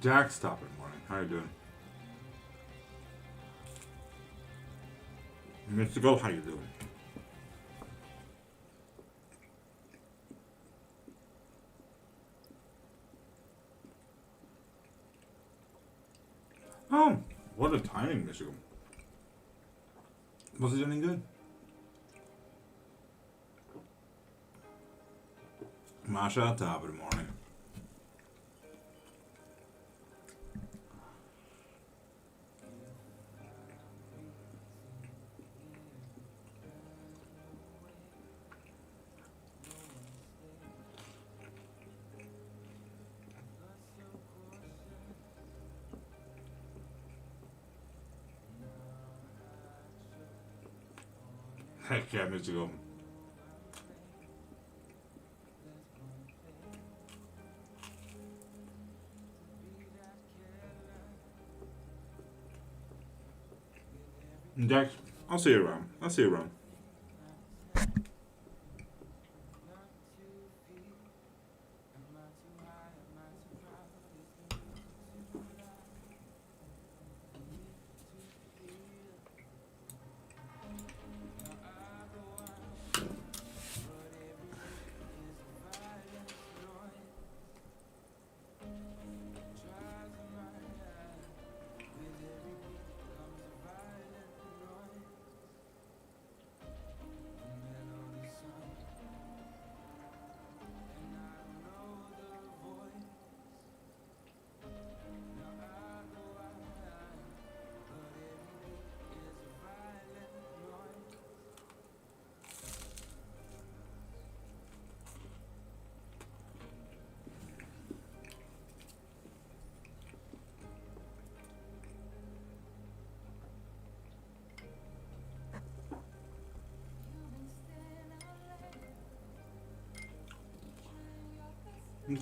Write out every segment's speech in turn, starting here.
Jack's top in the morning. How you doing? Mystical, how you doing? Oh, what a timing, Mystical. Was it any good? Masha, top of the morning. Heck yeah, Mystical. Jack, I'll see you around. I'll see you around.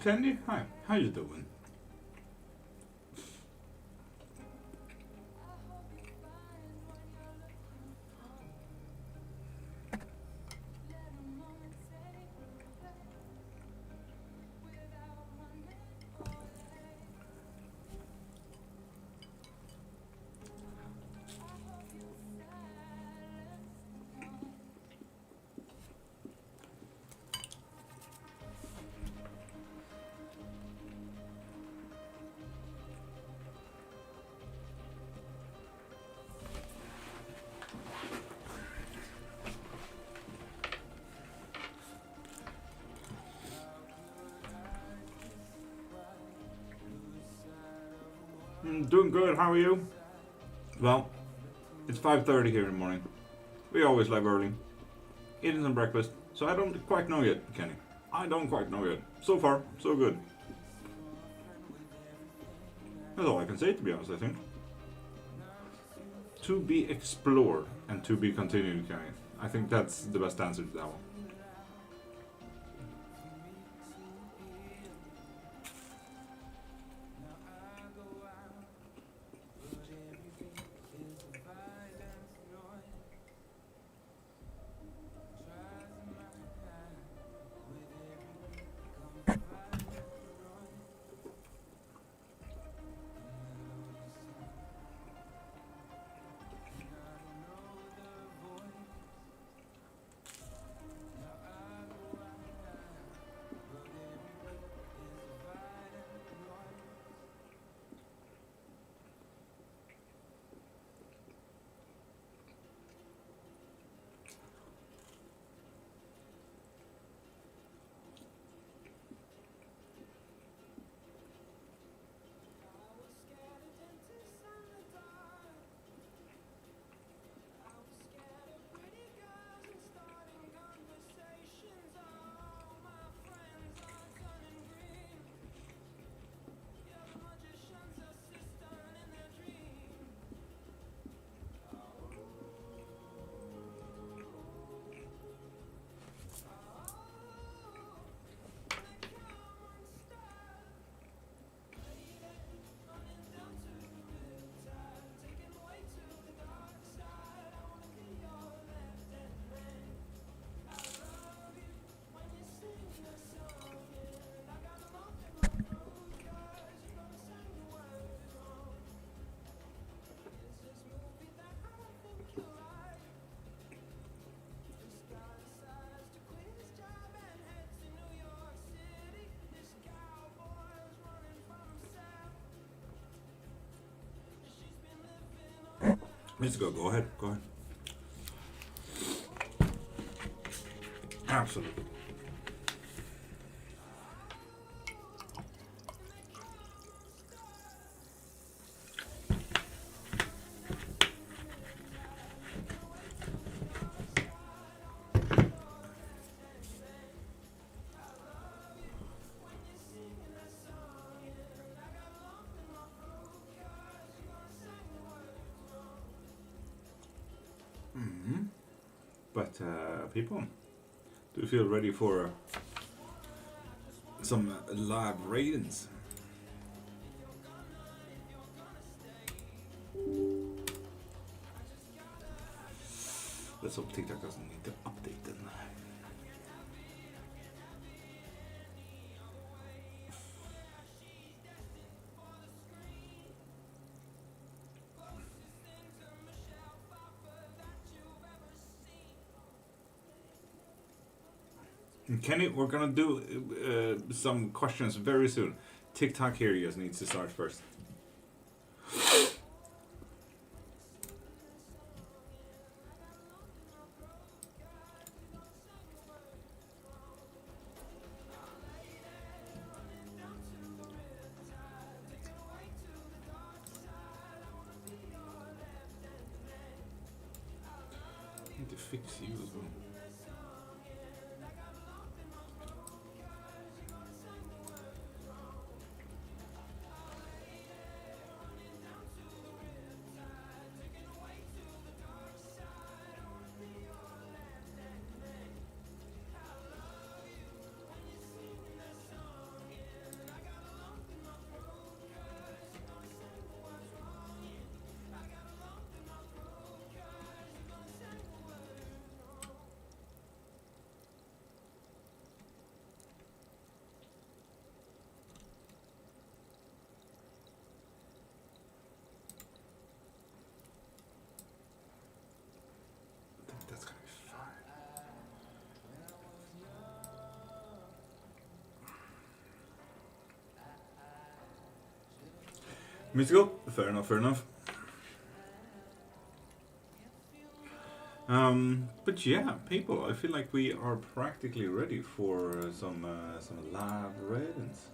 Candy, hi. How you doing? Doing good, how are you? Well, it's 5:30 here in the morning. We always leave early. Eating some breakfast, so I don't quite know yet, Kenny. I don't quite know yet. So far, so good. That's all I can say, to be honest, I think. To be explored and to be continued, Kenny. I think that's the best answer to that one. Mystical, go ahead. Go ahead. Absolutely. But people, do you feel ready for some live ratings? Let's hope TikTok doesn't need to update then. Kenny, we're gonna do some questions very soon. TikTok here just needs to start first. I need to fix you as well. That's gonna be fine. Mystical? Fair enough, fair enough. But yeah, people, I feel like we are practically ready for some live ratings.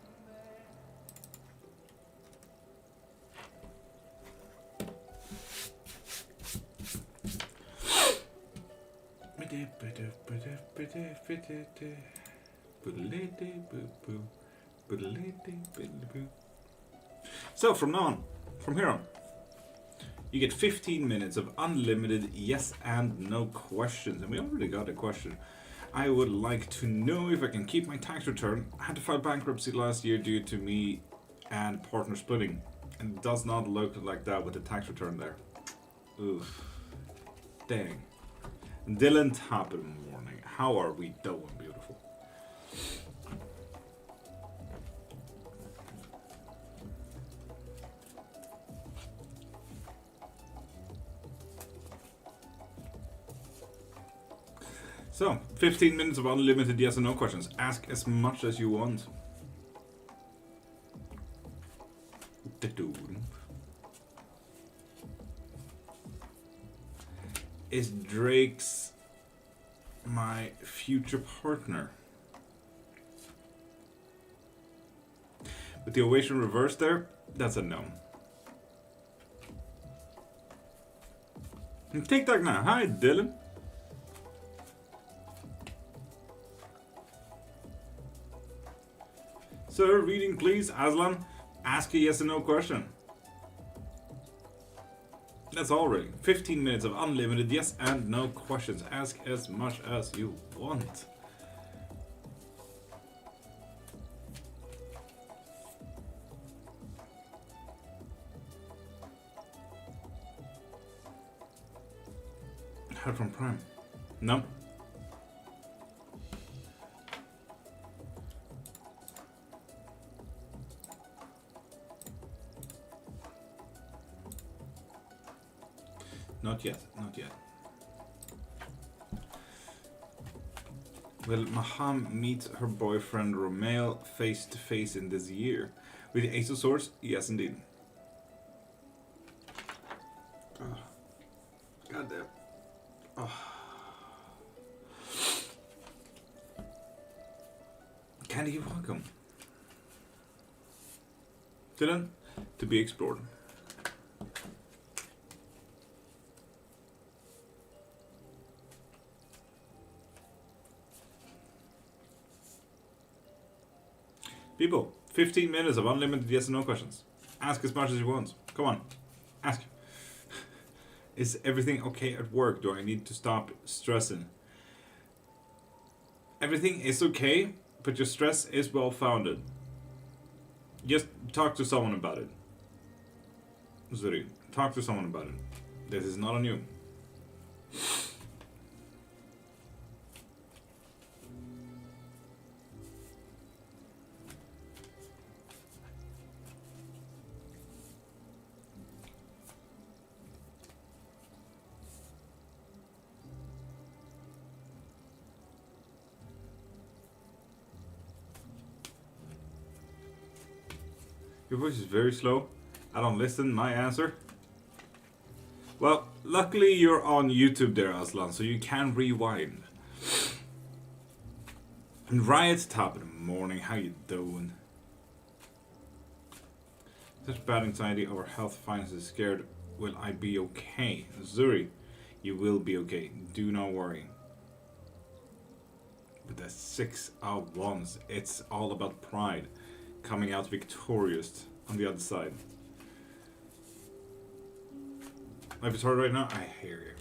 So from now on, from here on, you get 15 minutes of unlimited yes and no questions. And we already got a question. I would like to know if I can keep my tax return. I had to file bankruptcy last year due to me and partner splitting. And it does not look like that with the tax return there. Oof. Dang. Dylan top in the morning. How are we doing, beautiful? So, 15 minutes of unlimited yes and no questions. Ask as much as you want. Is Drake's my future partner? With the ovation reversed there, that's a no. TikTok now. Hi, Dylan. Sir, reading please. Aslan, ask a yes or no question. That's all really. 15 minutes of unlimited yes and no questions. Ask as much as you want. Heard from Prime? No. Not yet, not yet. Will Maham meet her boyfriend Romael face to face in this year? With the Ace of Swords? Yes, indeed. God damn. Oh. Candy, you're welcome. Dylan, to be explored. People, 15 minutes of unlimited yes and no questions. Ask as much as you want. Come on, ask. Is everything okay at work? Do I need to stop stressing? Everything is okay, but your stress is well founded. Just talk to someone about it. Zuri, talk to someone about it. This is not on you. Your voice is very slow. I don't listen. My answer. Well, luckily you're on YouTube there, Aslan, so you can rewind. And Riot, top of the morning. How you doing? Such bad anxiety over health, finances, scared. Will I be okay? Zuri, you will be okay. Do not worry. But the 6 of Wands, it's all about pride. Coming out victorious on the other side. Life is hard right now. I hear you.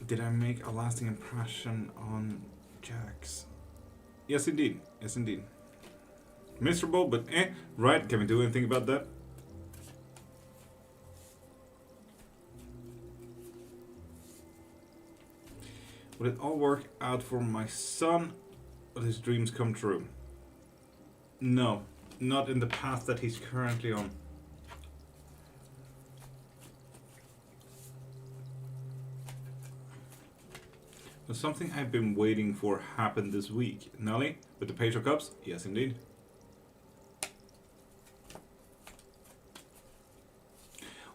Did I make a lasting impression on Jax? Yes, indeed. Yes, indeed. Miserable, but right. Can we do anything about that? Will it all work out for my son? Will his dreams come true? No, not in the path that he's currently on. But something I've been waiting for happened this week. Nelly, with the Page of Cups? Yes, indeed.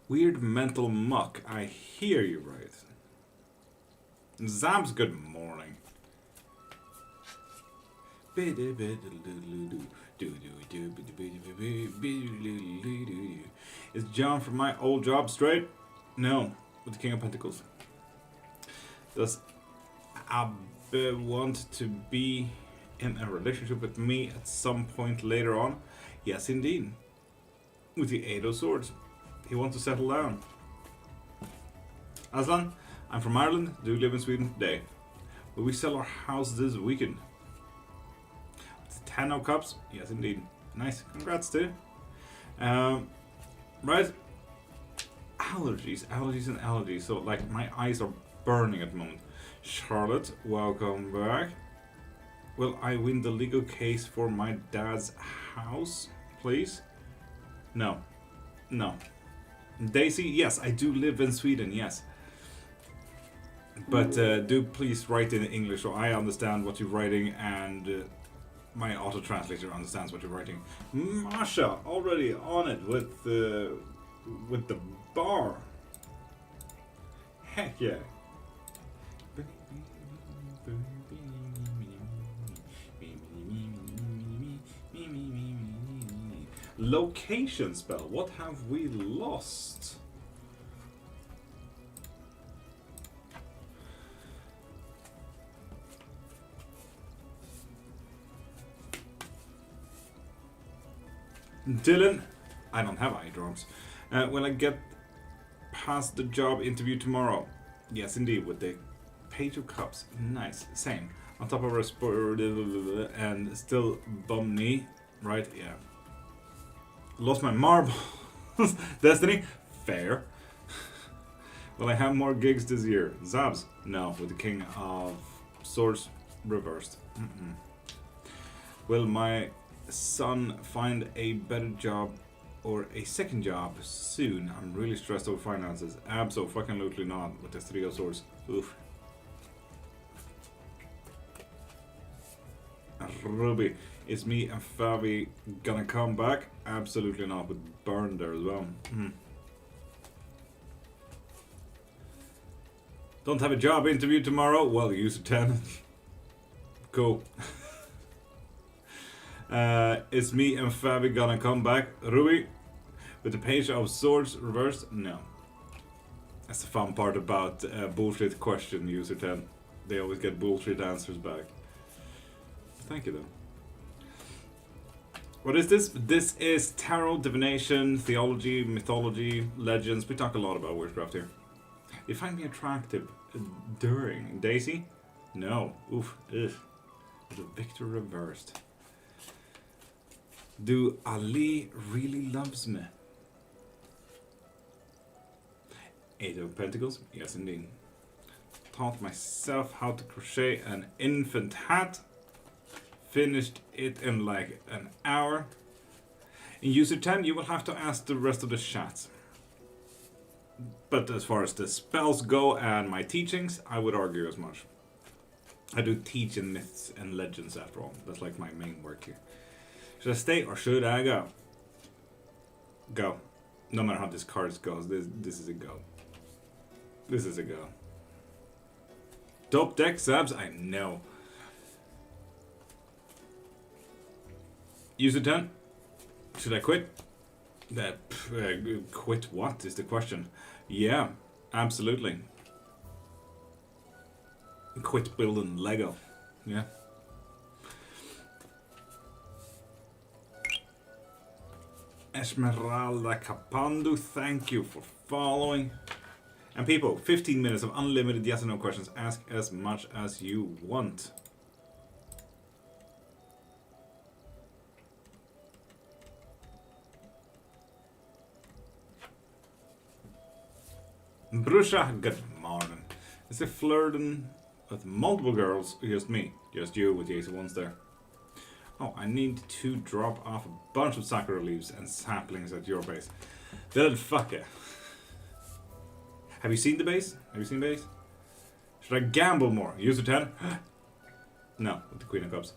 Weird mental muck. I hear you right. Zabs, good morning. Is John from my old job straight? No, with the King of Pentacles. Does Abbe want to be in a relationship with me at some point later on? Yes, indeed. With the 8 of Swords. He wants to settle down. Aslan, I'm from Ireland, do live in Sweden today. Will we sell our house this weekend? 10 of Cups? Yes, indeed. Nice. Congrats, too. Right. Allergies, allergies, and allergies. So, like, my eyes are burning at the moment. Charlotte, welcome back. Will I win the legal case for my dad's house, please? No. No. Daisy, yes, I do live in Sweden, yes. But do please write in English so I understand what you're writing and my auto-translator understands what you're writing. Masha, already on it with the bar. Heck yeah. Location spell. What have we lost? Dylan, I don't have eye drops. Will I get past the job interview tomorrow? Yes, indeed, with the Page of Cups. Nice, same. On top of a sport and still bum me, right? Yeah. Lost my marbles. Destiny? Fair. Will I have more gigs this year? Zabs? No, with the King of Swords reversed. Will my son find a better job or a second job soon? I'm really stressed over finances. Absolutely not with the 3 of Swords. Oof. Ruby, is me and Fabi gonna come back? Absolutely not, with Burn there as well. Don't have a job interview tomorrow? Well, user 10. Cool. Is me and Fabi gonna come back? Ruby? With the page of swords reversed? No. That's the fun part about bullshit question, user 10. They always get bullshit answers back. Thank you, though. What is this? This is tarot, divination, theology, mythology, legends. We talk a lot about witchcraft here. You find me attractive during Daisy? No. Oof. Ugh. The Victor reversed. Do Ali really loves me? Eight of Pentacles? Yes, indeed. Taught myself how to crochet an infant hat. Finished it in like an hour. In user 10, you will have to ask the rest of the chats. But as far as the spells go and my teachings, I would argue as much. I do teach in myths and legends after all. That's like my main work here. Should I stay or should I go? Go. No matter how this card goes, this is a go. This is a go. Top deck subs? I know. User 10. Should I quit? Quit what is the question? Yeah, absolutely. Quit building Lego. Yeah. Esmeralda Capandu, thank you for following. And people, 15 minutes of unlimited yes and no questions. Ask as much as you want. Brusha, good morning. Is it flirting with multiple girls or just me? Just you with the ace of wands there. Oh, I need to drop off a bunch of sakura leaves and saplings at your base. Then fuck it. Have you seen the base? Have you seen base? Should I gamble more? User 10? No, with the Queen of Cups.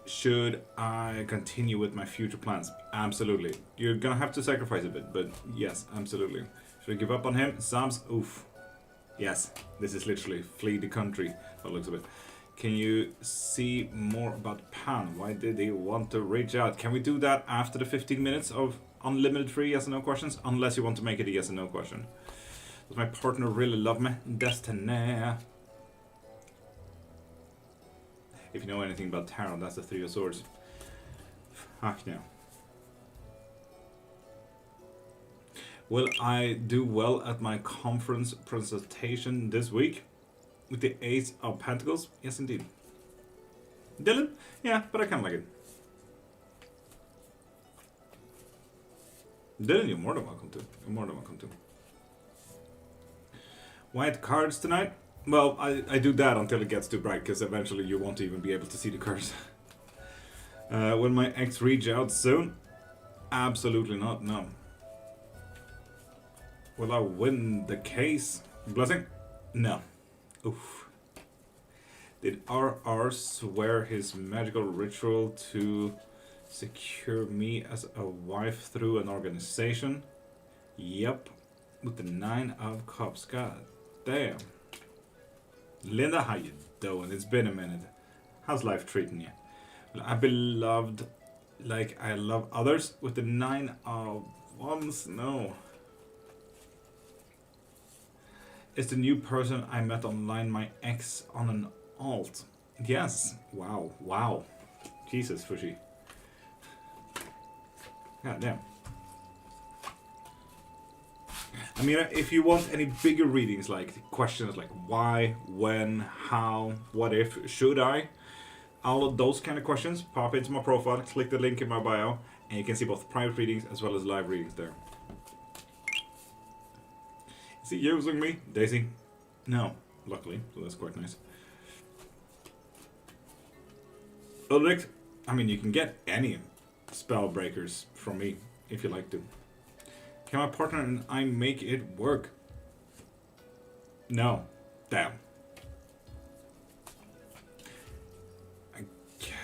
Should I continue with my future plans? Absolutely. You're gonna have to sacrifice a bit, but yes, absolutely. Should I give up on him? Subs? Oof. Yes, this is literally flee the country, by the looks of it. Can you see more about Pan? Why did he want to reach out? Can we do that after the 15 minutes of unlimited free yes and no questions? Unless you want to make it a yes and no question. Does my partner really love me? Destiny. If you know anything about tarot, that's the Three of Swords. Fuck no. Will I do well at my conference presentation this week? With the Ace of Pentacles? Yes, indeed. Dylan? Yeah, but I kind of like it. Dylan, you're more than welcome to. You're more than welcome to. White cards tonight? Well, I do that until it gets too bright, because eventually you won't even be able to see the cards. Will my ex reach out soon? Absolutely not, no. Will I win the case? Blessing? No. Oof. Did RR swear his magical ritual to secure me as a wife through an organization? Yep. With the 9 of Cups. God damn. Linda, how you doing? It's been a minute. How's life treating you? Will I be loved like I love others? With the 9 of Wands? No. Is the new person I met online my ex on an alt? Yes. Wow. Wow. Jesus, Fushi. God damn. I mean, if you want any bigger readings, like questions like why, when, how, what if, should I, all of those kind of questions, pop into my profile, click the link in my bio, and you can see both private readings as well as live readings there. Is he using me, Daisy? No, luckily, so that's quite nice. Ulrich, I mean, you can get any spell breakers from me if you like to. Can my partner and I make it work? No. Damn.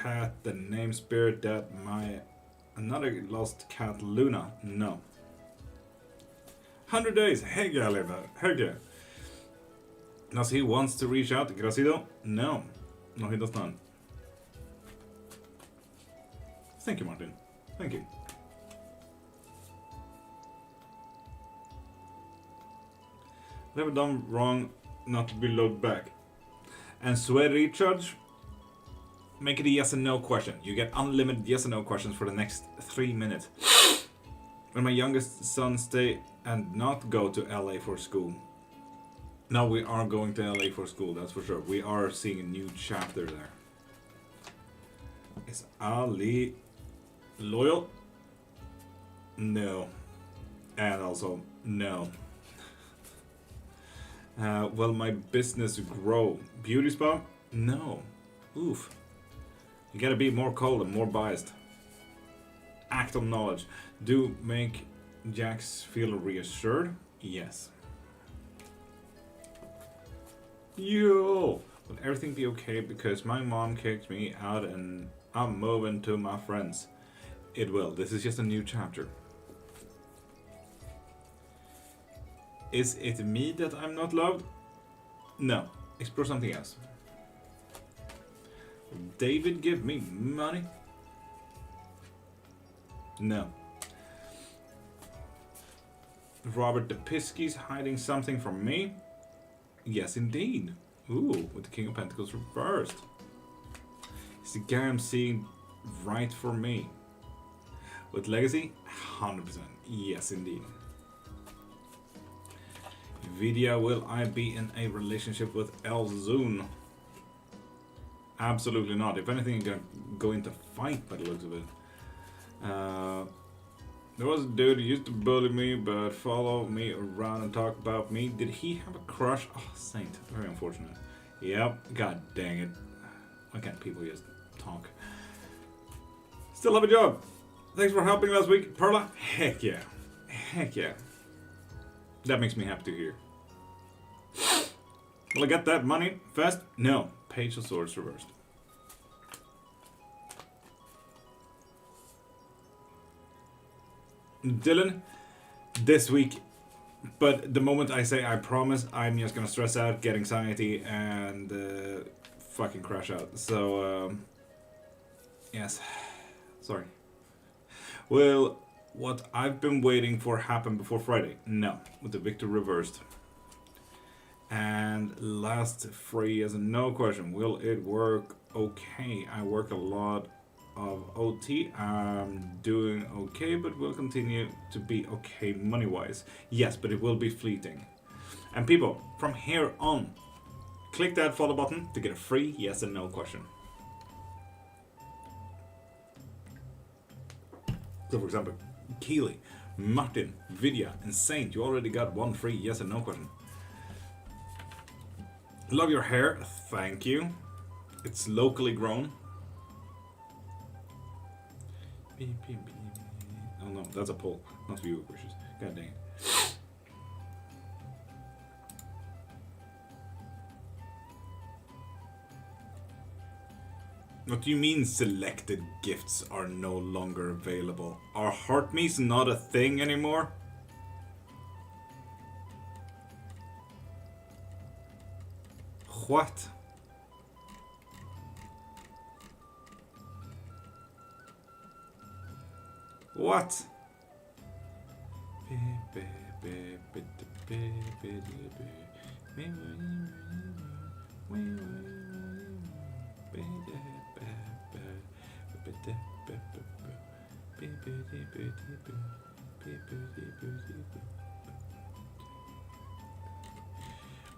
cat, the name spirit that my another lost cat Luna. No. 100 days. Heck yeah, Leva. Heck yeah. Does he wants to reach out to Gracido? No. No, he does not. Thank you, Martin. Thank you. What have I done wrong not to be loaded back? And Swear Recharge, make it a yes and no question. You get unlimited yes and no questions for the next 3 minutes. When my youngest son stay and not go to LA for school. No, we are going to LA for school, that's for sure. We are seeing a new chapter there. Is Ali loyal? No. And also, no. Will my business grow? Beauty spa? No. Oof. You gotta be more cold and more biased. Act on knowledge. Do make Jax feel reassured? Yes. Yo! Will everything be okay because my mom kicked me out and I'm moving to my friends? It will. This is just a new chapter. Is it me that I'm not loved? No. Explore something else. Will David give me money? No. Robert the Pisky's hiding something from me? Yes, indeed. Ooh, with the King of Pentacles reversed. Is the guy I'm seeing right for me? With Legacy? 100%. Yes, indeed. Vidya, will I be in a relationship with Elzun? Absolutely not. If anything, you're gonna go into fight by the looks of it. There was a dude who used to bully me, but follow me around and talk about me. Did he have a crush? Oh, Saint. Very unfortunate. Yep. God dang it. Why can't people just talk? Still have a job. Thanks for helping last week. Perla? Heck yeah. Heck yeah. That makes me happy to hear. Will I get that money fast? No. Page of Swords reversed. Dylan, this week, but the moment I say I promise, I'm just gonna stress out, get anxiety, and fucking crash out. So, yes. Sorry. Will what I've been waiting for happen before Friday? No, with the victor reversed. And last free as a no question. Will it work okay? I work a lot of OT. I'm doing okay, but will continue to be okay money-wise. Yes, but it will be fleeting. And people, from here on, click that follow button to get a free yes and no question. So for example, Keely, Martin, Vidya, and Saint, you already got one free yes and no question. Love your hair, thank you. It's locally grown. Oh no, that's a poll, not viewer wishes. God dang it. What do you mean selected gifts are no longer available? Are heart me's not a thing anymore? What? What?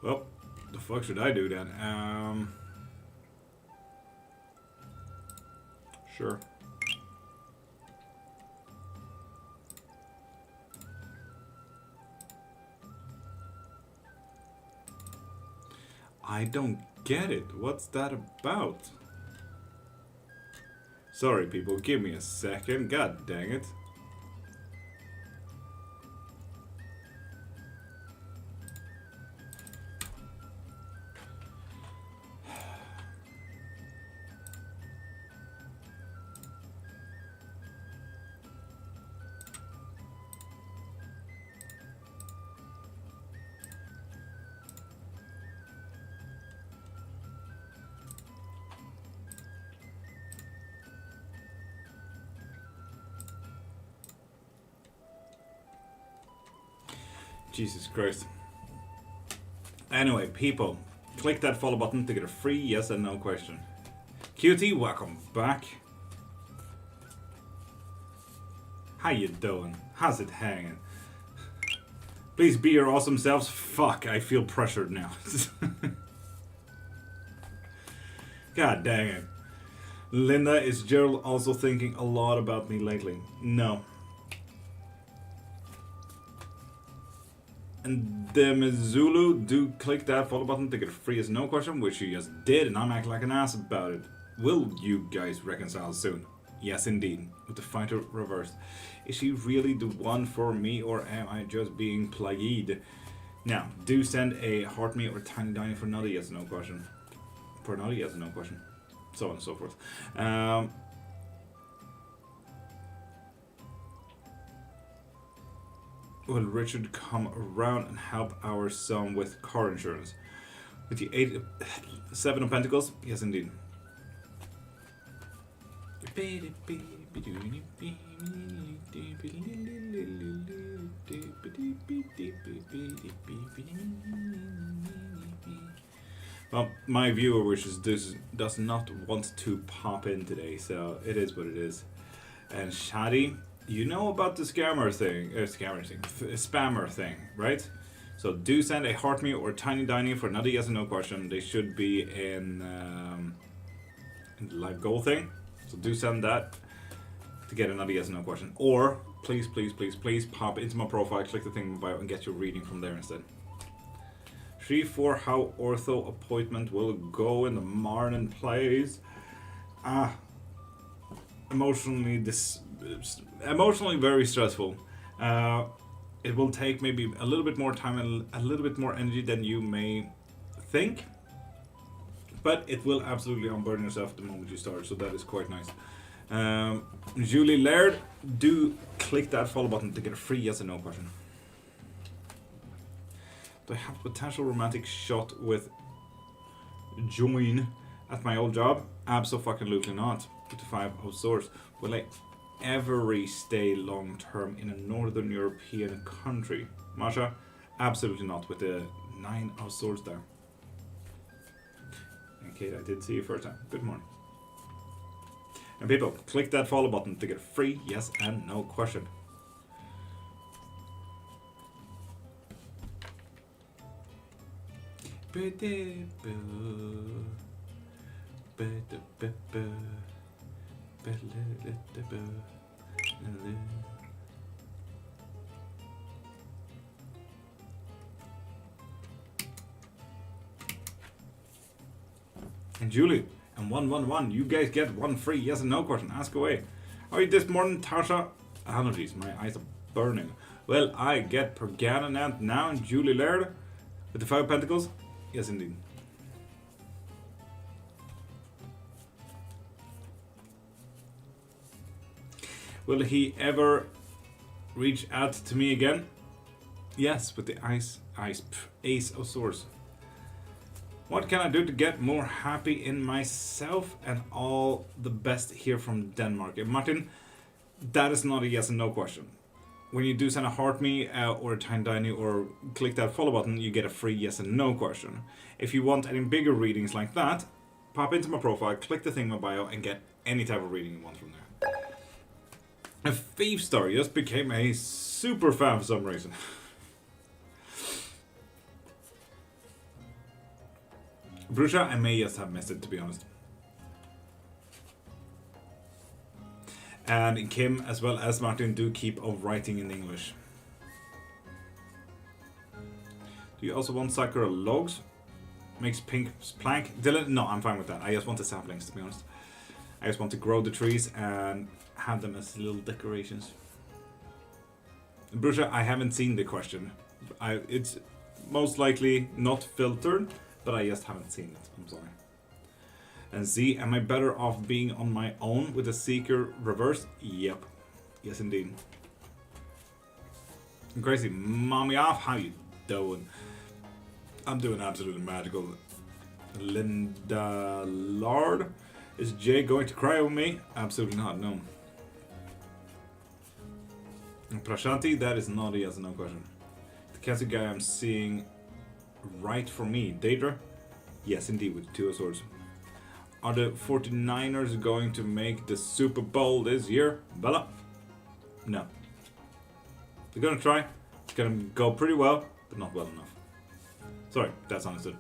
Well, the fuck should I do then? Sure. I don't get it. What's that about? Sorry, people. Give me a second. God dang it. Jesus Christ. Anyway, people, click that follow button to get a free yes and no question. QT, welcome back. How you doing? How's it hanging? Please be your awesome selves. Fuck, I feel pressured now. God dang it. Linda, is Gerald also thinking a lot about me lately? No. And the Zulu, do click that follow button to get a free as no question, which you just did, and I'm acting like an ass about it. Will you guys reconcile soon? Yes, indeed. With the fighter reversed. Is she really the one for me, or am I just being plagued? Now, do send a heart me or tiny diny for another yes no question. For another yes no question. So on and so forth. Will Richard come around and help our son with car insurance? With the 7 of Pentacles? Yes, indeed. Well, my viewer wishes does not want to pop in today, so it is what it is. And Shadi, you know about the spammer thing, right? So do send a heart me or tiny diny for another yes or no question. They should be in the live goal thing. So do send that to get another yes or no question. Or please, please, please, please pop into my profile, click the thing in my bio, and get your reading from there instead. 3-4, how ortho appointment will go in the morning, please. Emotionally very stressful. It will take maybe a little bit more time and a little bit more energy than you may think, but it will absolutely unburden yourself the moment you start, so that is quite nice. Julie Laird, do click that follow button to get a free yes or no question. Do I have a potential romantic shot with Join at my old job? Absolutely not. With the 5 of Swords. Will I ever stay long term in a northern European country? Masha? Absolutely not, with the 9 of Swords there. And Kate, I did see you first time. Good morning. And people, click that follow button to get a free yes and no question. And Julie, and 111, you guys get 1 free yes and no question. Ask away. How are you this morning, Tasha? Allergies, my eyes are burning. Well, I get Pergana now, and Julie Laird with the 5 Pentacles. Yes, indeed. Will he ever reach out to me again? Yes, with the Ace of Swords. What can I do to get more happy in myself? And all the best here from Denmark. And Martin, that is not a yes and no question. When you do send a heart me or a tiny diny or click that follow button, you get a free yes and no question. If you want any bigger readings like that, pop into my profile, click the thing in my bio, and get any type of reading you want from there. A Thief Star just became a super fan for some reason. Brusha, I may just have missed it, to be honest. And Kim, as well as Martin, do keep on writing in English. Do you also want Sakura logs? Makes pink plank. Dylan, no, I'm fine with that. I just want the saplings, to be honest. I just want to grow the trees and have them as little decorations. Brusha, I haven't seen the question. It's most likely not filtered, but I just haven't seen it. I'm sorry. And Z, am I better off being on my own with the Seeker reversed? Yep. Yes, indeed. Crazy mommy off, how you doing? I'm doing absolutely magical. Linda Lord, is Jay going to cry over me? Absolutely not, no. And Prashanti, that is not a yes or no question. The cancer guy I'm seeing right for me. Daedra? Yes, indeed, with 2 of swords. Are the 49ers going to make the Super Bowl this year? Bella? No. They're gonna try. It's gonna go pretty well, but not well enough. Sorry, that's understood.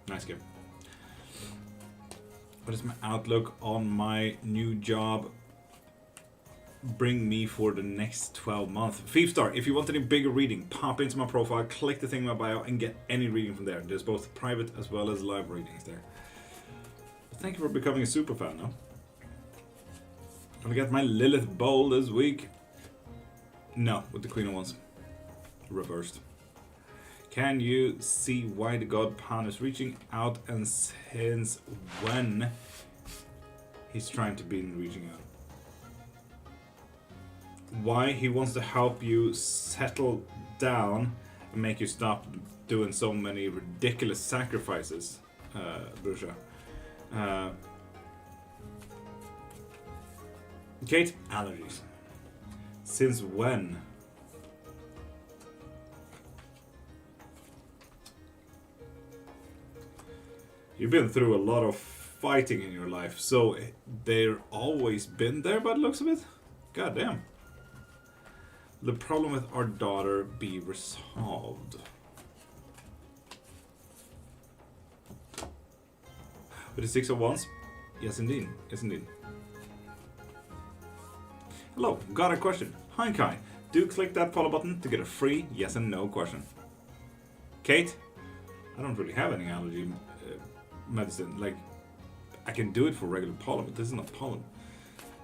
Nice game. What is my outlook on my new job? Bring me for the next 12 months. Thiefstar, if you want any bigger reading, pop into my profile, click the thing in my bio, and get any reading from there. There's both private as well as live readings there. But thank you for becoming a super fan now. Gonna get my Lilith Bowl this week. No, with the Queen of Wands. Reversed. Can you see why the god Pan is reaching out, and since when he's trying to be reaching out? Why he wants to help you settle down and make you stop doing so many ridiculous sacrifices, Brusha. Kate, allergies. Since when? You've been through a lot of fighting in your life, so they've always been there by the looks of it? God damn. The problem with our daughter be resolved. With the 6 of Wands? Yes, indeed. Yes, indeed. Hello, got a question. Hi, Kai. Do click that follow button to get a free yes and no question. Kate? I don't really have any allergy medicine. Like, I can do it for regular pollen, but this is not pollen.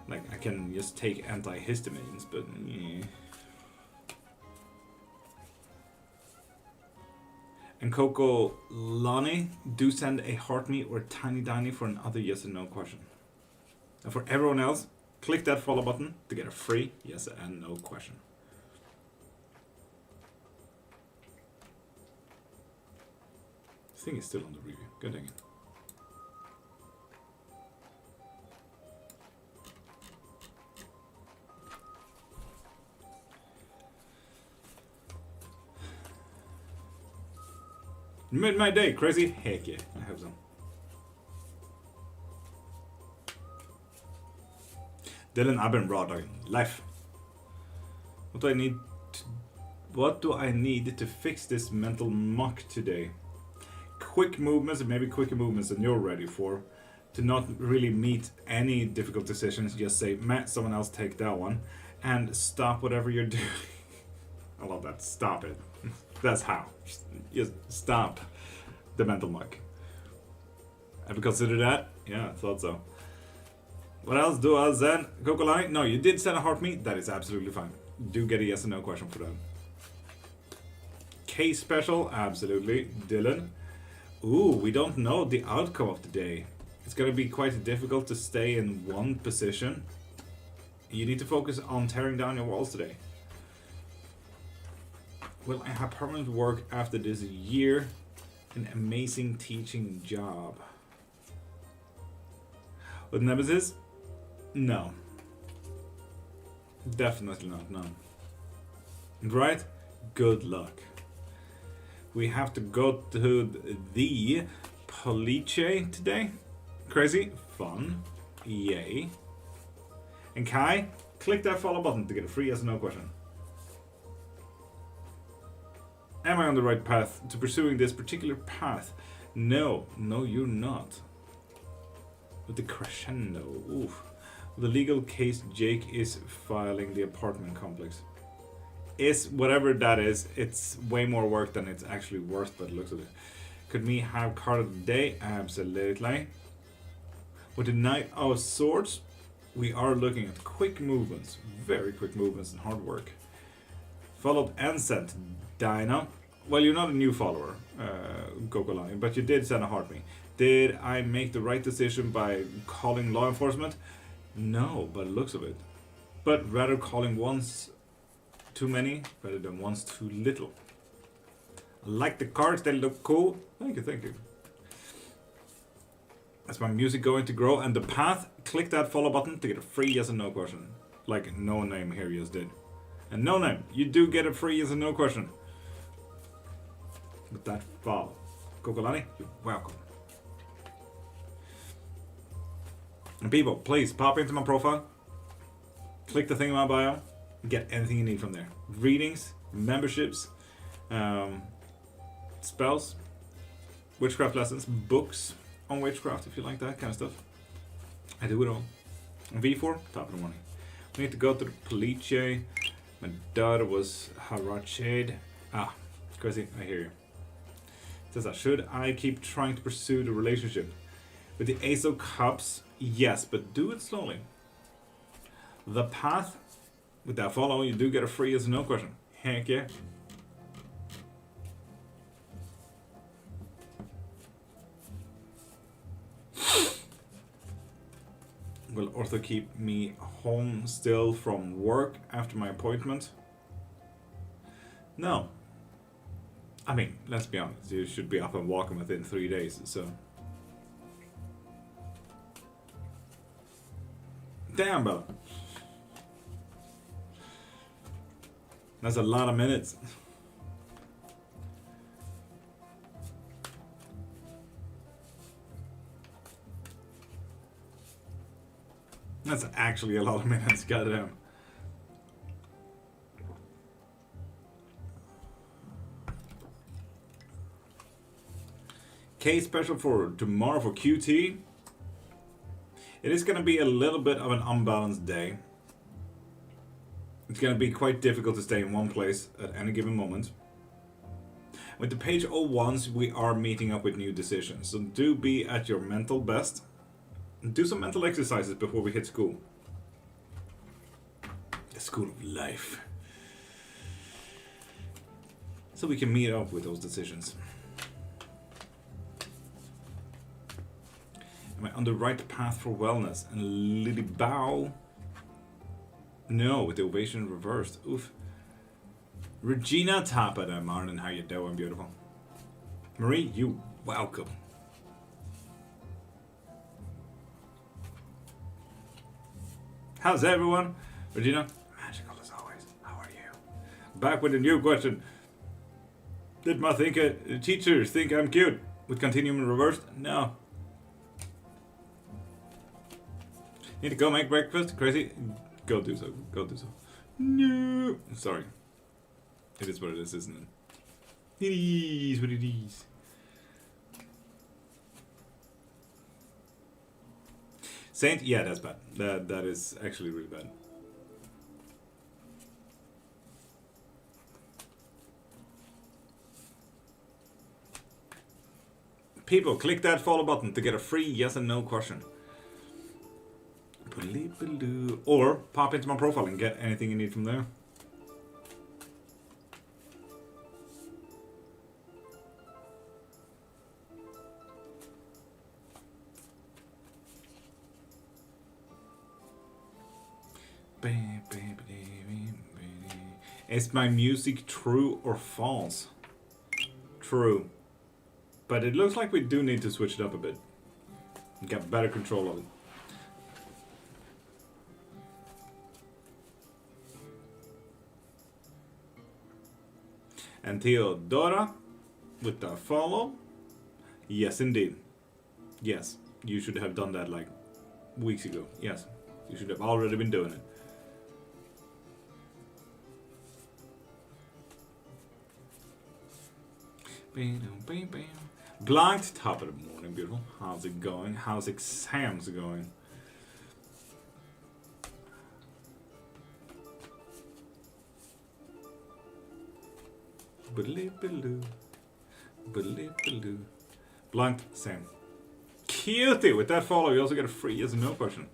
Like, I can just take antihistamines, but yeah. And Coco Lani, do send a heart me or tiny Danny for another yes and no question. And for everyone else, click that follow button to get a free yes and no question. This thing is still on the review. Good dang it. You made my day, crazy. Heck yeah, I hope so. Dylan, I've been raw dogging life. What do I need to fix this mental muck today? Quick movements, and maybe quicker movements than you're ready for. To not really meet any difficult decisions, just say, Matt, someone else take that one. And stop whatever you're doing. I love that. Stop it. That's how. Just stop the mental muck. Have you considered that? Yeah, I thought so. What else do I send? Kokolai? No, you did send a heart me. That is absolutely fine. Do get a yes or no question for that. Case special? Absolutely. Dylan? Ooh, we don't know the outcome of the day. It's going to be quite difficult to stay in one position. You need to focus on tearing down your walls today. Will I have permanent work after this year? An amazing teaching job. With Nemesis? No. Definitely not, no. Right? Good luck. We have to go to the Police today. Crazy? Fun. Yay. And Kai, click that follow button to get a free yes or no question. Am I on the right path to pursuing this particular path? No, you're not. With the crescendo, oof. With the legal case Jake is filing the apartment complex. Is whatever that is, it's way more work than it's actually worth by the looks of it. Could me have card of the day? Absolutely. With the Knight of Swords, we are looking at quick movements, very quick movements and hard work. Followed and sent Dinah. Well, you're not a new follower, Gokolani, but you did send a heart me. Did I make the right decision by calling law enforcement? No, by the looks of it. But rather calling once too many rather than once too little. I like the cards, they look cool. Thank you, thank you. That's my music going to grow. And the path, click that follow button to get a free yes and no question. Like no name here just did. And no name, you do get a free yes and no question. with that follow. Kokolani, you're welcome. And people, please pop into my profile, click the thing in my bio, and get anything you need from there. Readings, memberships, spells, witchcraft lessons, books on witchcraft if you like that kind of stuff. I do it all. On V4, top of the morning. We need to go to the Police. My daughter was Harachade. Ah, crazy, I hear you. It says that, should I keep trying to pursue the relationship? With the Ace of Cups, yes, but do it slowly. The path, with that follow, you do get a free yes or no question. Heck yeah. Will Ortho keep me home still from work after my appointment? No. I mean, let's be honest, you should be up and walking within 3 days, so. Damn, Bella. That's a lot of minutes. That's actually a lot of minutes, goddamn. K special for tomorrow for QT. It is going to be a little bit of an unbalanced day. It's going to be quite difficult to stay in one place at any given moment. With the page 01s, we are meeting up with new decisions, so do be at your mental best. Do some mental exercises before we hit school. The school of life. So we can meet up with those decisions. Am I on the right path for wellness? And Lily Bow? No, with the ovation reversed. Oof. Regina Tapada, Martin, how you doing, beautiful? Marie, you welcome. How's everyone? Regina? Magical as always. How are you? Back with a new question. Did my teachers think I'm cute? With continuum reversed? No. Need to go make breakfast? Crazy? Go do so. Go do so. No. Sorry. It is what it is, isn't it? It is what it is. Saint? Yeah, that's bad. That is actually really bad. People, click that follow button to get a free yes and no question. Or pop into my profile and get anything you need from there. Is my music true or false? True. But it looks like we do need to switch it up a bit. Get better control of it. And Theodora with the follow. Yes, indeed. Yes, you should have done that like weeks ago. Yes, you should have already been doing it. Blanked, top of the morning, beautiful. How's it going? How's exams going? Blanked, same. Cutie! With that follow, you also get a free yes and no question.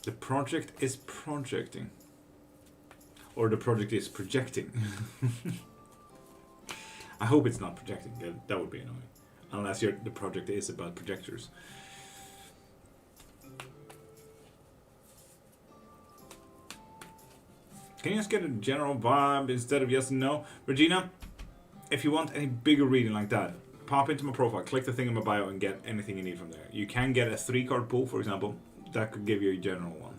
The project is projecting. Or the project is projecting. I hope it's not projecting. That would be annoying. Unless the project is about projectors. Can you just get a general vibe instead of yes and no? Regina, if you want any bigger reading like that, pop into my profile, click the thing in my bio and get anything you need from there. You can get a 3-card pull, for example. That could give you a general one.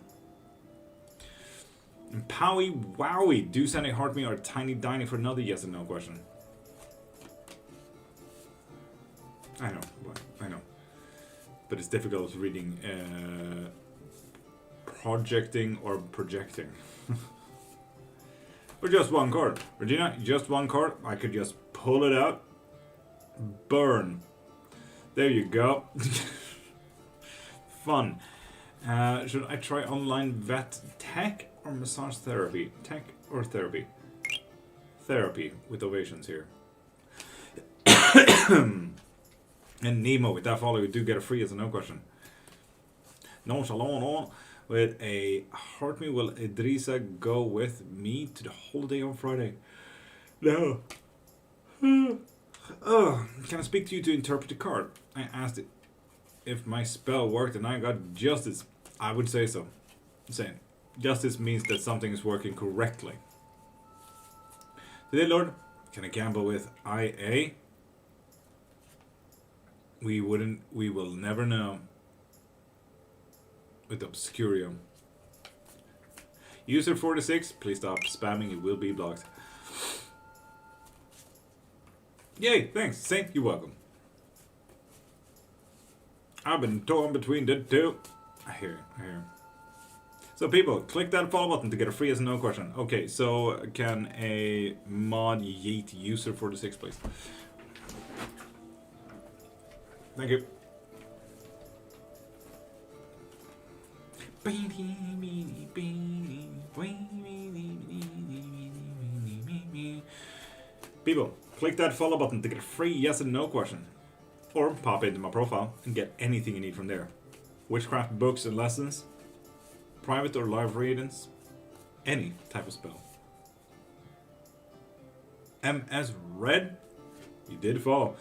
And Powie Wowie, do send a heart me or tiny diny for another yes and no question. I know, but it's difficult reading projecting or projecting. Or just one card. Regina, just one card. I could just pull it out. Burn. There you go. Fun. Should I try online vet tech or massage therapy? Tech or therapy? Therapy with ovations here. And Nemo, with that follow, you do get a free as a no question. Nonchalant with a heart me, will Idrissa go with me to the holiday on Friday? No. Can I speak to you to interpret the card? I asked it if my spell worked and I got justice. I would say so. Same. Justice means that something is working correctly. Today, Lord, can I gamble with IA? We will never know. With Obscurium. User 46, please stop spamming, you will be blocked. Yay, thanks, Saint, you're welcome. I've been torn between the two. I hear. So people, click that follow button to get a free as a no question. Okay, so can a mod yeet user 46 please? Thank you. People, click that follow button to get a free yes and no question. Or pop into my profile and get anything you need from there. Witchcraft books and lessons, private or live readings, any type of spell. MS Red, you did follow.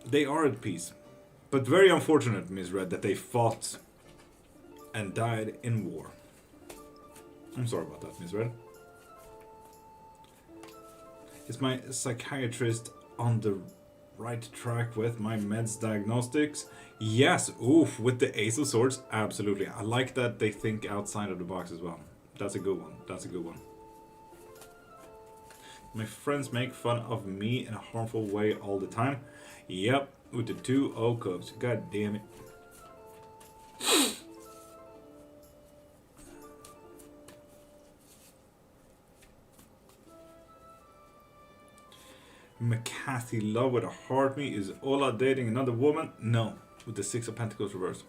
They are at peace, but very unfortunate, Ms. Red, that they fought and died in war. I'm sorry about that, Ms. Red. Is my psychiatrist on the right track with my meds diagnostics? Yes, oof, with the Ace of Swords, absolutely. I like that they think outside of the box as well. That's a good one, that's a good one. My friends make fun of me in a harmful way all the time. Yep, with the 2 O cups, god damn it. McCarthy love with a heart me. Is Ola dating another woman? No, with the 6 of Pentacles reversed.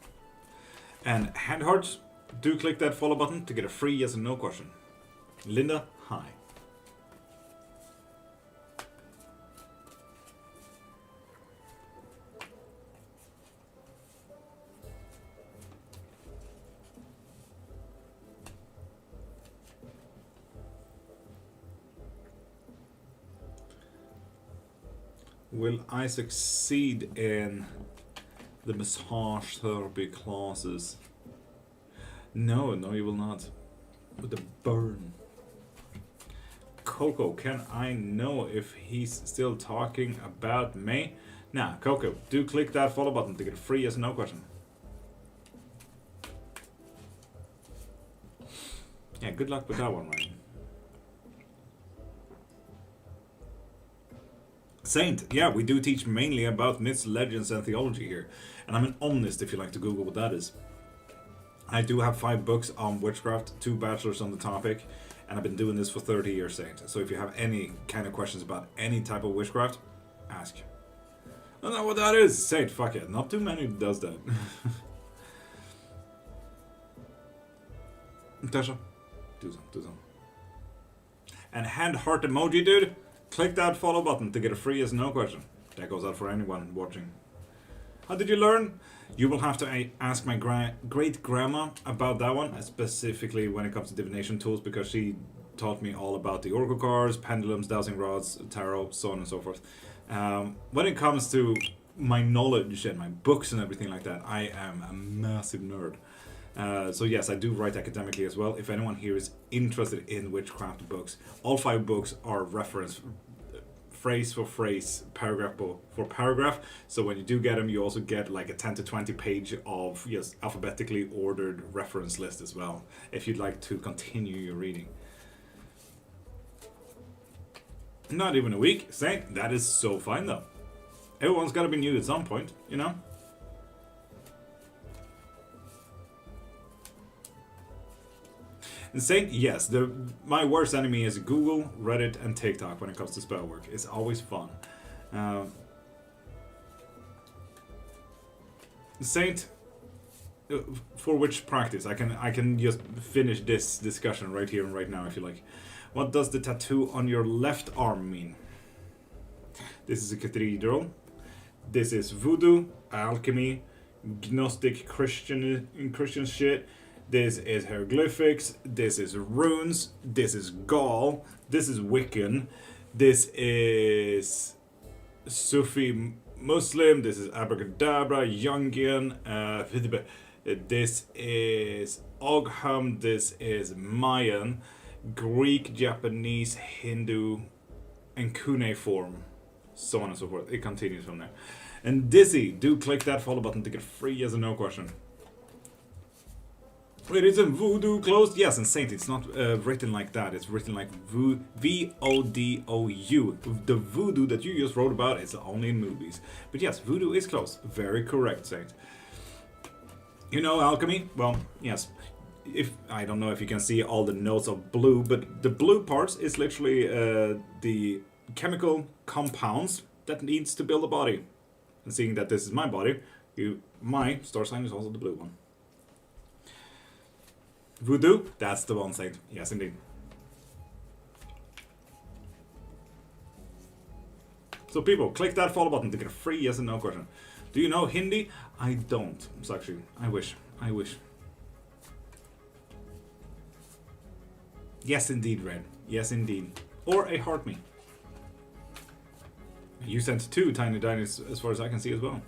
And hand hearts, do click that follow button to get a free yes and no question. Linda, hi. Will I succeed in the massage therapy classes? No, you will not. With the burn. Coco, can I know if he's still talking about me? Nah, Coco, do click that follow button to get a free yes and no question. Yeah, good luck with that one, Ryan. Saint, yeah, we do teach mainly about myths, legends, and theology here. And I'm an omnist if you like to Google what that is. I do have 5 books on witchcraft, 2 bachelors on the topic, and I've been doing this for 30 years, Saint. So if you have any kind of questions about any type of witchcraft, ask. I don't know what that is. Saint, fuck it. Not too many does that. Tasha, do some. And hand heart emoji, dude. Click that follow button to get a free yes no question. That goes out for anyone watching. How did you learn? You will have to ask my great grandma about that one, specifically when it comes to divination tools, because she taught me all about the oracle cards, pendulums, dowsing rods, tarot, so on and so forth. When it comes to my knowledge and my books and everything like that, I am a massive nerd. So yes, I do write academically as well. If anyone here is interested in witchcraft books, all 5 books are referenced phrase for phrase, paragraph for paragraph. So when you do get them, you also get like a 10 to 20 page of alphabetically ordered reference list as well, if you'd like to continue your reading. Not even a week. Saint, that is so fine though. Everyone's got to be new at some point, you know? And Saint, yes, my worst enemy is Google, Reddit, and TikTok when it comes to spell work. It's always fun. Saint, for which practice? I can just finish this discussion right here and right now if you like. What does the tattoo on your left arm mean? This is a cathedral. This is voodoo, alchemy, Gnostic Christian shit. This is hieroglyphics. This is runes. This is Gaul. This is Wiccan. This is Sufi Muslim. This is Abracadabra, Jungian. This is Ogham. This is Mayan, Greek, Japanese, Hindu, and cuneiform. So on and so forth. It continues from there. And Dizzy, do click that follow button to get free yes or no question. It isn't voodoo closed? Yes, and Saint, it's not written like that. It's written like V-O-D-O-U. The voodoo that you just wrote about is only in movies. But yes, voodoo is closed. Very correct, Saint. You know alchemy? Well, yes. I don't know if you can see all the notes of blue, but the blue parts is literally the chemical compounds that needs to build a body. And seeing that this is my body, my star sign is also the blue one. Voodoo, that's the one, Saint. Yes, indeed. So people, click that follow button to get a free yes and no question. Do you know Hindi? I don't. It's actually, I wish. Yes, indeed, Red. Yes, indeed. Or a heart me. You sent 2 tiny diners as far as I can see as well.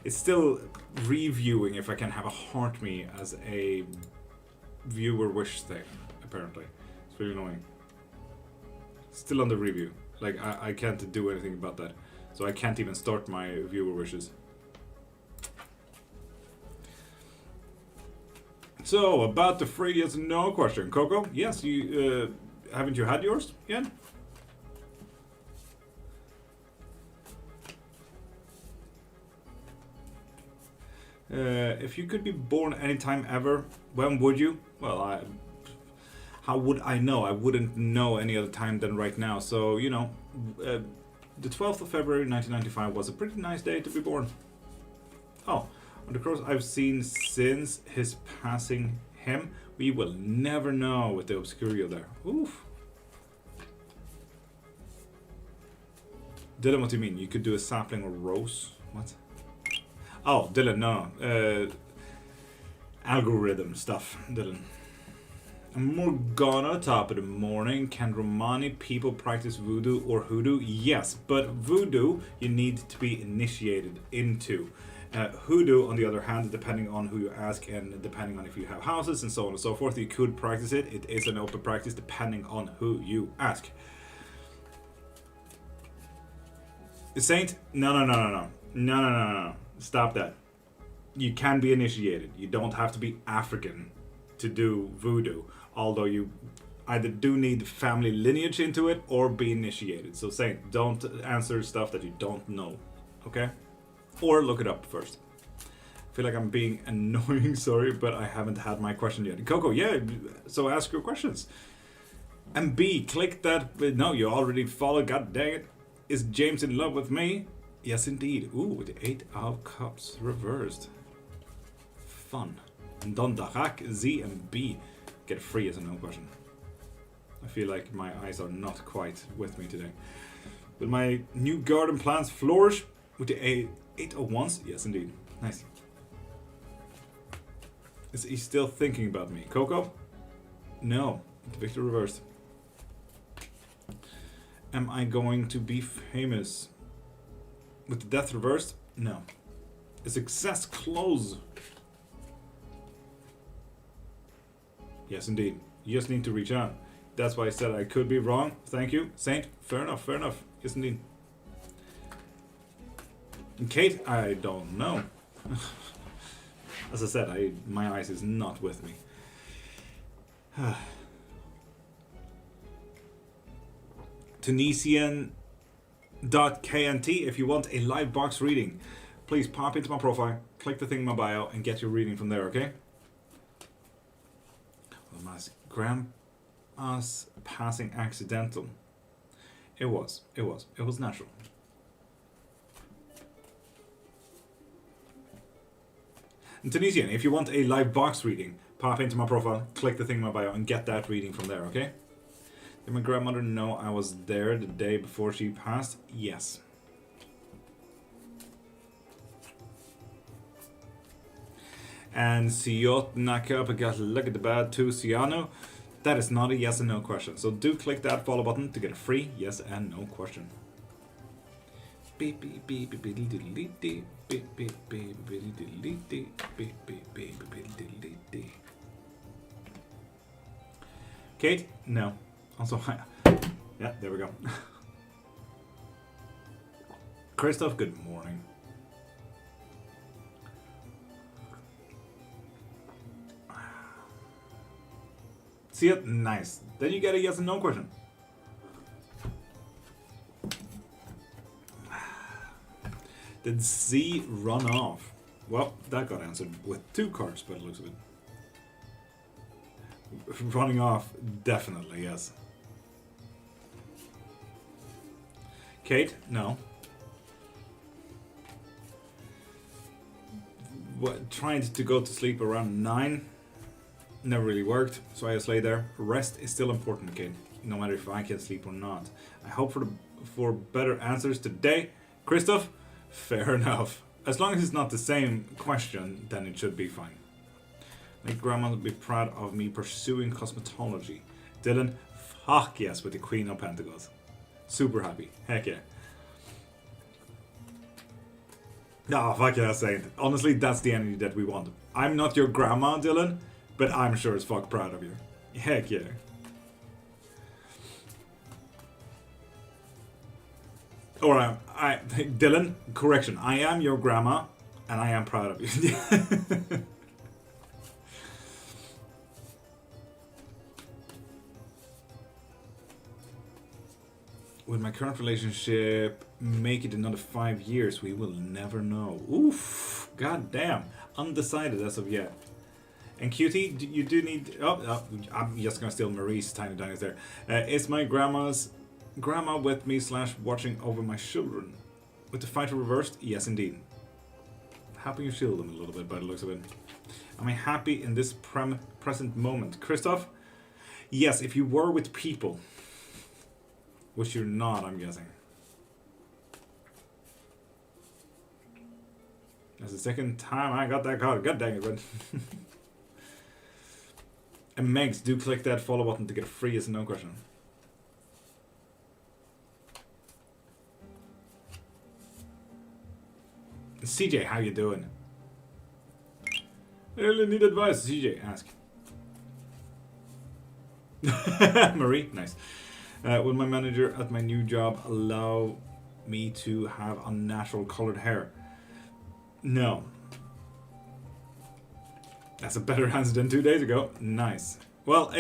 It's still reviewing if I can have a heart me as a viewer wish thing, apparently. It's really annoying. Still on the review. Like, I can't do anything about that. So I can't even start my viewer wishes. So, about the free yes and no question. Coco, yes, you haven't you had yours yet? If you could be born anytime ever, when would you? Well, how would I know? I wouldn't know any other time than right now. So, you know, the 12th of February 1995 was a pretty nice day to be born. Oh, on the cross I've seen since his passing him. We will never know with the obscurio there. Oof. Dylan, what do you mean? You could do a sapling or rose? What? Oh, Dylan, no. Algorithm stuff, Dylan. Morgana, top of the morning. Can Romani people practice voodoo or hoodoo? Yes, but voodoo you need to be initiated into. Hoodoo, on the other hand, depending on who you ask and depending on if you have houses and so on and so forth, you could practice it. It is an open practice depending on who you ask. Saint? No. Stop that. You can be initiated. You don't have to be African to do voodoo, although you either do need family lineage into it or be initiated. So Saint, don't answer stuff that you don't know, okay? Or look it up first. I feel like I'm being annoying, sorry, but I haven't had my question yet. Coco, yeah, so ask your questions. And B, click that, no, you already followed, god dang it. Is James in love with me? Yes, indeed. Ooh, the 8 of Cups reversed. Fun. And Don Darak, Z, and B get free as a no question. I feel like my eyes are not quite with me today. But my new garden plants flourish with the 8 of Wands. Yes, indeed. Nice. Is he still thinking about me? Coco? No. The Victor reversed. Am I going to be famous? With the death reversed? No. A success close. Yes, indeed. You just need to reach out. That's why I said I could be wrong. Thank you. Saint, fair enough, fair enough. Yes, indeed. And Kate, I don't know. As I said, my eyes is not with me. Tunisian.knt, if you want a live box reading, please pop into my profile, click the thing in my bio, and get your reading from there, okay? Grandma's passing accidental. It was natural. And Tunisian, if you want a live box reading, pop into my profile, click the thing in my bio, and get that reading from there, okay? Did my grandmother know I was there the day before she passed? Yes. And Siot Naka look at the bad to Siano. That is not a yes and no question. So do click that follow button to get a free yes and no question. Kate? No. Also, yeah, there we go. Christoph, good morning. See it? Nice. Then you get a yes and no question. Did Z run off? Well, that got answered with 2 cards, but it looks a bit. Running off, definitely, yes. Kate? No. What, trying to go to sleep around 9? Never really worked, so I just lay there. Rest is still important, Kate, no matter if I can sleep or not. I hope for better answers today. Christoph? Fair enough. As long as it's not the same question, then it should be fine. My grandma would be proud of me pursuing cosmetology. Dylan? Fuck yes, with the Queen of Pentacles. Super happy. Heck yeah. No, fuck yeah, Saint. Honestly, that's the energy that we want. I'm not your grandma, Dylan, but I'm sure as fuck proud of you. Heck yeah. Or Dylan, correction. I am your grandma, and I am proud of you. With my current relationship, make it another 5 years. We will never know. Oof, goddamn, undecided as of yet. And QT, you do need. Oh, I'm just gonna steal Marie's tiny diners there. Is my grandma with me / watching over my children? With the fighter reversed, yes indeed. Helping you shield them a little bit by the looks of it. Am I happy in this present moment, Christoph? Yes, if you were with people. Which you're not, I'm guessing. That's the second time I got that card. God dang it, but. And Megs, do click that follow button to get free yes and no question. CJ, how you doing? I really need advice. CJ, ask. Marie, nice. Will my manager at my new job allow me to have unnatural colored hair? No. That's a better answer than 2 days ago. Nice. Well,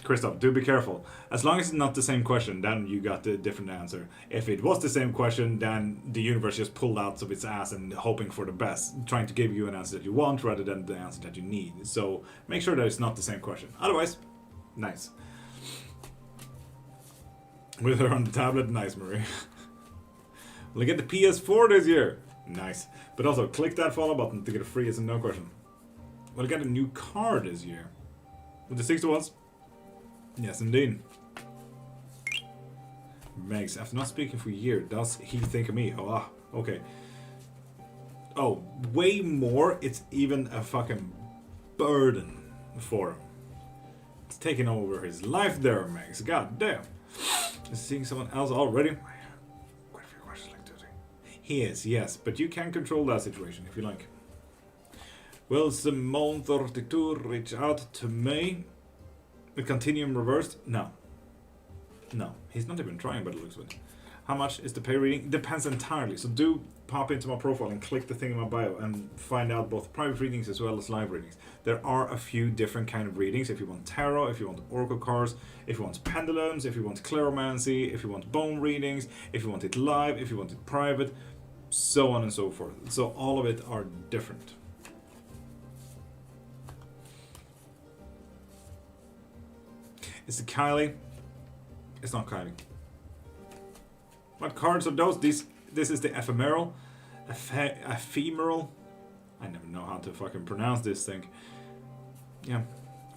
Christoph, do be careful. As long as it's not the same question, then you got the different answer. If it was the same question, then the universe just pulled out of its ass and hoping for the best, trying to give you an answer that you want rather than the answer that you need. So make sure that it's not the same question. Otherwise, nice. With her on the tablet, nice, Marie. Will I get the PS4 this year? Nice. But also, click that follow button to get a free yes and no question. Will I get a new car this year? With the 6 ones? Yes, indeed. Megs, after not speaking for a year, does he think of me? Oh, okay. Oh, way more. It's even a fucking burden for him. It's taking over his life there, Megs. God damn. Is seeing someone else already? Quite a few questions like today. He is, yes, but you can control that situation if you like. Will Simone32 reach out to me? The continuum reversed? No. No, he's not even trying by the looks of it. How much is the pay reading? Depends entirely. So do pop into my profile and click the thing in my bio and find out both private readings as well as live readings. There are a few different kind of readings. If you want tarot, if you want oracle cards, if you want pendulums, if you want clairomancy, if you want bone readings, if you want it live, if you want it private, so on and so forth. So all of it are different. Is it Kylie? It's not Kylie. What cards are those? This is the ephemeral. Ephemeral. I never know how to fucking pronounce this thing. Yeah,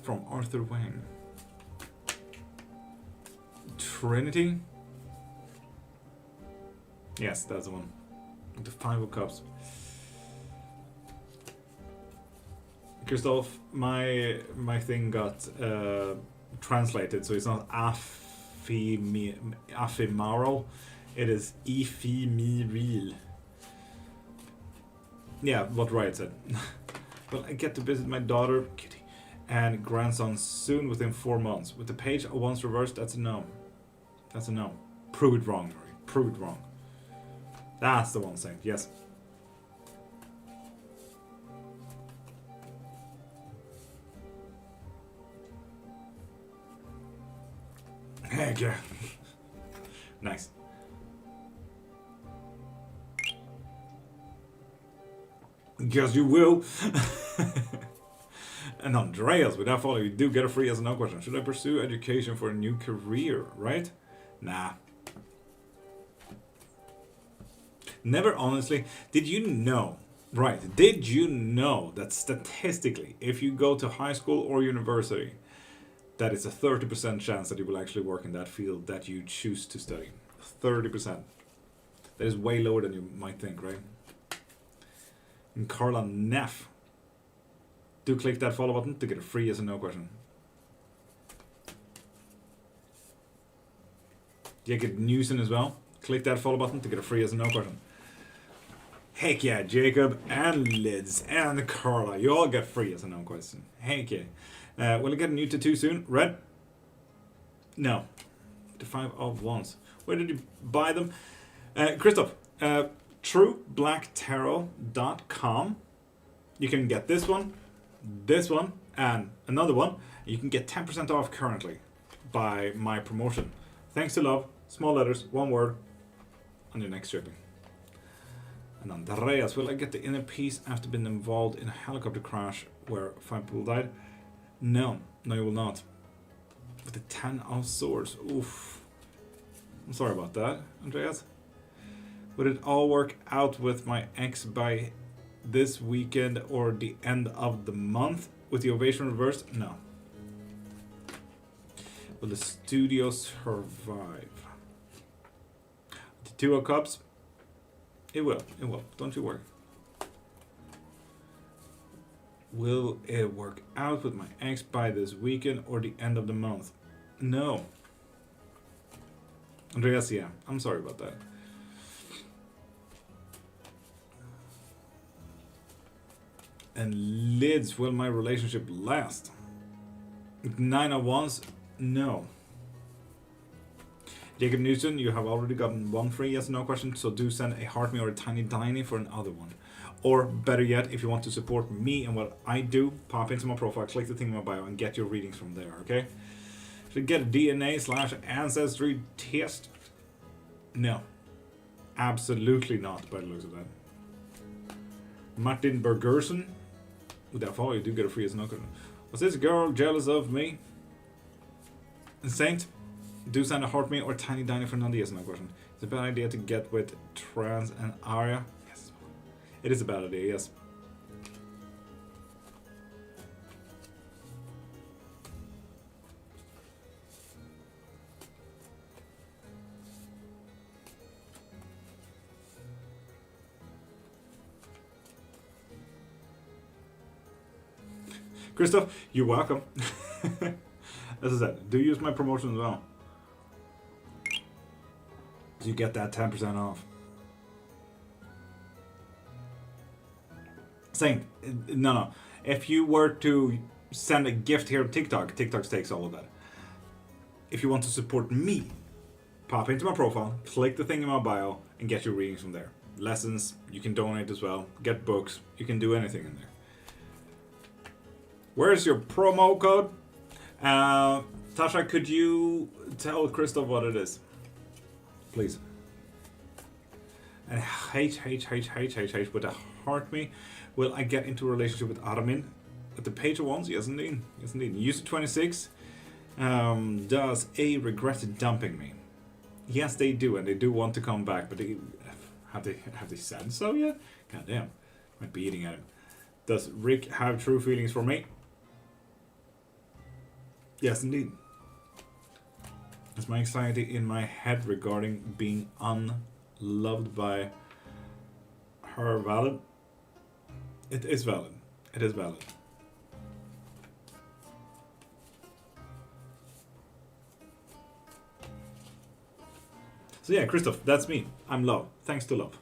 from Arthur Wayne. Trinity. Yes, that's the one. The Five of Cups. Christoph, my thing got translated, so it's not ephemeral. It is ephemeral. Yeah, what Riot said. Well, I get to visit my daughter, Kitty, and grandson soon within 4 months. With the page once reversed, that's a no. That's a no. Prove it wrong, Marie. Prove it wrong. That's the one saying, yes. Heck yeah. Nice. Guess you will. And Andreas, without follow, you do get a free as a no question. Should I pursue education for a new career, right? Nah. Never honestly. Did you know, right, did you know that statistically, if you go to high school or university, that it's a 30% chance that you will actually work in that field that you choose to study? 30%. That is way lower than you might think, right? And Carla Neff. Do click that follow button to get a free yes or no question. Jacob Newson as well. Click that follow button to get a free yes or no question. Heck yeah, Jacob and Liz and Carla. You all get free yes or no question. Heck yeah. Will I get a new tattoo soon? Red? No. The 5 of Wands. Where did you buy them? Christoph. TrueBlackTarot.com. You can get this one, and another one. You can get 10% off currently by my promotion. Thanks to love, small letters, one word, on your next shipping. And Andreas, will I get the inner peace after being involved in a helicopter crash where 5 people died? No, you will not. With the 10 of Swords, oof. I'm sorry about that, Andreas. Would it all work out with my ex by this weekend or the end of the month? With the ovation reversed? No. Will the studio survive? The 2 of Cups? It will. Don't you worry. Will it work out with my ex by this weekend or the end of the month? No. Andreas, yeah. I'm sorry about that. And Lids, will my relationship last? 9 of Wands? No. Jacob Newton, you have already gotten 1 free yes or no question, so do send a heart me or a tiny tiny for another one. Or better yet, if you want to support me and what I do, pop into my profile, click the thing in my bio, and get your readings from there, okay? Should get a DNA/ancestry test? No. Absolutely not, by the looks of that. Martin Bergerson? Without follow, you do get a free as no question. Was this girl jealous of me? And Saint? Do send a heart me or tiny dino for another yes or no question. It's a bad idea to get with trans and Arya. Yes. It is a bad idea, yes. Christoph, you're welcome. As I said, do use my promotion as well. So you get that 10% off. Saint, no. If you were to send a gift here on TikTok takes all of that. If you want to support me, pop into my profile, click the thing in my bio, and get your readings from there. Lessons, you can donate as well. Get books, you can do anything in there. Where's your promo code? Tasha, could you tell Christoph what it is? Please. And hate with a heart me. Will I get into a relationship with Armin? At the page of wands? Yes indeed. Yes indeed. User 26. Does A regret dumping me? Yes they do, and they do want to come back, but have they said so yet? God damn. Might be eating at him. Does Rick have true feelings for me? Yes indeed. Is my anxiety in my head regarding being unloved by her valid? It is valid. It is valid. So yeah, Christoph, that's me. I'm love. Thanks to love.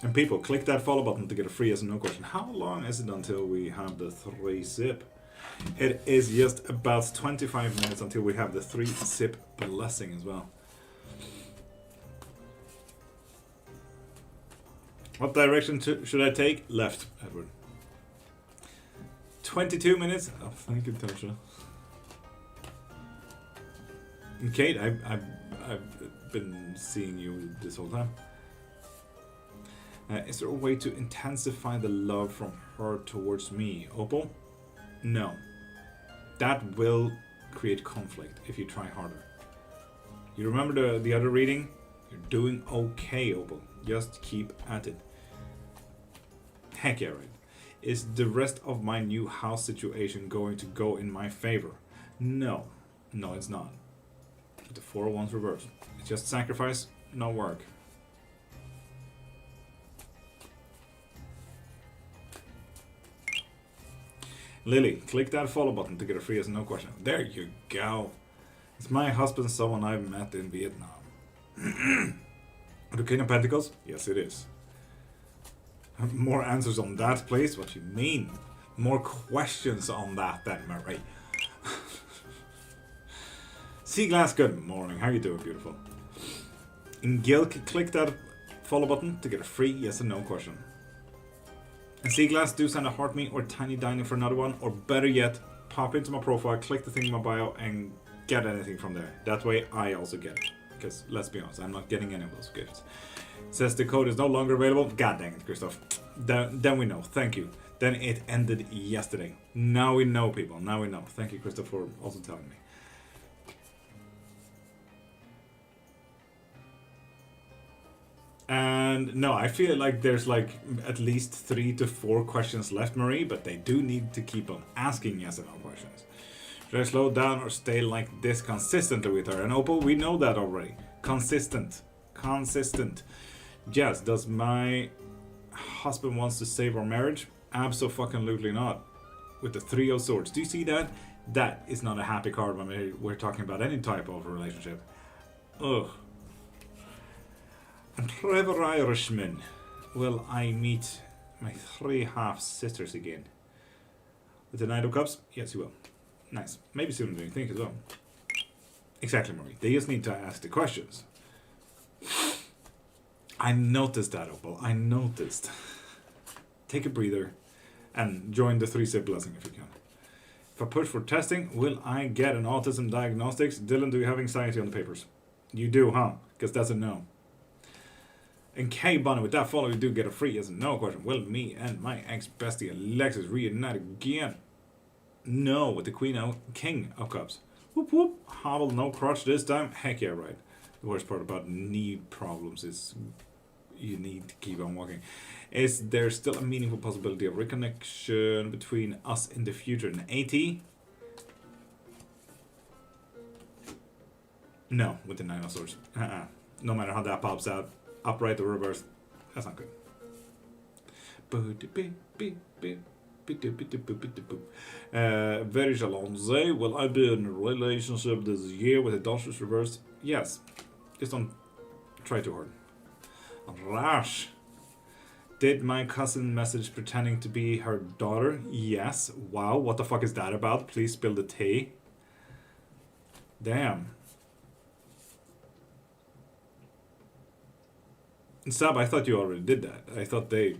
And people, click that follow button to get a free yes and no question. How long is it until we have the 3-sip? It is just about 25 minutes until we have the 3-sip blessing as well. What direction should I take? Left, Edward. 22 minutes. Oh, thank you, Tasha. And Kate, I've been seeing you this whole time. Is there a way to intensify the love from her towards me? Opal? No. That will create conflict if you try harder. You remember the other reading? You're doing okay, Opal. Just keep at it. Heck yeah, right. Is the rest of my new house situation going to go in my favor? No. No, it's not. The 4 of Wands reversed. It's just sacrifice, no work. Lily, click that follow button to get a free yes and no question. There you go. Is my husband someone I've met in Vietnam? The King of Pentacles? Yes, it is. More answers on that, please. What you mean? More questions on that, then, Murray. Sea Glass, good morning. How you doing, beautiful? In Gilk, click that follow button to get a free yes and no question. And Sea Glass, do send a heart me or tiny dining for another one, or better yet, pop into my profile, click the thing in my bio, and get anything from there. That way, I also get it. Because let's be honest, I'm not getting any of those gifts. It says the code is no longer available. God dang it, Christoph. Then we know. Thank you. Then it ended yesterday. Now we know, people. Now we know. Thank you, Christoph, for also telling me. And no, I feel like there's like at least 3 to 4 questions left, Marie, but they do need to keep on asking yes and no questions. Should I slow down or stay like this consistently with her? And Opal, we know that already. Consistent. Consistent. Yes, does my husband wants to save our marriage? Absolutely not. With the 3 of Swords. Do you see that? That is not a happy card when we're talking about any type of a relationship. Ugh. And clever Irishman. Will I meet my 3 half-sisters again? With the Knight of Cups? Yes, you will. Nice. Maybe sooner than you think as well. Exactly, Marie. They just need to ask the questions. I noticed that, Opal. I noticed. Take a breather and join the 3-sip blessing if you can. If I push for testing, will I get an autism diagnostics? Dylan, do you have anxiety on the papers? You do, huh? Because that's a no. And K Bonnie, with that follow, you do get a free yes and no question. Will me and my ex-bestie Alexis reunite again? No, with the King of Cups. Whoop whoop. Hobble, no crotch this time. Heck yeah, right. The worst part about knee problems is you need to keep on walking. Is there still a meaningful possibility of reconnection between us in the future? An AT? No, with the 9 of Swords. No matter how that pops out. Upright or reverse. That's not good. Very Jalonze. Will I be in a relationship this year with a daughter's reversed? Yes. Just don't try too hard. Rash. Did my cousin message pretending to be her daughter? Yes. Wow, what the fuck is that about? Please spill the tea. Damn. Sab, I thought you already did that. I thought they,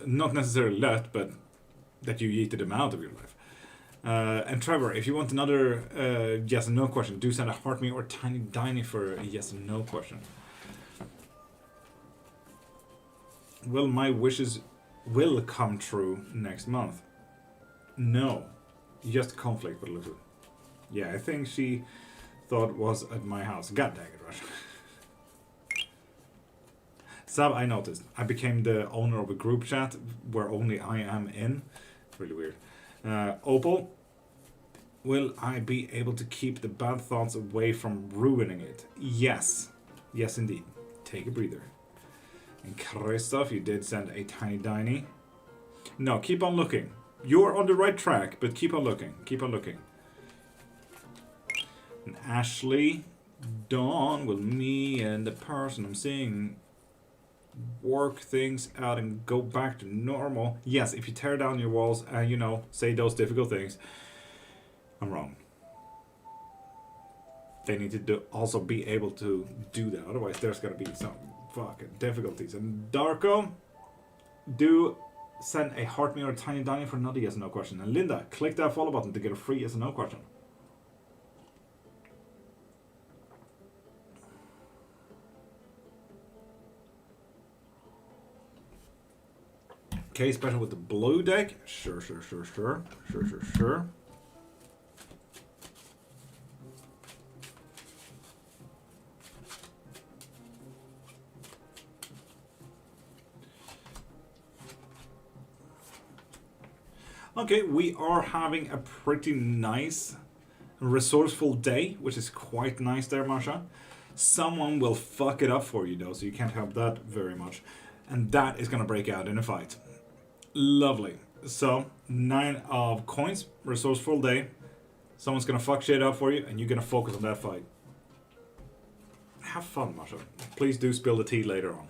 not necessarily left, but that you yeeted them out of your life. And Trevor, if you want another yes and no question, do send a heart me or tiny diny for a yes and no question. Will my wishes will come true next month? No. Just conflict with Lutu. Yeah, I think she thought it was at my house. God dang it, Rush. Sab, I noticed. I became the owner of a group chat where only I am in. Really weird. Opal, will I be able to keep the bad thoughts away from ruining it? Yes. Yes, indeed. Take a breather. And Christoph, you did send a tiny diny. No, keep on looking. You're on the right track, but keep on looking. Keep on looking. And Ashley, Dawn, will me and the person I'm seeing work things out and go back to normal? Yes, if you tear down your walls and, you know, say those difficult things. I'm wrong. They need to also be able to do that. Otherwise, there's going to be some fucking difficulties. And Darko, do send a heart me or a tiny diny for another yes or no question. And Linda, click that follow button to get a free yes or no question. Okay, special with the blue deck. Sure. Okay, we are having a pretty nice, resourceful day, which is quite nice there, Marsha. Someone will fuck it up for you, though, so you can't help that very much. And that is going to break out in a fight. Lovely. So, 9 of coins, resourceful day. Someone's going to fuck shit up for you, and you're going to focus on that fight. Have fun, Marsha. Please do spill the tea later on.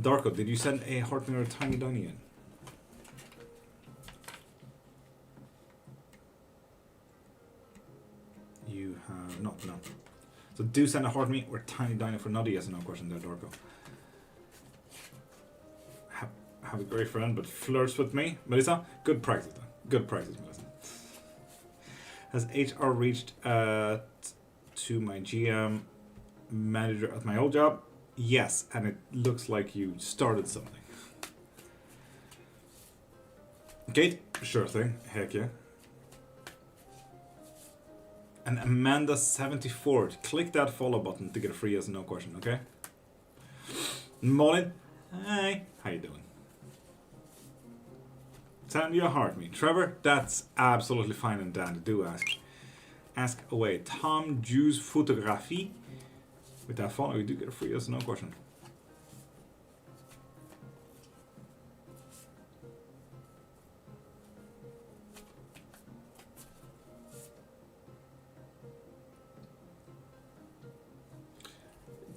Darko, did you send a heart me or a tiny diny in? You have not, no. So do send a heart me or a tiny diny for another yes or no question there, Darko. Have a great friend, but flirts with me. Melissa, good practice, though. Good practice, Melissa. Has HR reached to my GM manager at my old job? Yes, and it looks like you started something. Kate? Sure thing. Heck yeah. And Amanda74, click that follow button to get a free yes or no question, okay? Molly? Hi. How you doing? Send your heart me. Trevor? That's absolutely fine and Dan. Do ask. Ask away. Tom Juice Photography. With that follow, you do get a free yes or no question.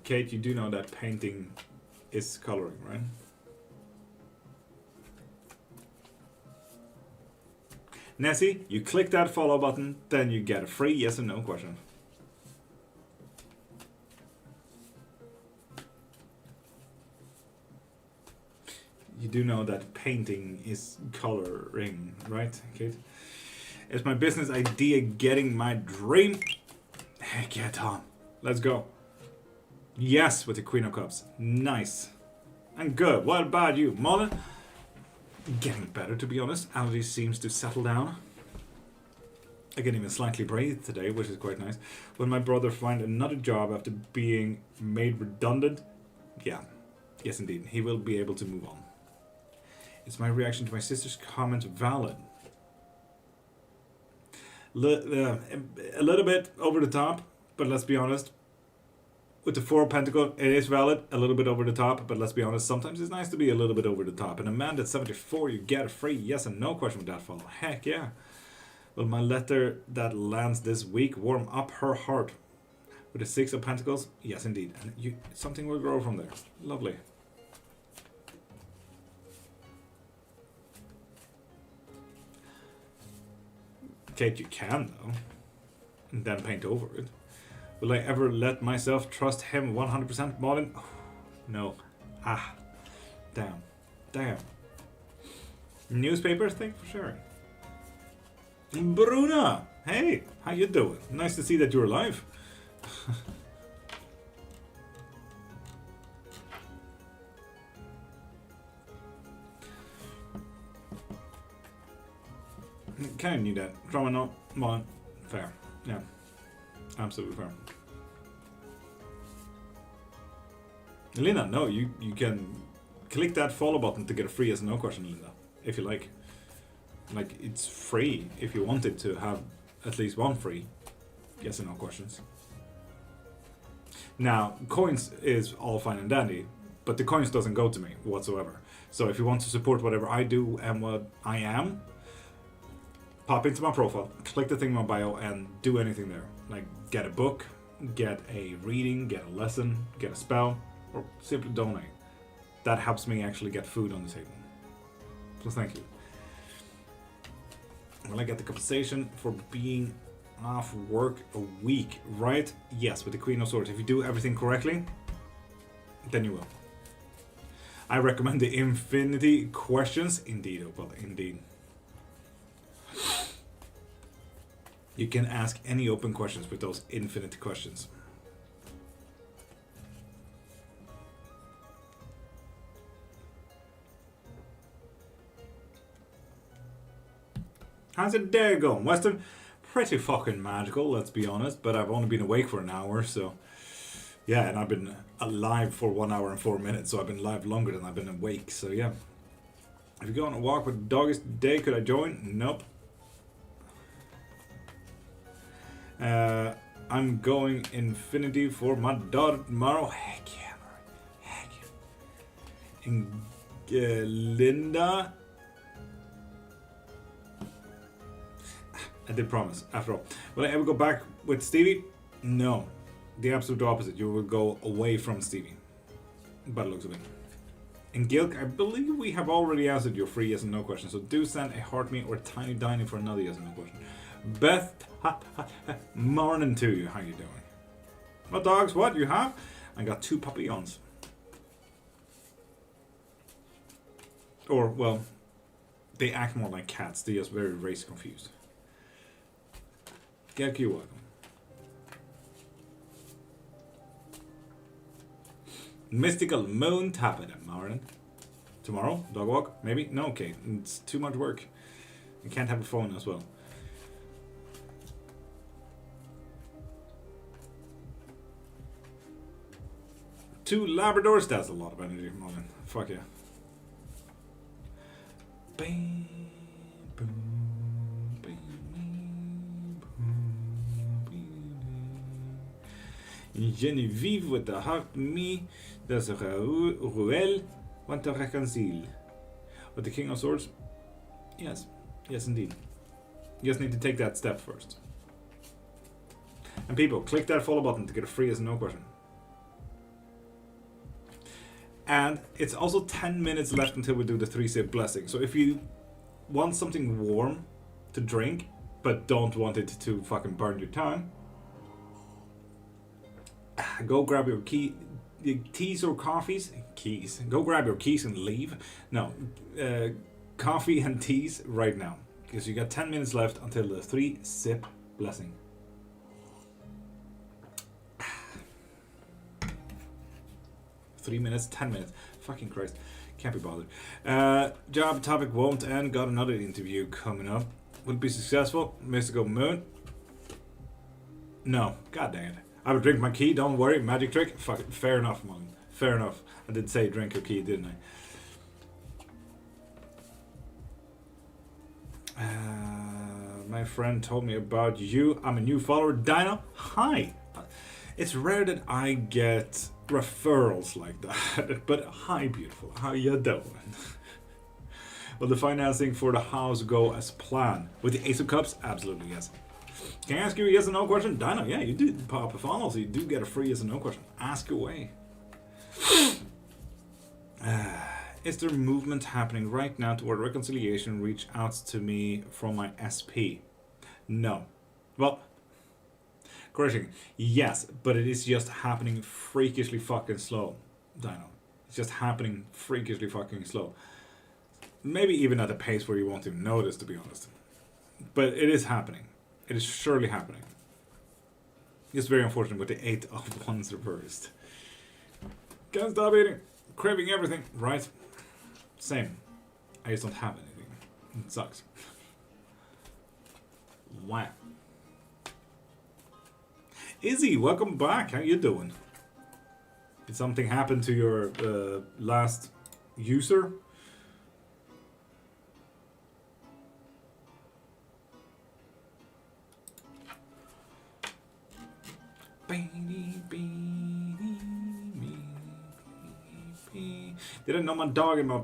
Kate, you do know that painting is coloring, right? Nessie, you click that follow button, then you get a free yes or no question. You do know that painting is coloring, right, Kate? Is my business idea getting my dream? Heck yeah, Tom. Let's go. Yes, with the Queen of Cups. Nice. And good. What about you, Mullen? Getting better, to be honest. Allergy seems to settle down. I can even slightly breathe today, which is quite nice. Will my brother find another job after being made redundant? Yeah. Yes, indeed. He will be able to move on. Is my reaction to my sister's comment valid? A little bit over the top, but let's be honest. with the Four of Pentacles, it is valid, a little bit over the top, but let's be honest, sometimes it's nice to be a little bit over the top. And a man that's 74, you get a free yes and no question with that follow. Heck yeah. Will my letter that lands this week warm up her heart? With the Six of Pentacles, yes indeed. And something will grow from there. Lovely. Kate, you can though. And then paint over it. Will I ever let myself trust him 100%, Martin? Oh, no. Ah. Damn. Damn. Newspapers, thank you for sharing. Bruna! Hey, how you doing? Nice to see that you're alive. Kind of need that. Drama not on. Fair. Yeah. Absolutely fair. Linda, no, you can click that follow button to get a free yes and no question, Linda. If you like. Like, it's free if you wanted to have at least one free yes and no questions. Now, coins is all fine and dandy, but the coins doesn't go to me whatsoever. So if you want to support whatever I do and what I am, pop into my profile, click the thing in my bio, and do anything there. Like, get a book, get a reading, get a lesson, get a spell, or simply donate. That helps me actually get food on the table. So thank you. Will I get the compensation for being off work a week, right? Yes, with the Queen of Swords. If you do everything correctly, then you will. I recommend the infinity questions. Indeed, Opal, indeed. You can ask any open questions with those infinite questions. How's it day going, Western? Pretty fucking magical, let's be honest, but I've only been awake for an hour, so... Yeah, and I've been alive for 1 hour and 4 minutes, so I've been alive longer than I've been awake, so yeah. If you go on a walk with doggies today, could I join? Nope. I'm going infinity for my daughter tomorrow. Heck yeah, Murray. Heck yeah. And Linda... I did promise, after all. Will I ever go back with Stevie? No. The absolute opposite. You will go away from Stevie. By the looks of it. And Gilk, I believe we have already answered your free yes and no question. So do send a heart me or a tiny dining for another yes and no question. Beth, morning to you. How you doing? What dogs? What you have? I got 2 papillons. Or, well, they act more like cats. They're just very race confused. Get you welcome. Mystical moon tapping at Marin. Tomorrow? Dog walk? Maybe? No, okay. It's too much work. You can't have a phone as well. Two Labradors? That's a lot of energy, Marin. Fuck yeah. Bam, boom. Genevieve with the heart me, there's a Ruel, want to reconcile. With the King of Swords? Yes, yes indeed. You just need to take that step first. And people, click that follow button to get a free yes and no question. And it's also 10 minutes left until we do the 3-sip blessing. So if you want something warm to drink, but don't want it to fucking burn your tongue, go grab your teas or coffees. Keys. Go grab your keys and leave. No, coffee and teas right now, because you got 10 minutes left until the 3-sip blessing. Three minutes, 10 minutes. Fucking Christ, can't be bothered. Job topic won't end. Got another interview coming up. Will it be successful? Mystical moon? No. God dang it. I will drink my key, don't worry, magic trick. Fuck it, fair enough, man. Fair enough. I did say drink your key, didn't I? My friend told me about you. I'm a new follower. Dino, hi. It's rare that I get referrals like that. But hi, beautiful. How you doing? Will the financing for the house go as planned? With the Ace of Cups? Absolutely, yes. Can I ask you a yes or no question? Dino, yeah, you do pop a funnel, so you do get a free yes or no question. Ask away. Is there movement happening right now toward reconciliation? Reach out to me from my SP. No. Well, correction. Yes, but it is just happening freakishly fucking slow, Dino. It's just happening freakishly fucking slow. Maybe even at a pace where you won't even notice, to be honest. But it is happening. It is surely happening. It's very unfortunate with the 8 of Wands reversed. Can't stop eating. Craving everything. Right. Same. I just don't have anything. It sucks. Wow. Izzy, welcome back. How you doing? Did something happen to your last user? Did I know my dog in my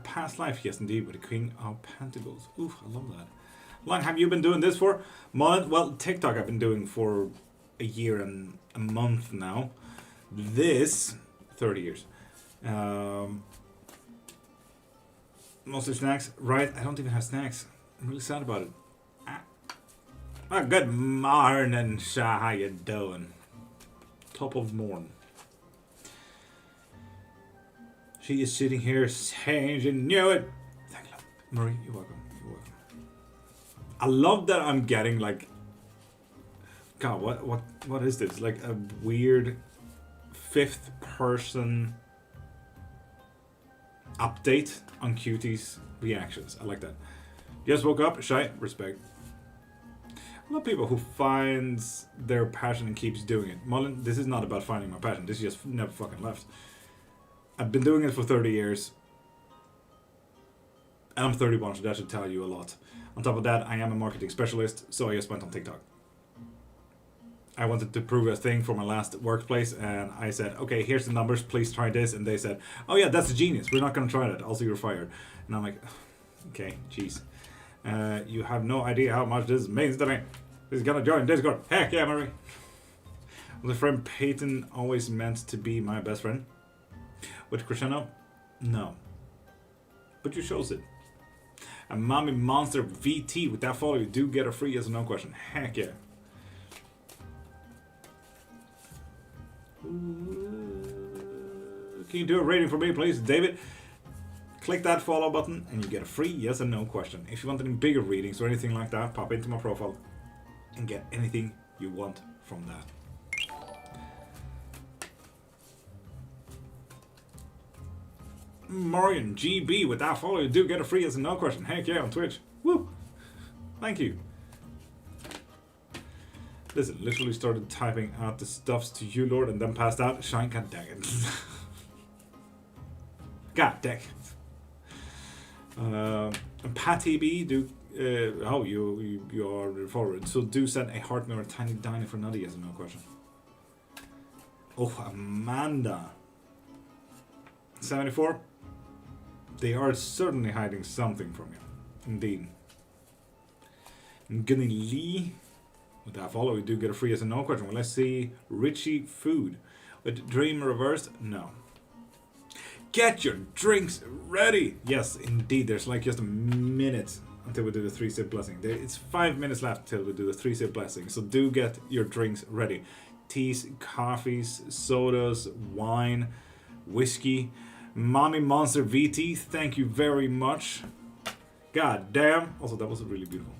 past life? Yes, indeed, with the Queen of Pentacles. Oof, I love that. How long have you been doing this for? Well, TikTok I've been doing for a year and a month now. This, 30 years. Mostly snacks. Right, I don't even have snacks. I'm really sad about it. Good morning, Sha. How you doing? Top of morn. She is sitting here saying she knew it. Thank you. Marie, you're welcome. You're welcome. I love that I'm getting like, God, what is this? Like a weird 5th person update on Cutie's reactions. I like that. Just woke up, shy, respect. I love people who finds their passion and keeps doing it. Mullen, this is not about finding my passion. This is just never fucking left. I've been doing it for 30 years. And I'm 31, so that should tell you a lot. On top of that, I am a marketing specialist, so I just went on TikTok. I wanted to prove a thing for my last workplace, and I said, okay, here's the numbers, please try this. And they said, oh yeah, that's a genius. We're not going to try that. Also, you're fired. And I'm like, okay, jeez. You have no idea how much this means to me. He's going to join Discord. Heck yeah, Marie. Was a friend Peyton always meant to be my best friend? With Crescendo? No. But you chose it. And Mommy Monster VT, with that follow, you do get a free yes or no question. Heck yeah. Can you do a rating for me, please, David? Click that follow button and you get a free yes or no question. If you want any bigger readings or anything like that, pop into my profile and get anything you want from that. Marion GB, with that follow, you do get a free yes or no question. Heck yeah, on Twitch. Woo! Thank you. Listen, literally started typing out the stuffs to you, Lord, and then passed out. Shine, god dang it. God dang it. Patty B, do you are forward. So do send a heart mirror tiny diner for another yes or no question. Oh, Amanda. 74. They are certainly hiding something from you. Indeed. Gunny Lee. With that follow, we do get a free yes or no question. Well, let's see. Richie Food. With Dream reversed? No. Get your drinks ready! Yes, indeed. There's like just a minute until we do the 3-sip blessing. It's 5 minutes left till we do the 3-sip blessing. So do get your drinks ready. Teas, coffees, sodas, wine, whiskey. Mommy Monster VT, thank you very much. God damn. Also, that was really beautiful.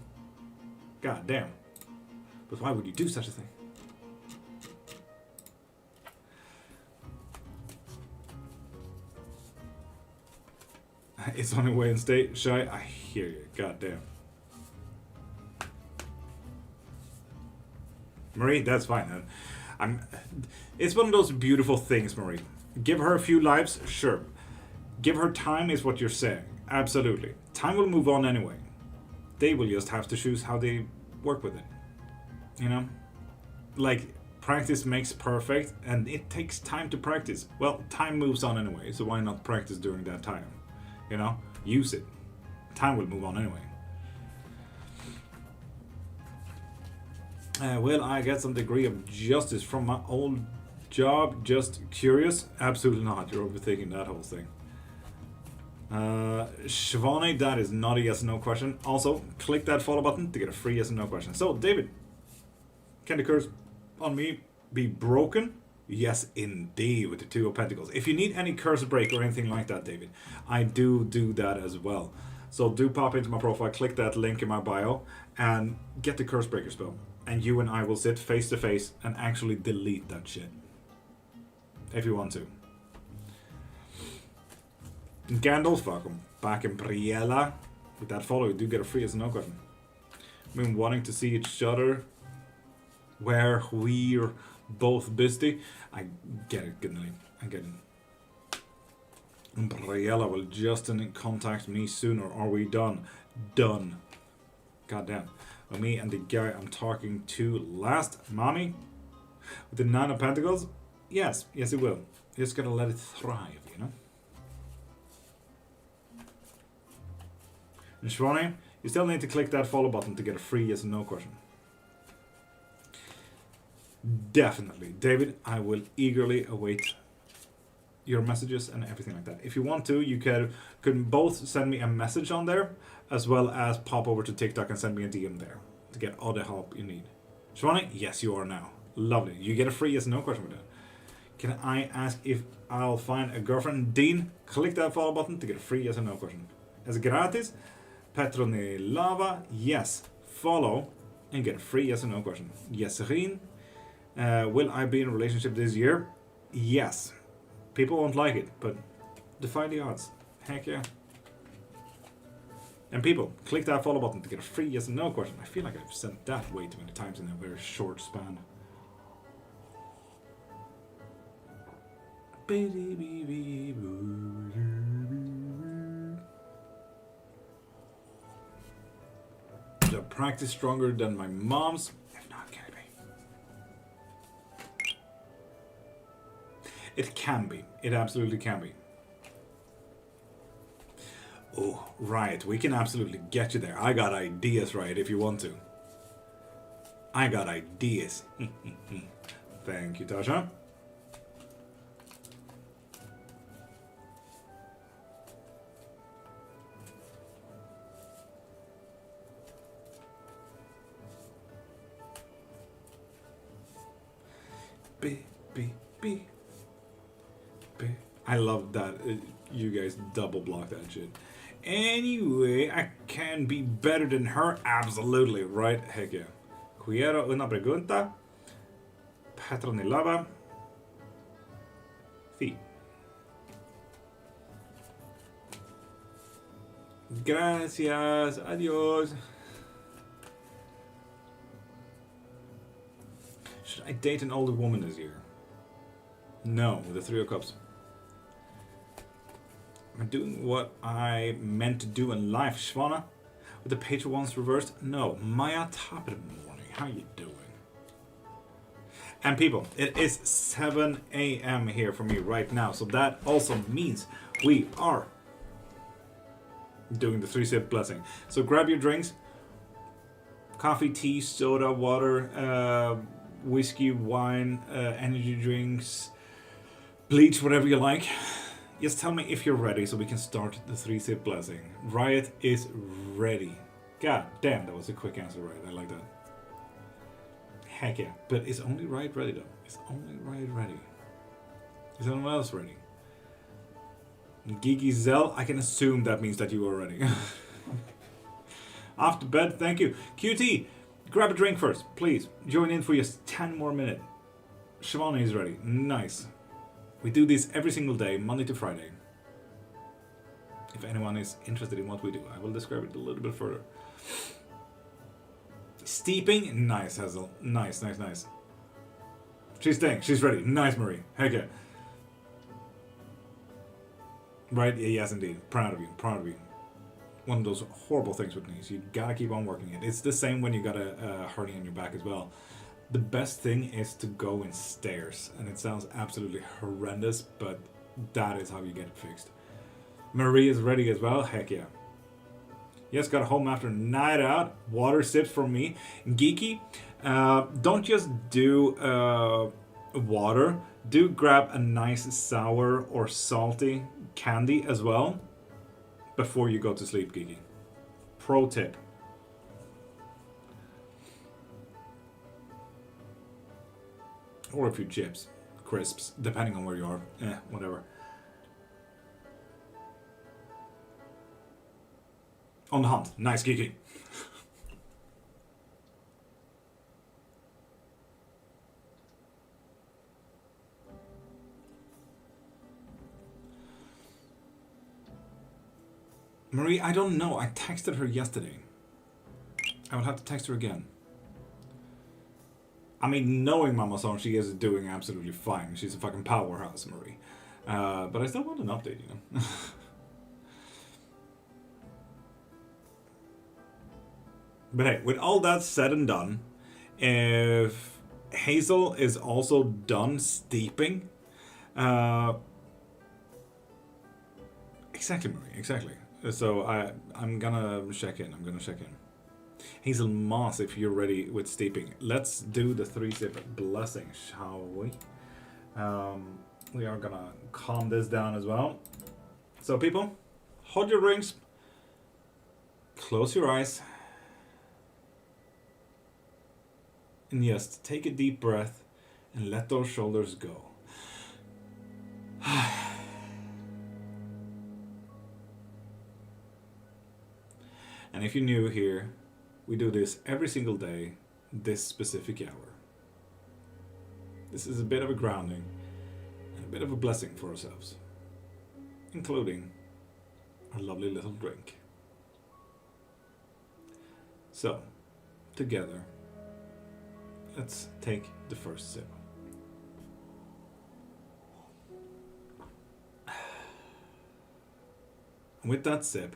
God damn. But why would you do such a thing? It's only Wednesday. Shy, I hear you. God damn. Marie, that's fine. It's one of those beautiful things, Marie. Give her a few lives, sure. Give her time is what you're saying. Absolutely. Time will move on anyway. They will just have to choose how they work with it. You know? Like, practice makes perfect, and it takes time to practice. Well, time moves on anyway, so why not practice during that time? You know, use it. Time will move on anyway. Will I get some degree of justice from my old job? Just curious? Absolutely not. You're overthinking that whole thing. Shivani, that is not a yes or no question. Also, click that follow button to get a free yes or no question. So, David, can the curse on me be broken? Yes, indeed, with the Two of Pentacles. If you need any curse break or anything like that, David, I do that as well. So do pop into my profile, click that link in my bio, and get the curse breaker spell. And you and I will sit face to face and actually delete that shit. If you want to. Gandalf, welcome back in Briella. With that follow, you do get a free yes or no question. I've been wanting to see each other where we're both busy. I get it, good night. I get it. Briella will Justin contact me soon, or are we done? Done. Goddamn. Well, me and the guy I'm talking to last, mommy, with the Nine of Pentacles? Yes, yes it will. You just gotta let it thrive, you know? And Shivani, you still need to click that follow button to get a free yes or no question. Definitely. David, I will eagerly await your messages and everything like that. If you want to, you can both send me a message on there, as well as pop over to TikTok and send me a DM there to get all the help you need. Shivani, yes you are now. Lovely. You get a free yes or no question with that. Can I ask if I'll find a girlfriend? Dean, click that follow button to get a free yes or no question. As gratis, Petronilava, yes. Follow and get a free yes or no question. Yeserin, will I be in a relationship this year? Yes. People won't like it, but defy the odds. Heck yeah. And people, click that follow button to get a free yes or no question. I feel like I've said that way too many times in a very short span. The practice stronger than my mom's. If not, can it be? It can be. It absolutely can be. Oh, right. We can absolutely get you there. I got ideas, right, if you want to. I got ideas. Thank you, Tasha. B. I love that. You guys double block that shit. Anyway, I can be better than her. Absolutely, right? Heck yeah. Quiero una pregunta. Petronilava. Sí. Gracias. Adiós. Should I date an older woman this year? No, with the Three of Cups. Am I doing what I meant to do in life, Shvana? With the Page of Wands reversed? No. Maya, top of the morning. How you doing? And people, it is 7 a.m. here for me right now. So that also means we are doing the 3-sip blessing. So grab your drinks. Coffee, tea, soda, water, whiskey, wine, energy drinks, bleach, whatever you like. Just tell me if you're ready so we can start the 3-sip blessing. Riot is ready. God damn, that was a quick answer, right? I like that. Heck yeah. But is only Riot ready though? Is only Riot ready? Is anyone else ready? Gigi Zell, I can assume that means that you are ready. Off to bed, thank you. QT, grab a drink first, please. Join in for just 10 more minutes. Shivani is ready. Nice. We do this every single day, Monday to Friday. If anyone is interested in what we do, I will describe it a little bit further. Steeping, nice, Hazel. Nice. She's staying, she's ready. Nice, Marie. Heck yeah. Right, yeah, yes indeed. Proud of you. One of those horrible things with knees. You gotta keep on working it. It's the same when you got a hernia in your back as well. The best thing is to go in stairs, and it sounds absolutely horrendous, but that is how you get it fixed. Marie is ready as well. Heck yeah. Yes, got home after a night out. Water sips from me. Geeky, don't just do water. Do grab a nice sour or salty candy as well before you go to sleep, Geeky. Pro tip. Or a few chips, crisps, depending on where you are. Whatever. On the hunt. Nice, Geeky. Marie, I don't know. I texted her yesterday. I will have to text her again. I mean, knowing Mama Son, she is doing absolutely fine. She's a fucking powerhouse, Marie. But I still want an update, you know. But hey, with all that said and done, if Hazel is also done steeping, exactly, Marie, exactly. So I'm gonna check in. Hazel Moss, if you're ready with steeping, let's do the 3-sip blessing, shall we? We are gonna calm this down as well. So people, hold your rings, close your eyes, and yes, take a deep breath and let those shoulders go. And if you're new here, we do this every single day, this specific hour. This is a bit of a grounding and a bit of a blessing for ourselves, including our lovely little drink. So, together, let's take the first sip. And with that sip,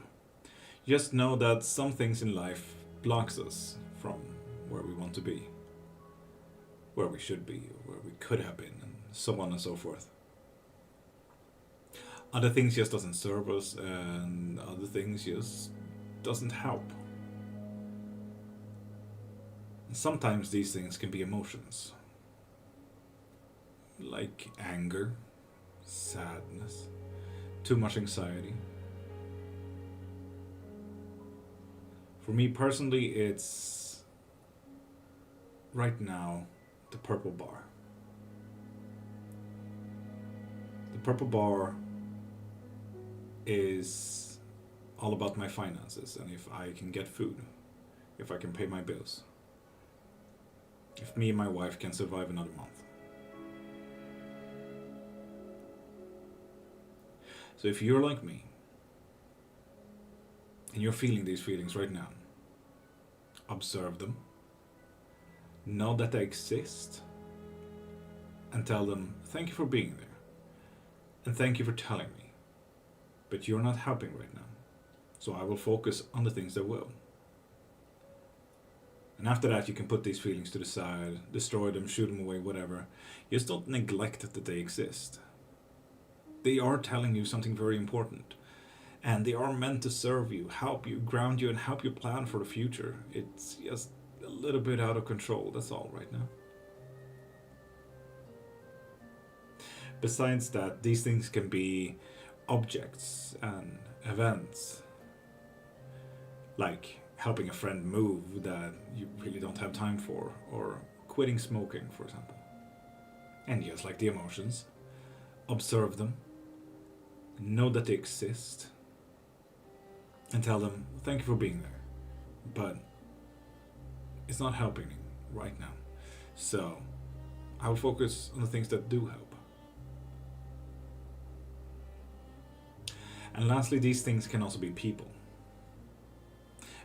just know that some things in life blocks us from where we want to be, where we should be, or where we could have been, and so on and so forth. Other things just doesn't serve us, and other things just doesn't help. And sometimes these things can be emotions, like anger, sadness, too much anxiety. For me personally, it's right now the purple bar. The purple bar is all about my finances, and if I can get food, if I can pay my bills, if me and my wife can survive another month. So if you're like me, and you're feeling these feelings right now, observe them, know that they exist, and tell them, thank you for being there, and thank you for telling me, but you're not helping right now, so I will focus on the things that will. And after that, you can put these feelings to the side, destroy them, shoot them away, whatever. Just don't neglect that they exist. They are telling you something very important. And they are meant to serve you, help you, ground you, and help you plan for the future. It's just a little bit out of control, that's all right now. Besides that, these things can be objects and events. Like helping a friend move that you really don't have time for, or quitting smoking, for example. And just like the emotions, observe them, know that they exist, and tell them, thank you for being there, but it's not helping me right now. So I will focus on the things that do help. And lastly, these things can also be people.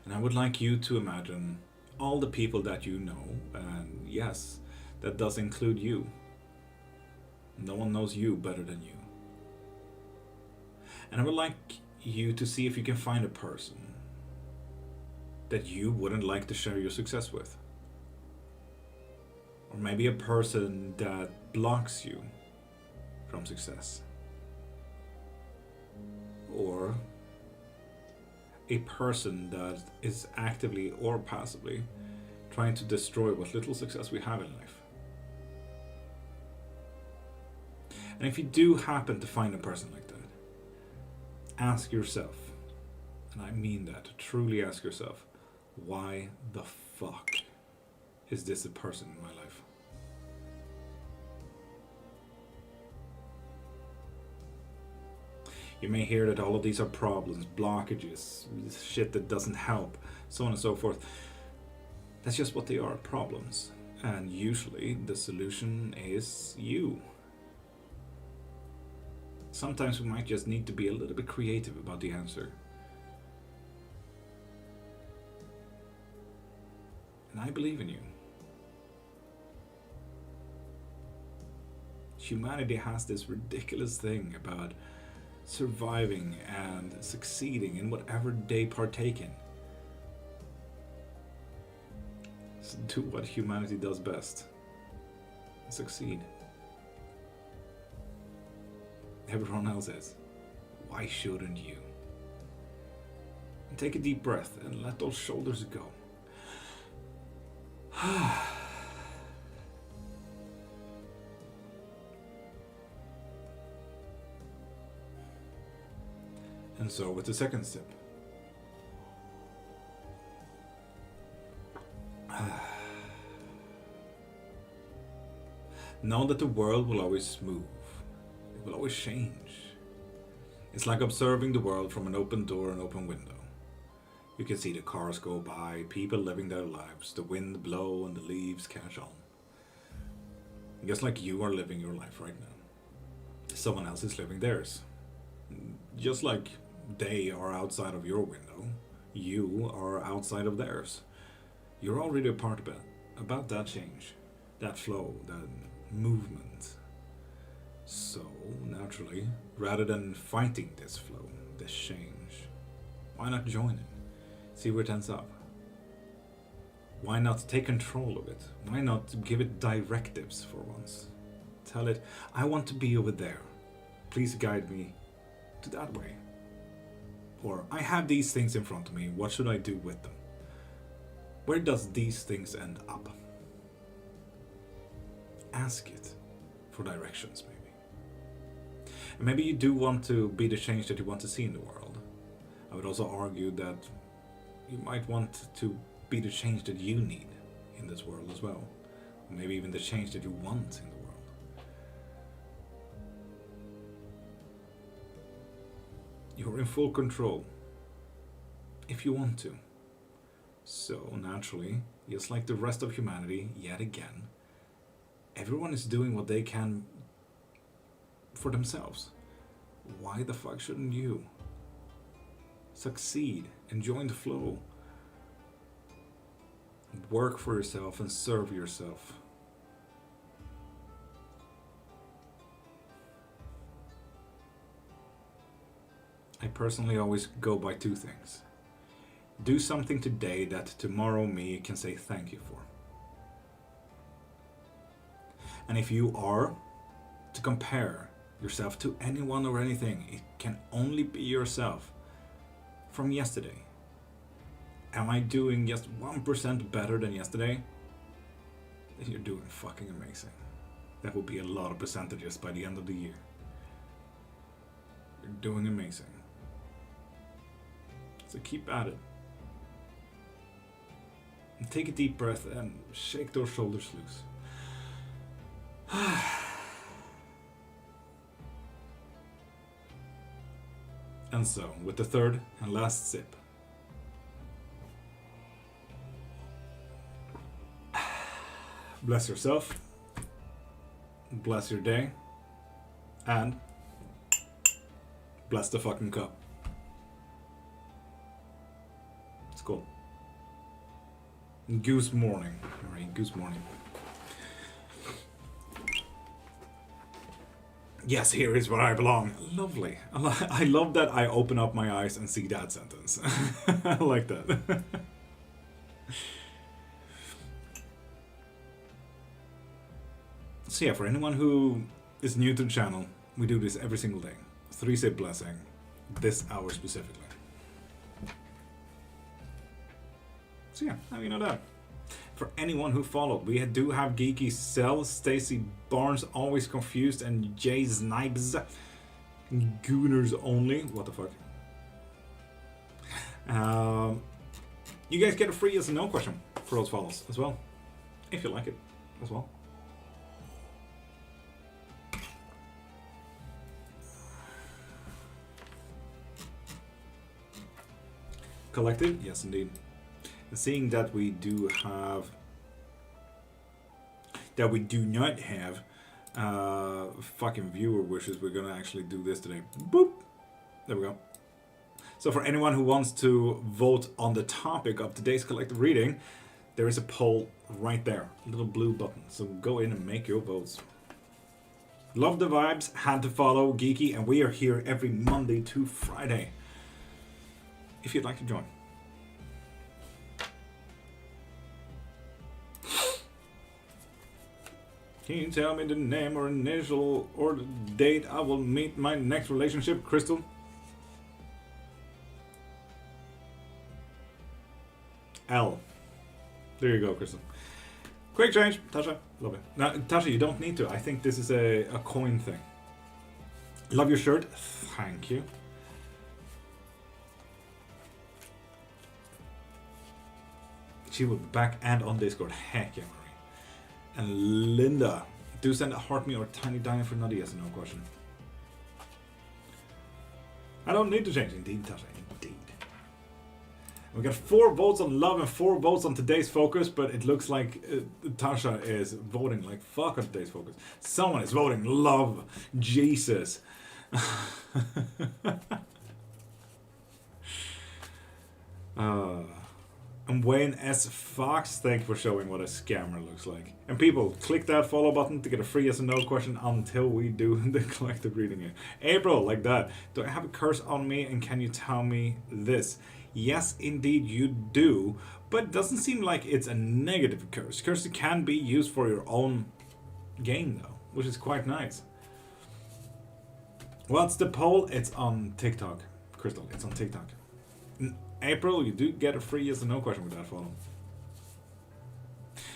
And I would like you to imagine all the people that you know, and yes, that does include you. No one knows you better than you. And I would like you to see if you can find a person that you wouldn't like to share your success with. Or maybe a person that blocks you from success. Or a person that is actively or passively trying to destroy what little success we have in life. And if you do happen to find a person like that, ask yourself, and I mean that, truly ask yourself, why the fuck is this a person in my life? You may hear that all of these are problems, blockages, shit that doesn't help, so on and so forth. That's just what they are, problems. And usually the solution is you. Sometimes we might just need to be a little bit creative about the answer. And I believe in you. Humanity has this ridiculous thing about surviving and succeeding in whatever they partake in. So do what humanity does best. Succeed. Everyone else is. Why shouldn't you? And take a deep breath and let those shoulders go. And so with the second step. Know that the world will always move. It will always change. It's like observing the world from an open door and open window. You can see the cars go by, people living their lives, the wind blow and the leaves catch on. Just like you are living your life right now. Someone else is living theirs. Just like they are outside of your window, you are outside of theirs. You're already a part of it, about that change, that flow, that movement. So, naturally, rather than fighting this flow, this change, why not join it? See where it ends up. Why not take control of it? Why not give it directives for once? Tell it, I want to be over there. Please guide me to that way. Or, I have these things in front of me, what should I do with them? Where does these things end up? Ask it for directions, maybe. And maybe you do want to be the change that you want to see in the world. I would also argue that you might want to be the change that you need in this world as well. Or maybe even the change that you want in the world. You're in full control, if you want to. So, naturally, just like the rest of humanity, yet again, everyone is doing what they can for themselves. Why the fuck shouldn't you? Succeed and join the flow. Work for yourself and serve yourself. I personally always go by two things. Do something today that tomorrow me can say thank you for. And if you are to compare yourself to anyone or anything, it can only be yourself from yesterday. Am I doing just 1% better than yesterday? Then you're doing fucking amazing. That will be a lot of percentages by the end of the year. You're doing amazing. So keep at it. And take a deep breath and shake those shoulders loose. And so, with the third and last sip, bless yourself, bless your day, and bless the fucking cup. It's cool. Goose morning. Alright, goose morning. Yes, here is where I belong. Lovely. I love that I open up my eyes and see that sentence. I like that. So yeah, for anyone who is new to the channel, we do this every single day. 3-sip blessing, this hour specifically. So yeah, now you know that. For anyone who followed, we do have Geeky Cell, Stacy Barnes, Always Confused, and Jay Snipes. Gooners only. What the fuck? You guys get a free yes and no question for those follows as well, if you like it as well. Collected, yes indeed. And seeing that we do have, that we do not have fucking viewer wishes, we're gonna actually do this today. Boop. There we go. So for anyone who wants to vote on the topic of today's collective reading, there is a poll right there, a little blue button. So go in and make your votes. Love the vibes, had to follow Geeky, and we are here every Monday to Friday, if you'd like to join. Can you tell me the name or initial or the date I will meet my next relationship, Crystal? L. There you go, Crystal. Quick change, Tasha. Love it. Now, Tasha, you don't need to. I think this is a coin thing. Love your shirt. Thank you. She will be back and on Discord. Heck yeah, Marie. And Linda. Do send a heart me or tiny diamond for Nadia, yes or no question. I don't need to change. Indeed, Tasha. Indeed. We got 4 votes on love and 4 votes on today's focus, but it looks like Tasha is voting like fuck on today's focus. Someone is voting love. Jesus. And Wayne S. Fox, thank you for showing what a scammer looks like. And people, click that follow button to get a free yes or no question until we do the collective reading here. April, like that. Do I have a curse on me and can you tell me this? Yes, indeed you do, but it doesn't seem like it's a negative curse. Curse can be used for your own gain though, which is quite nice. What's the poll? It's on TikTok. Crystal, it's on TikTok. April, you do get a free yes or no question with that follow.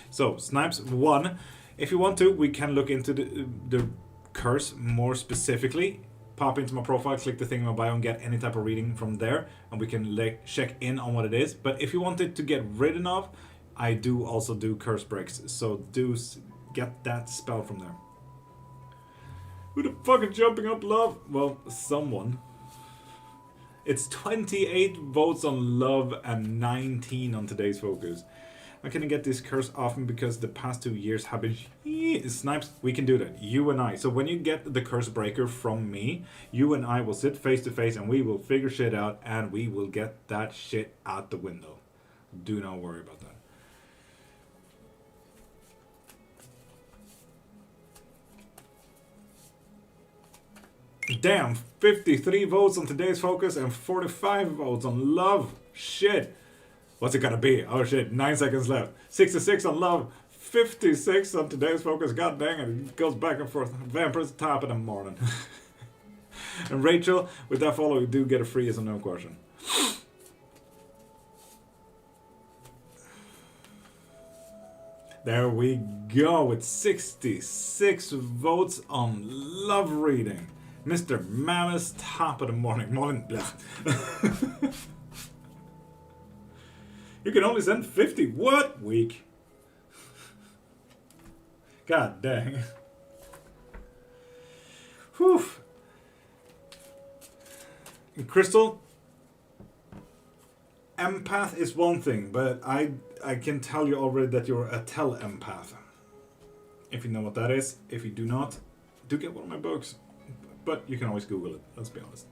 So, Snipes 1. If you want to, we can look into the curse more specifically. Pop into my profile, click the thing in my bio and get any type of reading from there. And we can check in on what it is. But if you want it to get rid of, I do also do curse breaks. So do get that spell from there. Who the fuck is jumping up, love? Well, someone. It's 28 votes on love and 19 on today's focus. I can get this curse off me because the past 2 years have been Snipes. We can do that, you and I. So when you get the curse breaker from me, you and I will sit face to face and we will figure shit out and we will get that shit out the window. Do not worry about that. Damn, 53 votes on today's focus and 45 votes on love. Shit. What's it gonna be? Oh shit, 9 seconds left. 66 on love, 56 on today's focus. God dang it, it goes back and forth. Vampires top in the morning. And Rachel, with that follow, you do get a free yes or no question. There we go, with 66 votes on love reading. Mr. Mammoth, top of the morning. You can only send 50. What? Weak. God dang. Whew. And Crystal, empath is one thing, but I can tell you already that you're a tele-empath. If you know what that is. If you do not, do get one of my books. But you can always Google it, let's be honest.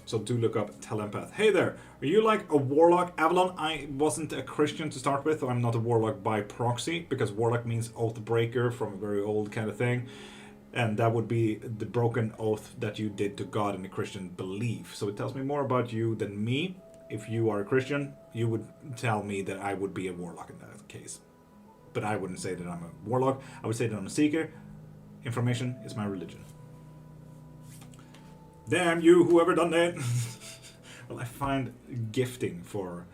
So do look up Telepath. Hey there, are you like a warlock? Avalon, I wasn't a Christian to start with, so I'm not a warlock by proxy, because warlock means oath breaker from a very old kind of thing. And that would be the broken oath that you did to God in a Christian belief. So it tells me more about you than me. If you are a Christian, you would tell me that I would be a warlock in that case. but I wouldn't say that I'm a warlock. I would say that I'm a seeker. Information is my religion. Damn you, whoever done that. Well, I find gifting for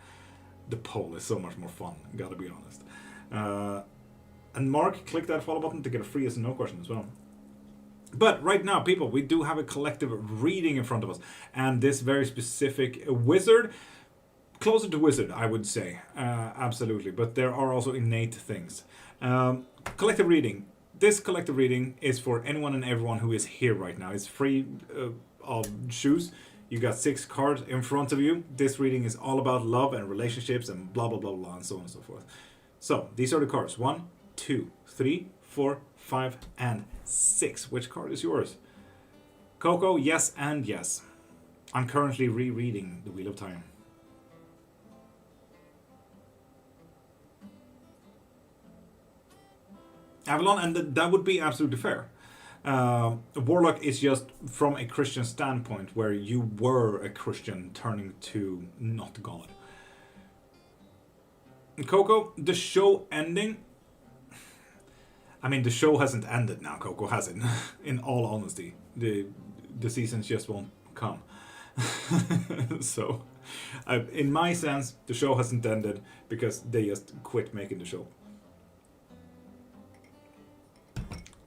the poll is so much more fun, gotta be honest. And Mark, click that follow button to get a free yes and no question as well. But right now, people, we do have a collective reading in front of us. And this very specific wizard, closer to wizard, I would say. Absolutely. But there are also innate things. Collective reading. This collective reading is for anyone and everyone who is here right now. It's free of choose. You got 6 cards in front of you. This reading is all about love and relationships and blah, blah, blah, blah, and so on and so forth. So, these are the cards. 1, 2, 3, 4, 5, and 6. Which card is yours? Coco, yes and yes. I'm currently rereading The Wheel of Time. Avalon, and that would be absolutely fair. A warlock is just from a Christian standpoint, where you were a Christian turning to not God. Coco, the show ending. I mean, the show hasn't ended now, Coco, has it? In all honesty, the seasons just won't come. So, in my sense, the show hasn't ended because they just quit making the show.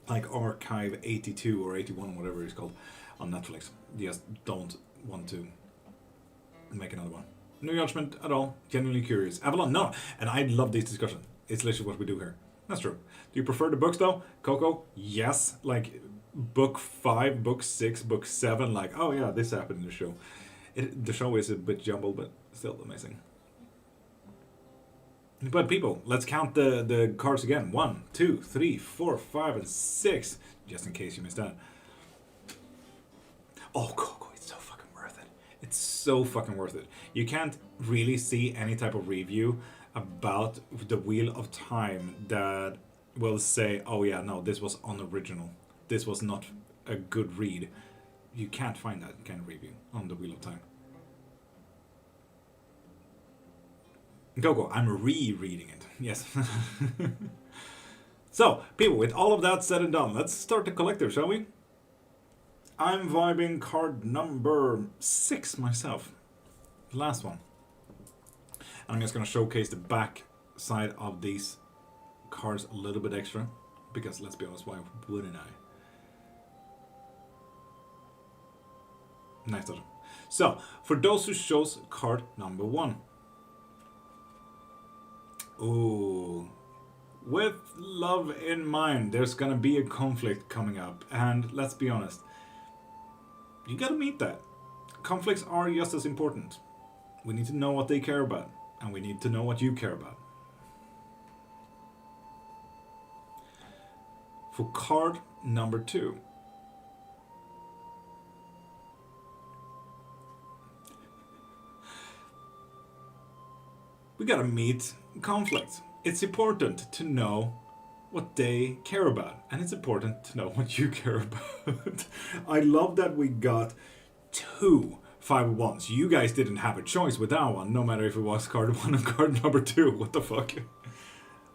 Like Archive 82 or 81, whatever it's called, on Netflix. They just don't want to make another one. No judgment at all. Genuinely curious. Avalon, no. And I love this discussion. It's literally what we do here. That's true. Do you prefer the books though? Coco, yes. Like book 5, book 6, book 7. Like, oh yeah, this happened in the show. The show is a bit jumbled, but still amazing. But people, let's count the cards again. 1, 2, 3, 4, 5, and 6. Just in case you missed that. Oh, Coco, it's so fucking worth it. It's so fucking worth it. You can't really see any type of review about the Wheel of Time that will say, oh yeah, no, this was unoriginal. This was not a good read. You can't find that kind of review on the Wheel of Time. Coco, I'm rereading it. Yes. So, people, with all of that said and done, let's start the collective, shall we? I'm vibing card number 6 myself. The last one. And I'm just going to showcase the back side of these cards a little bit extra. Because, let's be honest, why wouldn't I? Nice touch. So, for those who chose card number 1. Ooh. With love in mind, there's gonna be a conflict coming up. And let's be honest, you gotta meet that. Conflicts are just as important. We need to know what they care about. And we need to know what you care about. For card number 2. We gotta meet conflict. It's important to know what they care about, and it's important to know what you care about. I love that we got 2 5-1s. You guys didn't have a choice with that one, no matter if it was card 1 or card number 2. What the fuck?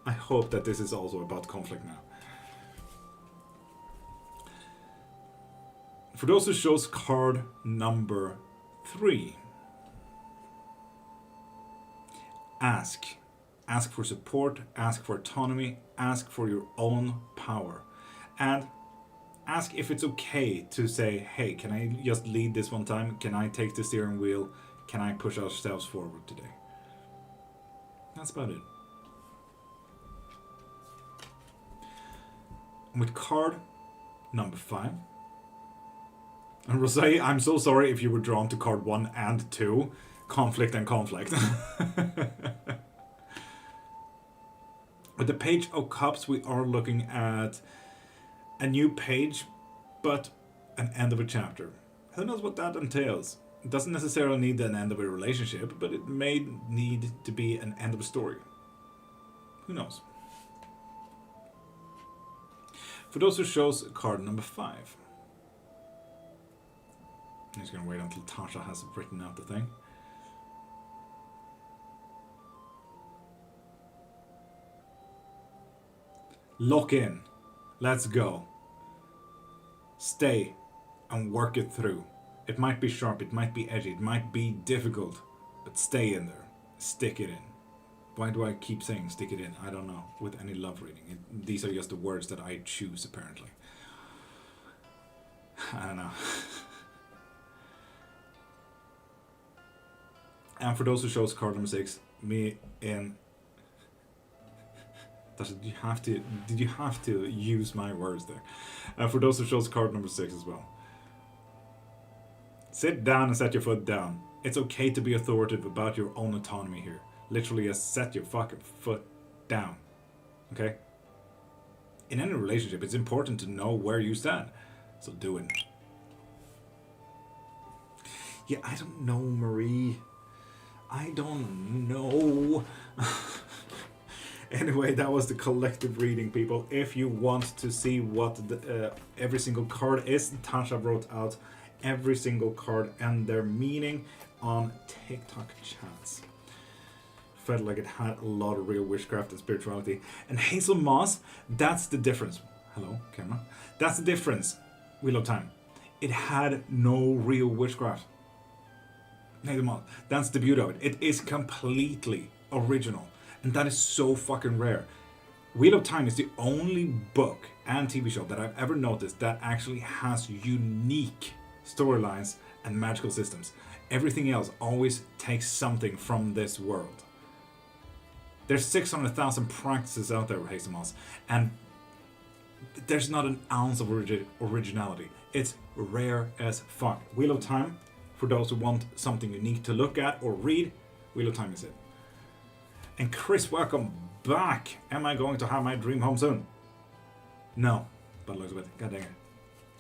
I hope that this is also about conflict now. For those who chose card number 3, ask. Ask for support, ask for autonomy, ask for your own power. And ask if it's okay to say, hey, can I just lead this one time? Can I take the steering wheel? Can I push ourselves forward today? That's about it. And with card number 5. And Rosé, I'm so sorry if you were drawn to card 1 and 2. Conflict and conflict. With the Page of Cups, we are looking at a new page, but an end of a chapter. Who knows what that entails? It doesn't necessarily need an end of a relationship, but it may need to be an end of a story. Who knows? For those who chose card number 5. I'm just going to wait until Tasha has written out the thing. Lock in. Let's go. Stay and work it through. It might be sharp, it might be edgy, it might be difficult, but stay in there. Stick it in. Why do I keep saying stick it in? I don't know. With any love reading. These are just the words that I choose, apparently. I don't know. And for those who chose card number 6, me in... Did you have to use my words there? And for those who chose card number 6 as well. Sit down and set your foot down. It's okay to be authoritative about your own autonomy here. Literally, just set your fucking foot down. Okay? In any relationship, it's important to know where you stand. So do it. Yeah, I don't know, Marie. I don't know. Anyway, that was the collective reading, people. If you want to see what every single card is, Tasha wrote out every single card and their meaning on TikTok chats. Felt like it had a lot of real witchcraft and spirituality. And Hazel Moss, that's the difference. Hello, camera. That's the difference. Wheel of Time. It had no real witchcraft. Hazel Moss. That's the beauty of it. It is completely original. And that is so fucking rare. Wheel of Time is the only book and TV show that I've ever noticed that actually has unique storylines and magical systems. Everything else always takes something from this world. There's 600,000 practices out there with Hazel Moss, and there's not an ounce of originality. It's rare as fuck. Wheel of Time, for those who want something unique to look at or read, Wheel of Time is it. And Chris, welcome back. Am I going to have my dream home soon? No, but looks of it. God dang it.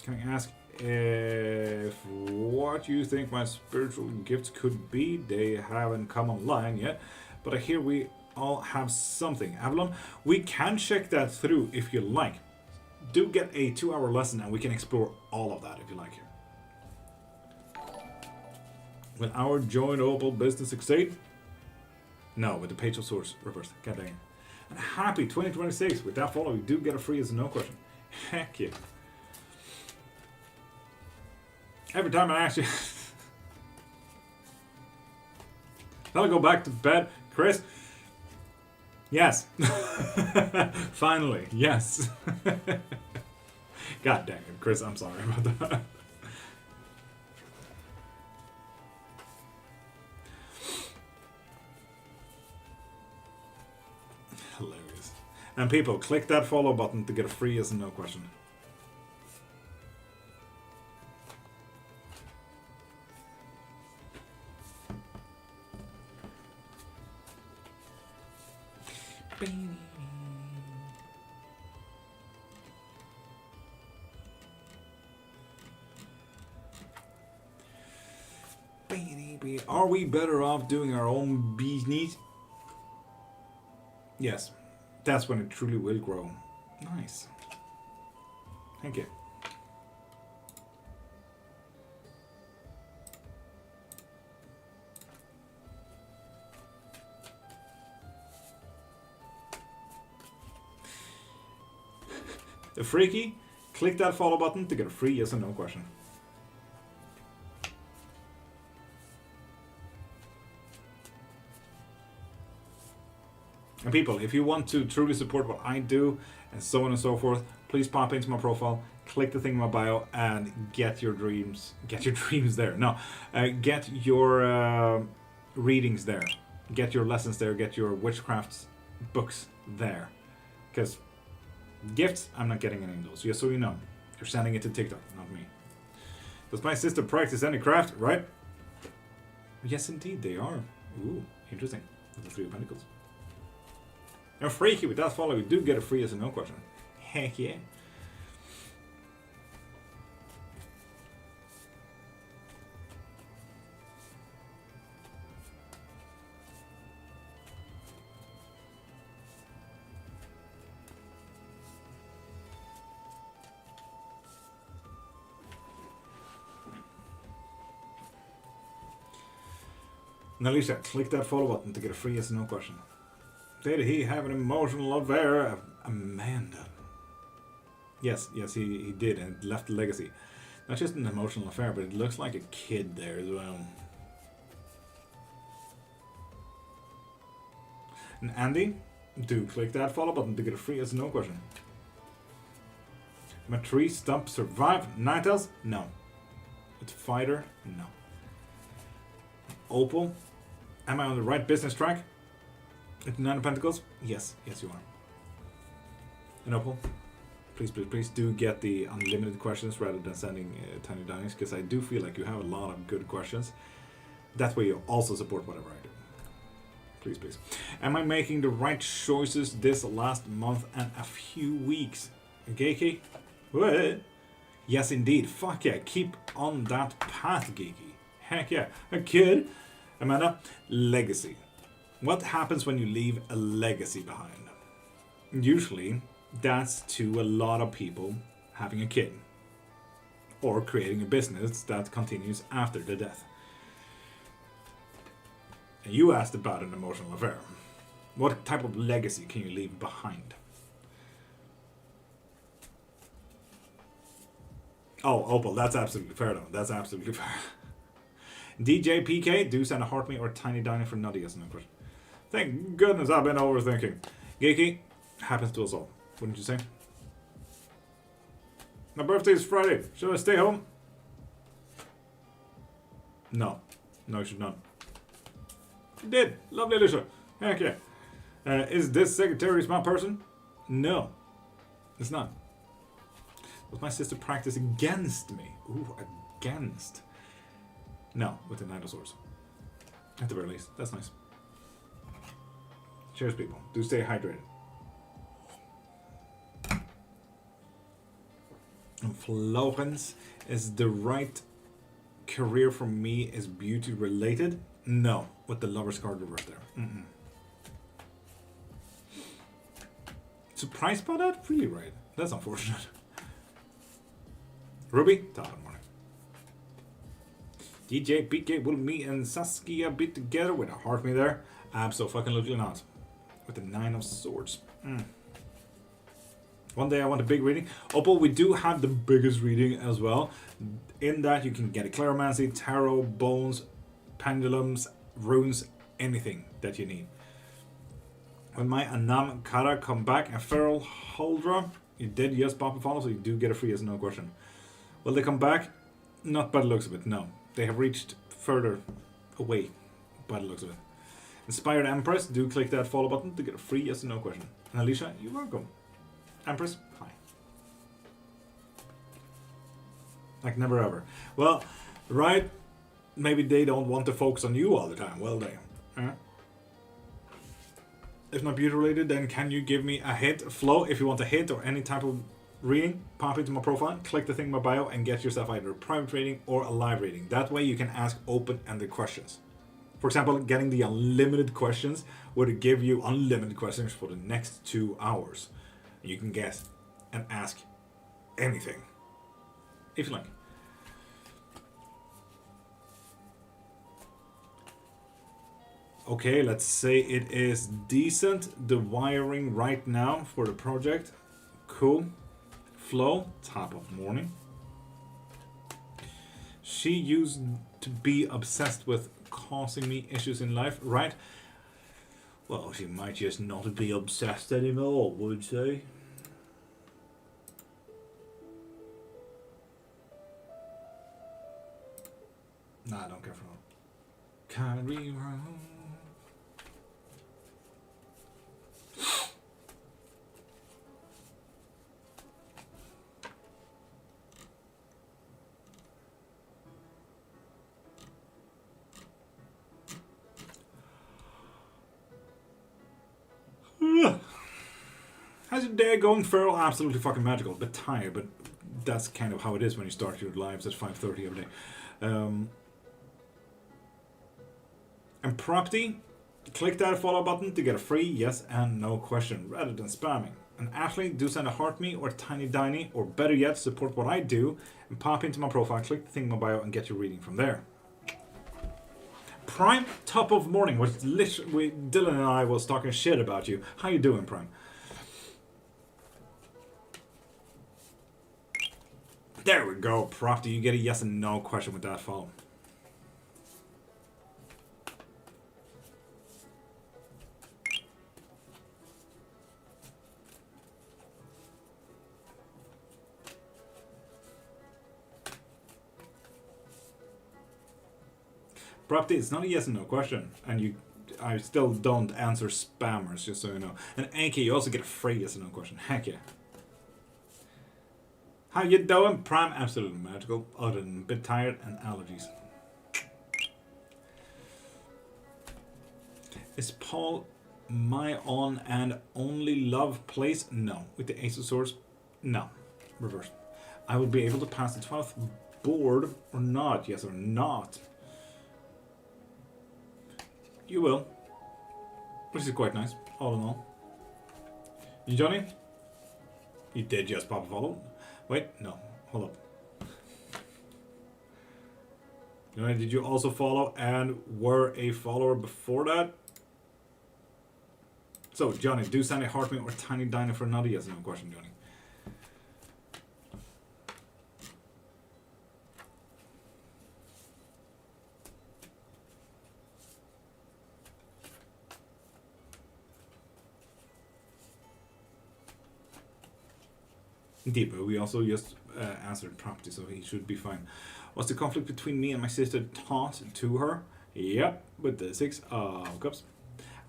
Can I ask if what you think my spiritual gifts could be? They haven't come online yet, but I hear we all have something. Avalon, we can check that through if you like. Do get a 2-hour lesson and we can explore all of that if you like. Will our joint opal business succeed? No, with the Page of Swords reversed. God dang it. And happy 2026. With that follow, you do get a free as a no question. Heck yeah. Every time I ask you... Shall I go back to bed? Chris? Yes. Finally, yes. God dang it, Chris, I'm sorry about that. Hilarious. And people, click that follow button to get a free yes and no question. Are we better off doing our own business? Yes. That's when it truly will grow. Nice. Thank you. The freaky, click that follow button to get a free yes or no question. And people, if you want to truly support what I do and so on and so forth, please pop into my profile, click the thing in my bio, and get your dreams. Get your dreams there. No, get your readings there. Get your lessons there. Get your witchcraft books there. Because gifts, I'm not getting any of those. Just so you know, you're sending it to TikTok, not me. Does my sister practice any craft, right? Yes, indeed, they are. Ooh, interesting. The Three of Pentacles. And freaky, with that follow, you do get a free yes or no question. Heck yeah. Now, Lisa, click that follow button to get a free yes or no question. Did he have an emotional affair? Amanda. Yes, he did, and it left a legacy. Not just an emotional affair, but it looks like a kid there as well. And Andy, do click that follow button to get a free as no question. My tree stump survive. Ninetales? No. It's fighter? No. Opal? Am I on the right business track? It's Nine of Pentacles? Yes, you are. And Opal? Please do get the unlimited questions rather than sending tiny dinings, because I do feel like you have a lot of good questions. That way you also support whatever I do. Please. Am I making the right choices this last month and a few weeks? Geeky? What? Yes, indeed. Fuck yeah. Keep on that path, Geeky. Heck yeah. A kid. Amanda, legacy. What happens when you leave a legacy behind? Usually, that's to a lot of people having a kid. Or creating a business that continues after the death. And you asked about an emotional affair. What type of legacy can you leave behind? Oh, Opal, that's absolutely fair though. That's absolutely fair. DJ PK, do send a heart me or tiny diner for nutty as an question. Thank goodness I've been overthinking. Geeky, happens to us all, wouldn't you say? My birthday is Friday. Should I stay home? No. No, you should not. You did. Lovely, Alicia. Heck yeah. Is this secretary a smart person? No. It's not. Was my sister practice against me? Ooh, against. No, with the Knight of Swords. At the very least. That's nice. Cheers, people. Do stay hydrated. And Florence, is the right career for me is beauty related? No, with the Lover's card reverse there. Surprised by that? Really, right? That's unfortunate. Ruby, top of the morning. DJ PK, will me and Saskia be together with a heart me there? Absolutely not. With the 9 of Swords. One day I want a big reading. Opal, we do have the biggest reading as well. In that you can get a Claromancy, Tarot, Bones, Pendulums, Runes, anything that you need. When my Anam Kara come back and Feral Holdra, you did yes pop and follow, so you do get a free as no question. Will they come back? Not by the looks of it, no. They have reached further away by the looks of it. Inspired Empress, do click that follow button to get a free yes or no question. And Alicia, you're welcome. Empress, hi. Like never ever. Well, right, maybe they don't want to focus on you all the time, will they? If not beauty related, then can you give me a hint? Flo, if you want a hint or any type of reading, pop into my profile, click the thing in my bio and get yourself either a private reading or a live reading. That way you can ask open-ended questions. For example, getting the unlimited questions would give you unlimited questions for the next 2 hours. You can guess and ask anything, if you like. Okay, let's say it is decent. The wiring right now for the project. Cool. Flo, top of morning. She used to be obsessed with causing me issues in life, right? Well, she might just not be obsessed anymore, would she? Nah, I don't care for her. Carry on. How's your day going, Feral? Absolutely fucking magical. A bit tired, but that's kind of how it is when you start your lives at 5:30 every day. And property, click that follow button to get a free yes and no question rather than spamming. And Ashley, do send a heart me or tiny diny, or better yet, support what I do and pop into my profile, click the thing in my bio and get your reading from there. Prime, top of morning. Was literally Dylan and I was talking shit about you. How you doing, Prime? There we go, Propty. You get a yes and no question with that follow. Propty, it's not a yes and no question, and I still don't answer spammers, just so you know. And AK, you also get a free yes and no question. Heck yeah. How you doing? Prime, absolutely magical, other than a bit tired and allergies. Is Paul my on and only love place? No. With the Ace of Swords? No. Reverse. I will be able to pass the 12th board or not? Yes or not? You will. Which is quite nice, all in all. You, Johnny? You did just pop a follow. Wait, no. Hold up. Johnny, did you also follow and were a follower before that? So, Johnny, do send a heart me or tiny diner for another yes or no question, Johnny. Indeed, but we also just answered property, so he should be fine. Was the conflict between me and my sister taught to her? Yep, with the 6 of cups.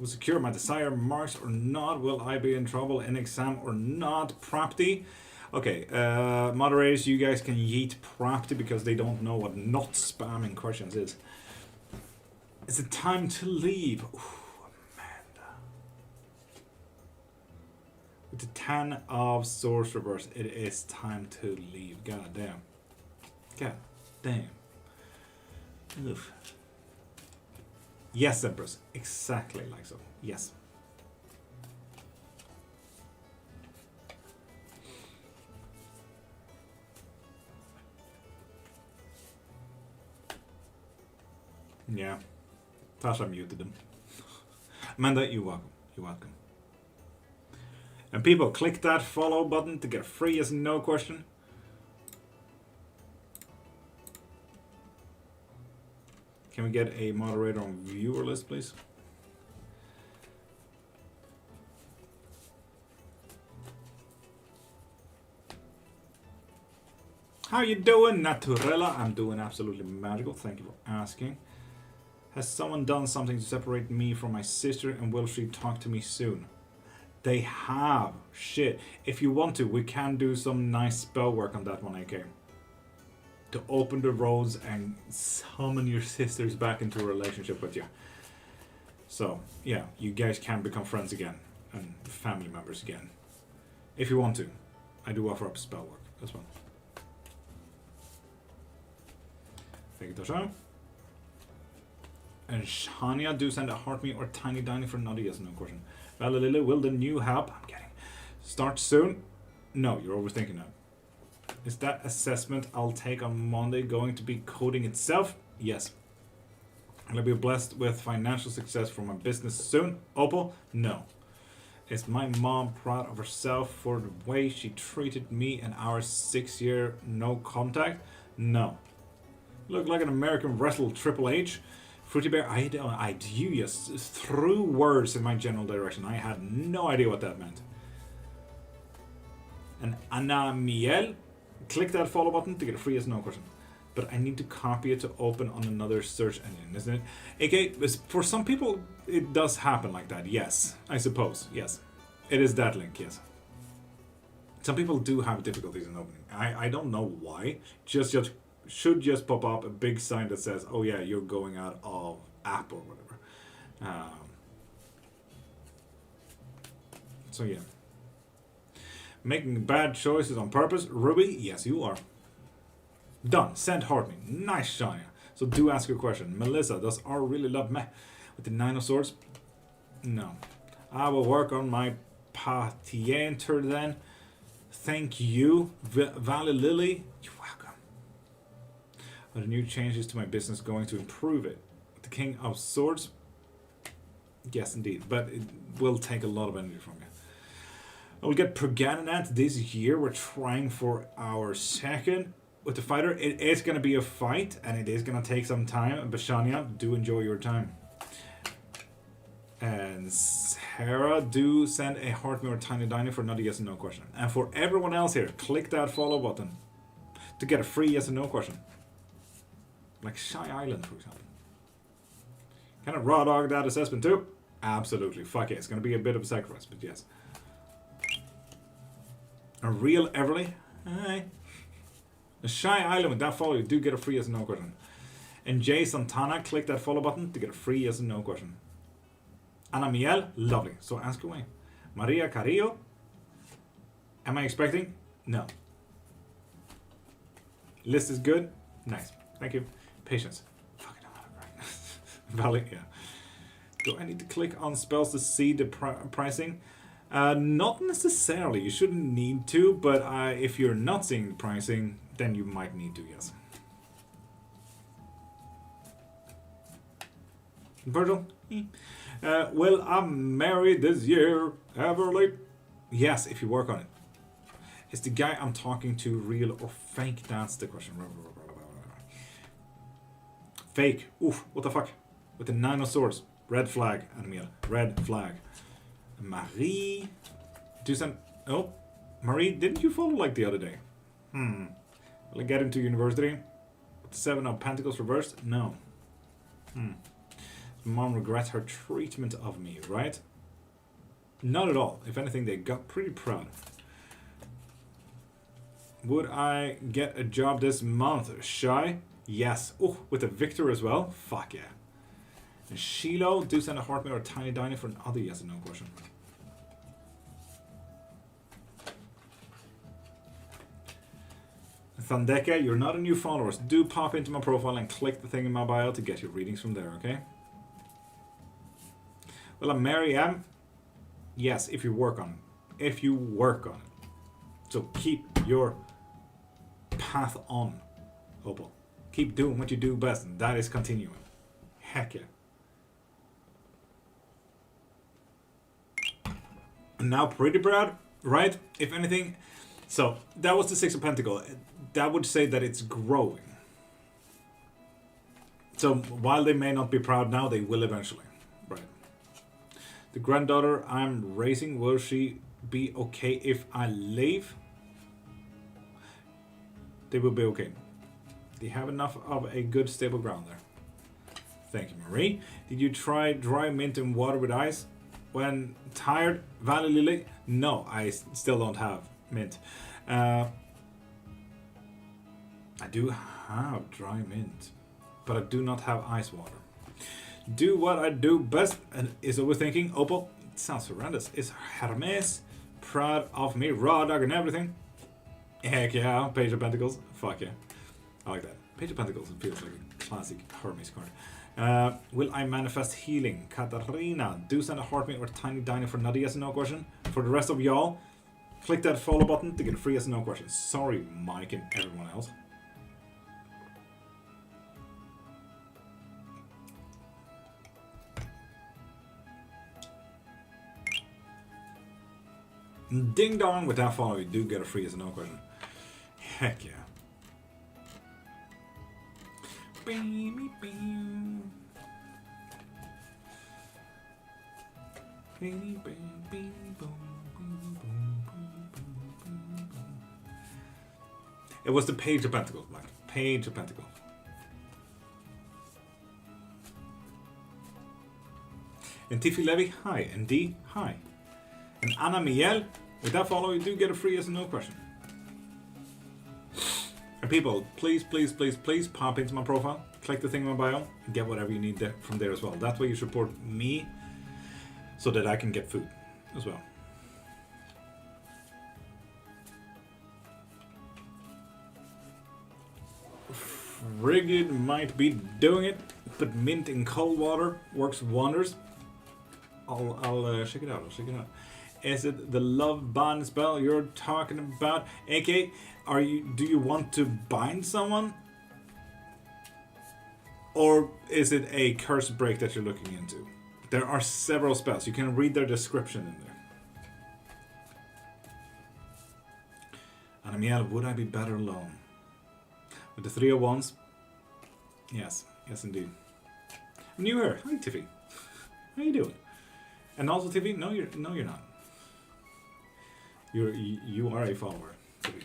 Will secure my desire marks or not? Will I be in trouble in exam or not? Property. Okay, moderators, you guys can yeet property because they don't know what not spamming questions is. Is it time to leave? Ooh, Amanda. With the 10 of swords reverse, it is time to leave. God damn. God damn. Oof. Yes, Empress. Exactly like so. Yes. Yeah. Tasha muted them. Amanda, you're welcome. You're welcome. And people, click that follow button to get a free yes and no question. Can we get a moderator on viewer list, please? How you doing, Naturella? I'm doing absolutely magical. Thank you for asking. Has someone done something to separate me from my sister, and will she talk to me soon? They have. Shit. If you want to, we can do some nice spell work on that one, AK. To open the roads and summon your sisters back into a relationship with you. So, yeah, you guys can become friends again. And family members again. If you want to. I do offer up spell work as well. Thank you, Tasha. And Shania, do send a heart me or tiny diny for another yes no question. Valalila, will the new help I'm getting start soon? No, you're overthinking that. Is that assessment I'll take on Monday going to be coding itself? Yes. Will I be blessed with financial success for my business soon? Opal? No. Is my mom proud of herself for the way she treated me in our 6-year no contact? No. Look like an American wrestle Triple H. Fruity Bear, you just threw words in my general direction. I had no idea what that meant. And Anna Miel, click that follow button to get a free yes no question. But I need to copy it to open on another search engine, isn't it? Okay, for some people, it does happen like that, yes. I suppose, yes. It is that link, yes. Some people do have difficulties in opening. I don't know why. Should just pop up a big sign that says, oh yeah, you're going out of app or whatever. So yeah. Making bad choices on purpose. Ruby, yes you are. Done. Send heart me. Nice, Shania. So do ask your question. Melissa, does R really love me? With the 9 of swords? No. I will work on my patienter then. Thank you. Valley Lily, you're welcome. Are the new changes to my business going to improve it? With the King of Swords. Yes, indeed, but it will take a lot of energy from you. We'll get Perganinat this year. We're trying for our second with the fighter. It is going to be a fight, and it is going to take some time. Bashania, do enjoy your time. And Sarah, do send a heart me or tiny diner for another yes and no question. And for everyone else here, click that follow button to get a free yes and no question. Like Shy Island, for example. Can I raw dog that assessment too? Absolutely. Fuck it. It's going to be a bit of a sacrifice, but yes. A real Everly? Aye. A Shy Island with that follow, you do get a free yes and no question. And Jay Santana, click that follow button to get a free yes and no question. Ana Miel, lovely. So ask away. Maria Carrillo, am I expecting? No. List is good? Nice. Thank you. Patience. Fucking hell, right. Valley, yeah. Do I need to click on spells to see the pricing? Not necessarily. You shouldn't need to, but if you're not seeing the pricing, then you might need to, yes. Virgil? Well, I'm married this year. Everly? Yes, if you work on it. Is the guy I'm talking to real or fake? That's the question. Fake. Oof, what the fuck? With the 9 of swords. Red flag, Animal. Red flag. Marie. Do some. Oh, Marie, didn't you follow like the other day? Will I get into university? 7 of Pentacles reversed? No. Mom regrets her treatment of me, right? Not at all. If anything, they got pretty proud. Would I get a job this month? Shy? Yes. Oh, with a Victor as well? Fuck yeah. And Shiloh, do send a heartbeat or a tiny diner for another yes or no question. Thandeka, you're not a new follower. So do pop into my profile and click the thing in my bio to get your readings from there, okay? Well, I'm Mary M. Yes, if you work on it. If you work on it. So keep your path on, Opal. Keep doing what you do best, and that is continuing. Heck yeah. And now pretty proud, right? If anything, so that was the 6 of Pentacles. That would say that it's growing. So while they may not be proud now, they will eventually. Right. The granddaughter I'm raising, will she be okay if I leave? They will be okay. They have enough of a good stable ground there. Thank you, Marie. Did you try dry mint and water with ice? When tired, Valley Lily? No, I still don't have mint. I do have dry mint, but I do not have ice water. Do what I do best, and is overthinking. Opal, it sounds horrendous. Is Hermes proud of me, raw dog and everything? Heck yeah, Page of Pentacles. Fuck yeah. I like that. Page of Pentacles, it feels like a classic Hermes card. Will I manifest healing? Katarina, do send a heartbeat or a tiny diner for another yes and no question. For the rest of y'all, click that follow button to get a free yes and no question. Sorry, Mike and everyone else. Ding dong, with that follow, you do get a free yes and no question. Heck yeah. It was the Page of Pentacles, Black. Page of Pentacles. And Tiffy Levy, hi. And D, hi. And Ana Miel, with that follow, you do get a free yes and no question. And people, please, please, please, please pop into my profile, click the thing in my bio, and get whatever you need there, from there as well. That way you support me, so that I can get food as well. Frigid might be doing it, but mint in cold water works wonders. I'll check it out. I'll check it out. Is it the love bond spell you're talking about? AK, do you want to bind someone? Or is it a curse break that you're looking into? There are several spells. You can read their description in there. And Amiel, would I be better alone? With the 3 of Wands? Yes. Yes, indeed. I'm new here. Hi, Tiffy. How you doing? And also, Tiffy, no, you're not. You are a follower, Tiffy.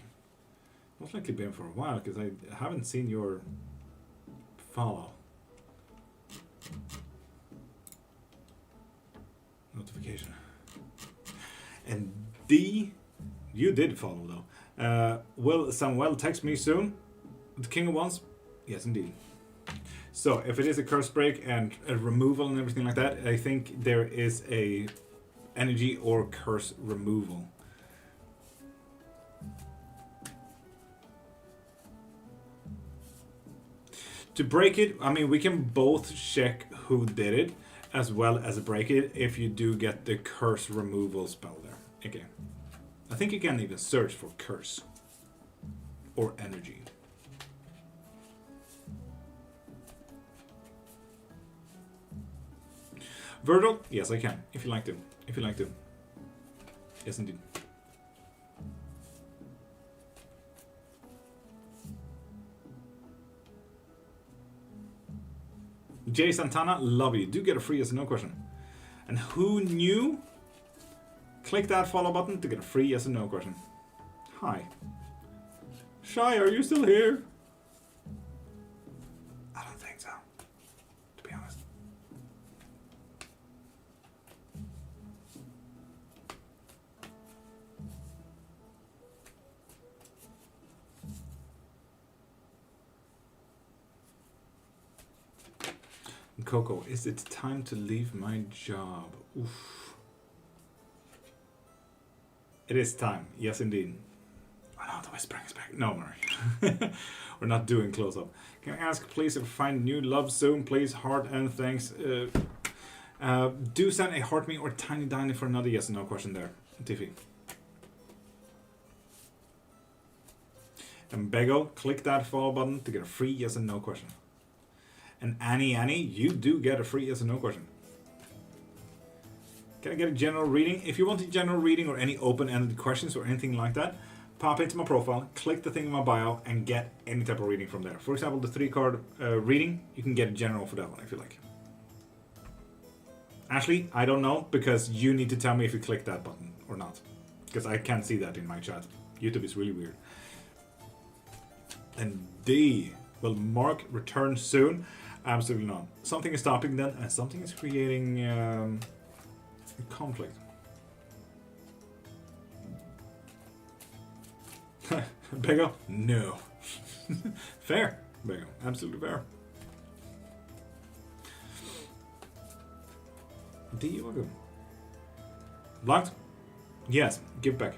Most likely been for a while because I haven't seen your follow notification. And D, you did follow though. Will Samuel text me soon? The King of Wands? Yes, indeed. So if it is a curse break and a removal and everything like that, I think there is a energy or curse removal. To break it, I mean, we can both check who did it as well as break it if you do get the curse removal spell there. Okay. I think you can even search for curse or energy. Virgil? Yes, I can. If you like to. If you like to. Yes, indeed. Jay Santana, love you. Do get a free yes or no question. And who knew? Click that follow button to get a free yes or no question. Hi. Shy, are you still here? I don't think so, to be honest. Coco, is it time to leave my job? Oof. It is time. Yes, indeed. Oh no, the whispering is back. No, Murray. We're not doing close-up. Can I ask, please, if I find new love soon, please, heart and thanks. Do send a heart me or tiny diny for another yes or no question there, Tiffy. And Bego, click that follow button to get a free yes and no question. And Annie, you do get a free yes or no question. Can I get a general reading? If you want a general reading or any open-ended questions or anything like that, pop into my profile, click the thing in my bio, and get any type of reading from there. For example, the 3-card reading, you can get a general for that one if you like. Ashley, I don't know, because you need to tell me if you click that button or not. Because I can't see that in my chat. YouTube is really weird. And D, will Mark return soon? Absolutely not. Something is stopping them, and something is creating a conflict. Bego? No. Fair. Bego. Absolutely fair. D, you are good. Blocked? Yes. Give back.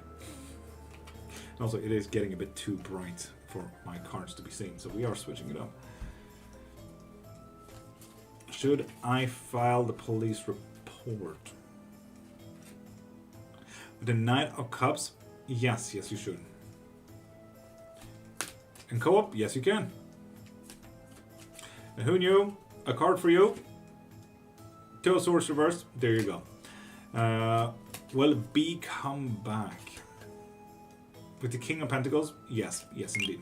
Also, it is getting a bit too bright for my cards to be seen, so we are switching it up. Should I file the police report? With the Knight of Cups? Yes, you should. And co-op? Yes, you can. And who knew? A card for you. 2 of Swords reversed. There you go. Will B come back? With the King of Pentacles? Yes, indeed.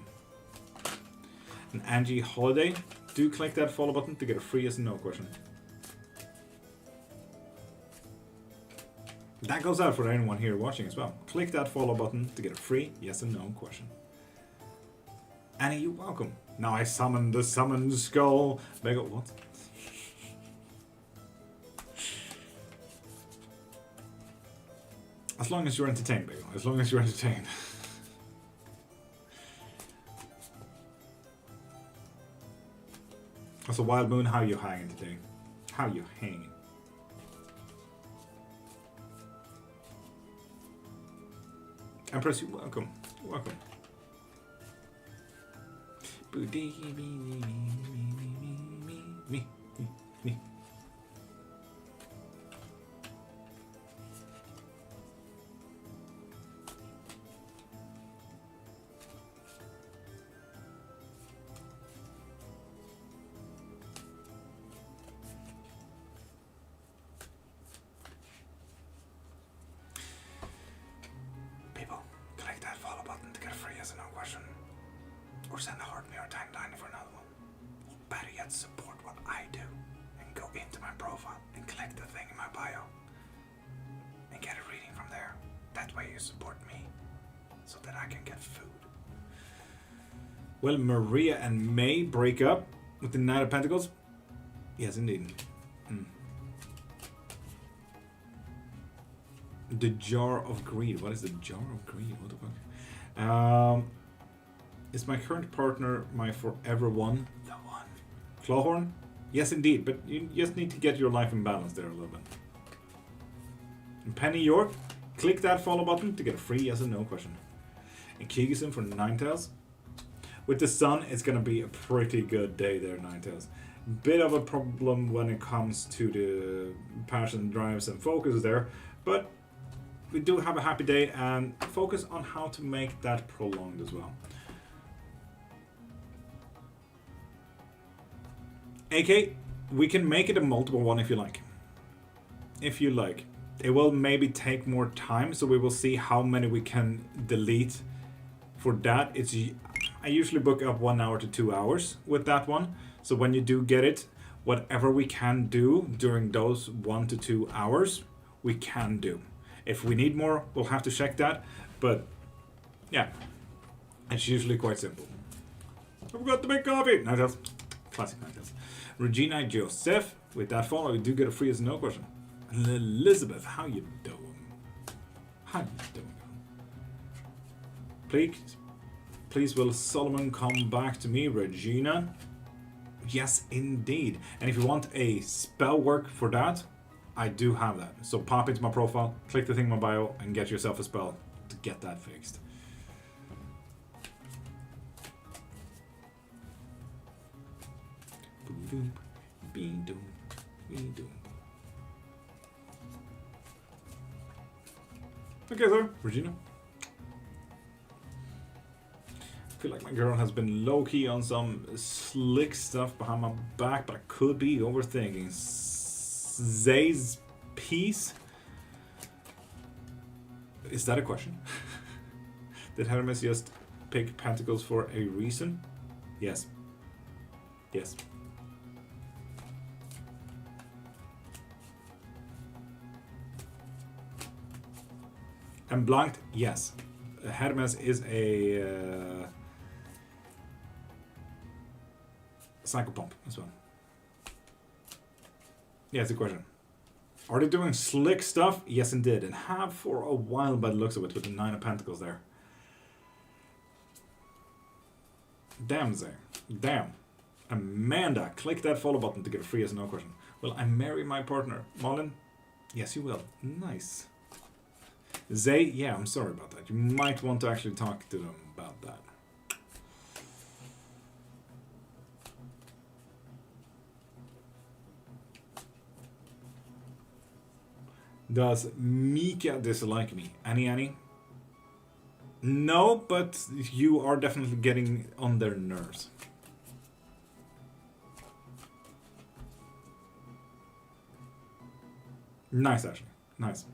And Angie Holiday? Do click that follow button to get a free yes and no question. That goes out for anyone here watching as well. Click that follow button to get a free yes and no question. Annie, you're welcome. Now I summon the summoned skull. Bego, what? As long as you're entertained, Bego. As long as you're entertained. So Wild Moon, how you hanging today? How you hanging? Empress, you're welcome. You're welcome. Me. support me so that I can get food. Will Maria and May break up with the Knight of Pentacles? Yes, indeed. The Jar of Greed. What is the Jar of Greed? What the fuck? Is my current partner my forever one? The one. Clawhorn? Yes, indeed. But you just need to get your life in balance there a little bit. And Penny York, click that follow button to get a free yes or no question. And Kigisun for Ninetales. With the sun, it's going to be a pretty good day there, Ninetales. Bit of a problem when it comes to the passion, drives, and focus there. But we do have a happy day and focus on how to make that prolonged as well. AK, we can make it a multiple one if you like. If you like. It will maybe take more time, so we will see how many we can delete for that. I usually book up 1 hour to 2 hours with that one. So when you do get it, whatever we can do during those 1 to 2 hours, we can do. If we need more, we'll have to check that. But yeah, it's usually quite simple. I forgot to make coffee. Ninetales. Classic Ninetales. Regina Joseph. With that follow, we do get a free yes or no question. Elizabeth, how you doing? How you doing? Please will Solomon come back to me, Regina? Yes, indeed. And if you want a spell work for that, I do have that. So pop into my profile, click the thing in my bio, and get yourself a spell to get that fixed. Okay, sir, Regina. I feel like my girl has been low-key on some slick stuff behind my back, but I could be overthinking. Zay's piece? Is that a question? Did Hermes just pick Pentacles for a reason? Yes. Yes. And blanked? Yes. Hermes is a psychopomp as well. Yeah, it's a question. Are they doing slick stuff? Yes, indeed. And have for a while by the looks of it with the 9 of Pentacles there. Damn, Zay. Damn. Amanda, click that follow button to get a free yes or no question. Will I marry my partner? Malin? Yes, you will. Nice. Zay, yeah, I'm sorry about that. You might want to actually talk to them about that. Does Mika dislike me? Annie? No, but you are definitely getting on their nerves. Nice, Ashley. Nice.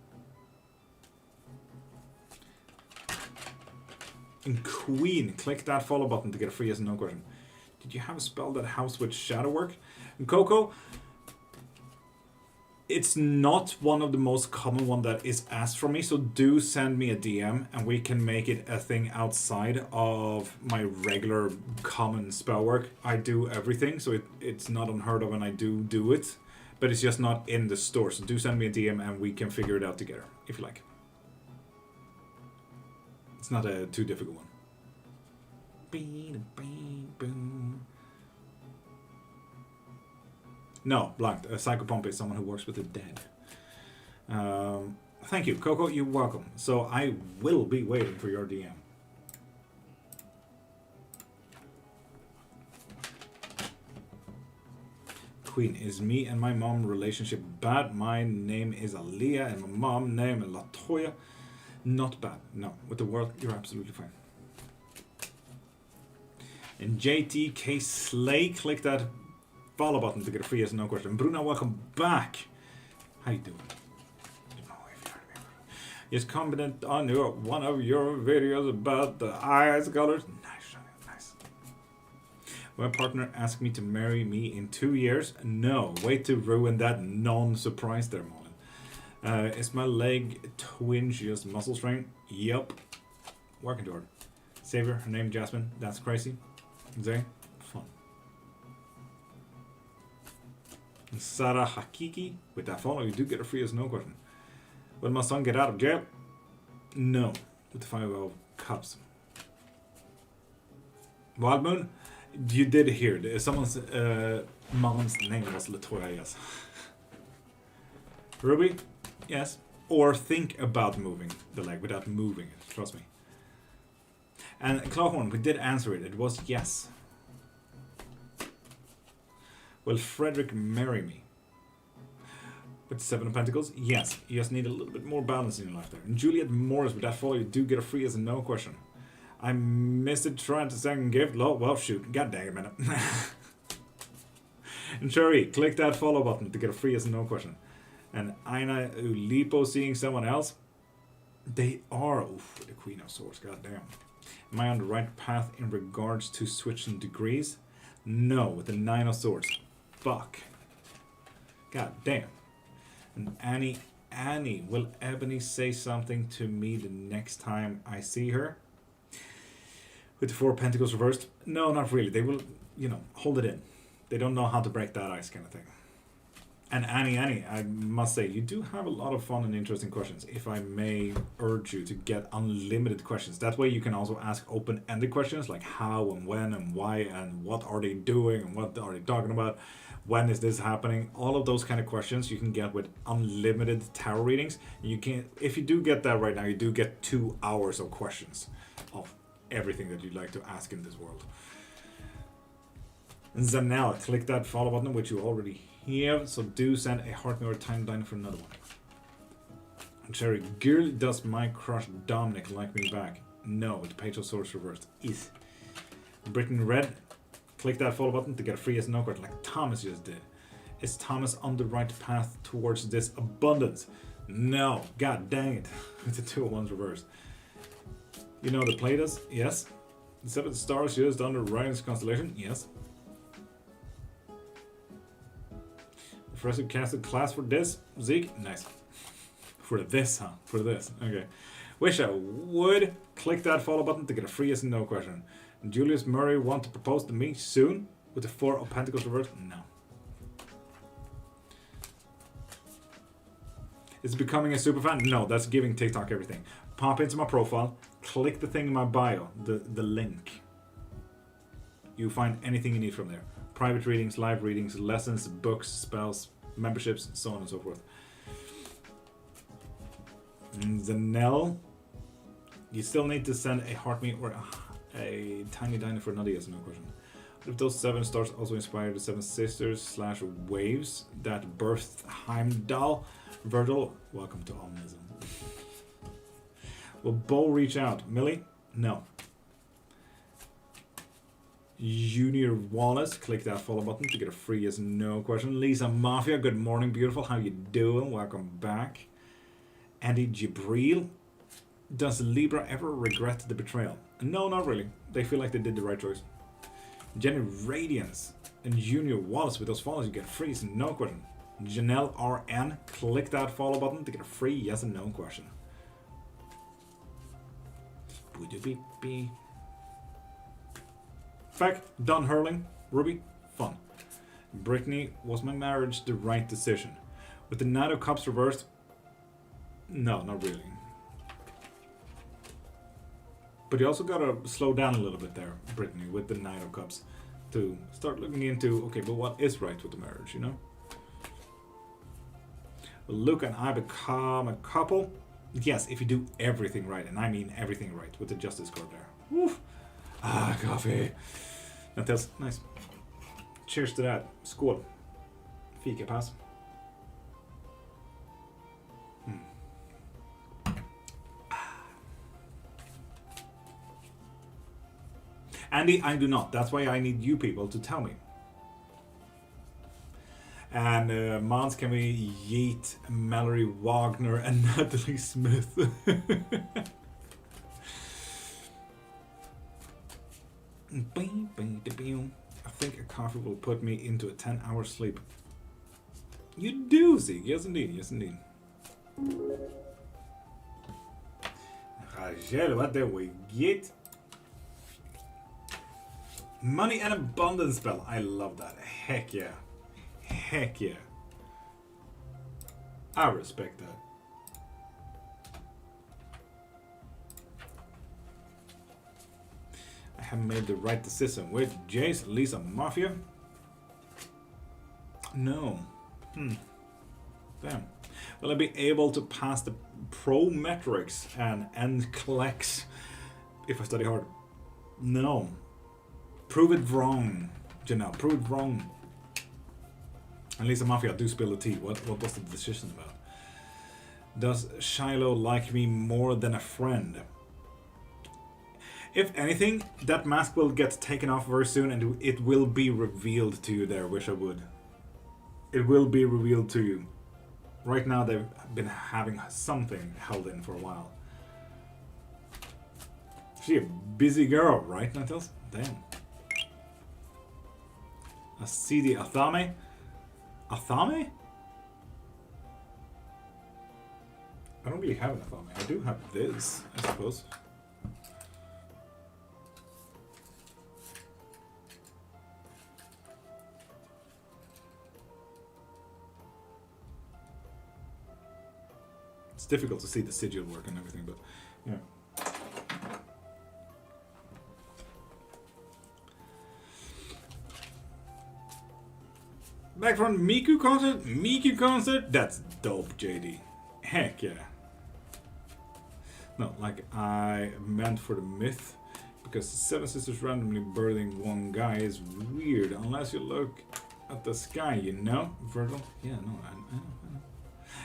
And Queen, click that follow button to get a free yes and no question. Did you have a spell that helps with shadow work? And Coco, it's not one of the most common one that is asked from me, so do send me a DM and we can make it a thing outside of my regular common spell work. I do everything, so it's not unheard of and I do it, but it's just not in the store. So do send me a DM and we can figure it out together, if you like. It's not a too difficult one. No, blanked. A psychopomp is someone who works with the dead. Thank you, Coco. You're welcome. So I will be waiting for your DM. Queen, is me and my mom relationship bad? My name is Aaliyah and my mom name is Latoya. Not bad. No, with the world, you're absolutely fine. And JTK Slay, click that follow button to get a free yes and no question. Bruna, welcome back. How you doing? Yes, comment on one of your videos about the eyes colors. Nice. My partner asked me to marry me in 2 years. No, way to ruin that non-surprise there, Molin. Is my leg twinge just muscle strain? Yup. Working toward. Savior, her name Jasmine. That's crazy. Zay, fun. Sarah Hakiki, with that follow, you do get a free as no question. Will my son get out of jail? No, with the 5 of cups. Wild Moon, you did hear. Someone's mom's name was Latoya, yes. Ruby, yes. Or think about moving the leg without moving it, trust me. And Clawhorn, we did answer it. It was yes. Will Frederick marry me? With 7 of Pentacles? Yes. You just need a little bit more balance in your life there. And Juliet Morris, with that follow, you do get a free as a no question. I missed it trying to second gift. Well, shoot. God dang it, man. And Cherry, click that follow button to get a free as a no question. And Aina Ulipo seeing someone else? They are. Oof, the Queen of Swords. God damn. Am I on the right path in regards to switching degrees? No, with the 9 of Swords. Fuck. God damn. And Annie, will Ebony say something to me the next time I see her? With the 4 Pentacles reversed? No, not really. They will, hold it in. They don't know how to break that ice kind of thing. And Annie, I must say, you do have a lot of fun and interesting questions. If I may urge you to get unlimited questions. That way you can also ask open-ended questions like how and when and why and what are they doing and what are they talking about. When is this happening? All of those kind of questions you can get with unlimited tarot readings. You can, if you do get that right now, you do get 2 hours of questions of everything that you'd like to ask in this world. And Zanella, click that follow button, which you already have, so do send a heart or time down for another one. And Cherry, girl, does my crush Dominic like me back? No, with the Page of Swords reversed. Is. Britain Red, click that follow button to get a free as no card like Thomas just did. Is Thomas on the right path towards this abundance? No, god dang it. With the 2 of Wands reversed. You know the Platus? Yes. The 7 stars used under Ryan's constellation? Yes. Professor casted class for this? Zeke? Nice. For this, huh? For this. Okay. Wish I would click that follow button to get a free yes and no question. Julius Murray want to propose to me soon? With the 4 of Pentacles reversed? No. Is becoming a superfan? No, that's giving TikTok everything. Pop into my profile, click the thing in my bio, the link. You find anything you need from there. Private readings, live readings, lessons, books, spells, memberships, so on and so forth. And Zanelle, you still need to send a heart me or a tiny diner for another yes no question. If those 7 stars also inspired the 7 sisters / waves that birthed Heimdall, Virgil, welcome to Omnism. Will Bo reach out? Millie? No. Junior Wallace, click that follow button to get a free yes no question. Lisa Mafia, good morning, beautiful. How you doing? Welcome back. Andy Jibril, does Libra ever regret the betrayal? No, not really. They feel like they did the right choice. Jenny Radiance and Junior Wallace, with those follows you get free yes no question. Janelle RN, click that follow button to get a free yes and no question. Fact, done hurling. Ruby, fun. Brittany, was my marriage the right decision? With the Knight of Cups reversed? No, not really. But you also gotta slow down a little bit there, Brittany, with the Knight of Cups. To start looking into, okay, but what is right with the marriage, you know? Will Luke and I become a couple? Yes, if you do everything right, and I mean everything right, with the Justice card there. Woof. Ah, coffee. That's nice. Cheers to that. Skål. Fika pass. Andy, I do not. That's why I need you people to tell me. And Mons, can we yeet Mallory Wagner and Natalie Smith? I think a coffee will put me into a 10-hour sleep. You do, Zeke. Yes, indeed. Yes, indeed. Rachel, what did we get? Money and abundance spell. I love that. Heck yeah. Heck yeah. I respect that. I have made the right decision with Jace, Lisa, Mafia. No. Damn. Will I be able to pass the pro metrics and NCLEX if I study hard? No. Prove it wrong, Janelle. Prove it wrong. And Lisa Mafia, do spill the tea. What was the decision about? Does Shiloh like me more than a friend? If anything, that mask will get taken off very soon and it will be revealed to you there, wish I would. It will be revealed to you. Right now they've been having something held in for a while. She a busy girl, right, Natils? Damn. I see the Athame. Athame? I don't really have an Athame. I do have this, I suppose. It's difficult to see the sigil work and everything, but yeah. Back from Miku concert? Miku concert? That's dope, JD. Heck yeah. No, like I meant for the myth, because Seven Sisters randomly birthing one guy is weird, unless you look at the sky, you know? Virgil? Yeah, no, I know.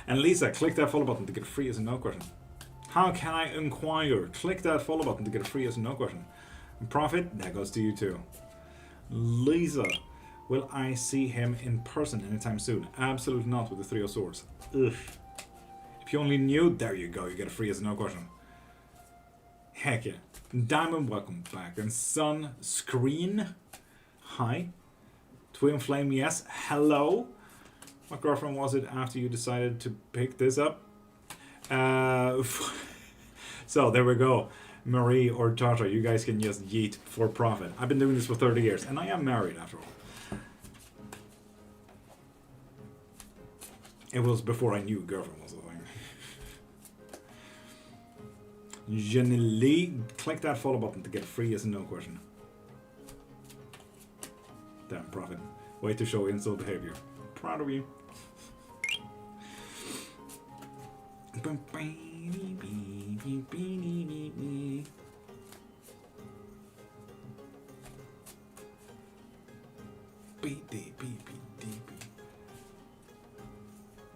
And Lisa, click that follow button to get a free yes and no question. How can I inquire? Click that follow button to get a free yes and no question. And Prophet, that goes to you too. Lisa, will I see him in person anytime soon? Absolutely not with the Three of Swords. Ugh. If you only knew, there you go, you get a free yes and no question. Heck yeah. Diamond, welcome back. And Sun Screen, hi. Twin Flame, yes. Hello. What girlfriend was it after you decided to pick this up? So there we go. Marie or Tata, you guys can just yeet for profit. I've been doing this for 30 years and I am married after all. It was before I knew girlfriend was a thing. Jenny Lee, click that follow button to get a free yes and no question. Damn, Prophet. Way to show insult behavior. Proud of you.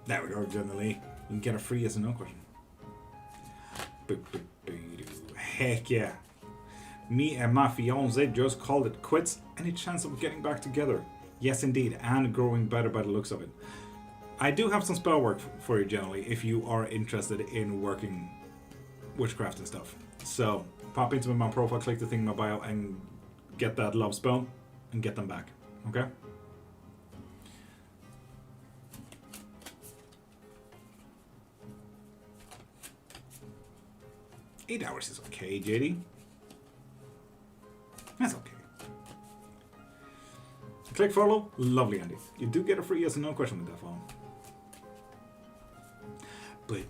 There we go, generally. You can get a free yes and no question. Heck yeah. Me and my fiance just called it quits. Any chance of getting back together? Yes, indeed, and growing better by the looks of it. I do have some spell work for you, generally, if you are interested in working witchcraft and stuff. So, pop into my profile, click the thing in my bio, and get that love spell, and get them back. Okay? Eight hours is okay, JD. That's okay. Click follow. Lovely, Andy. You do get a free yes and no question with that follow. Should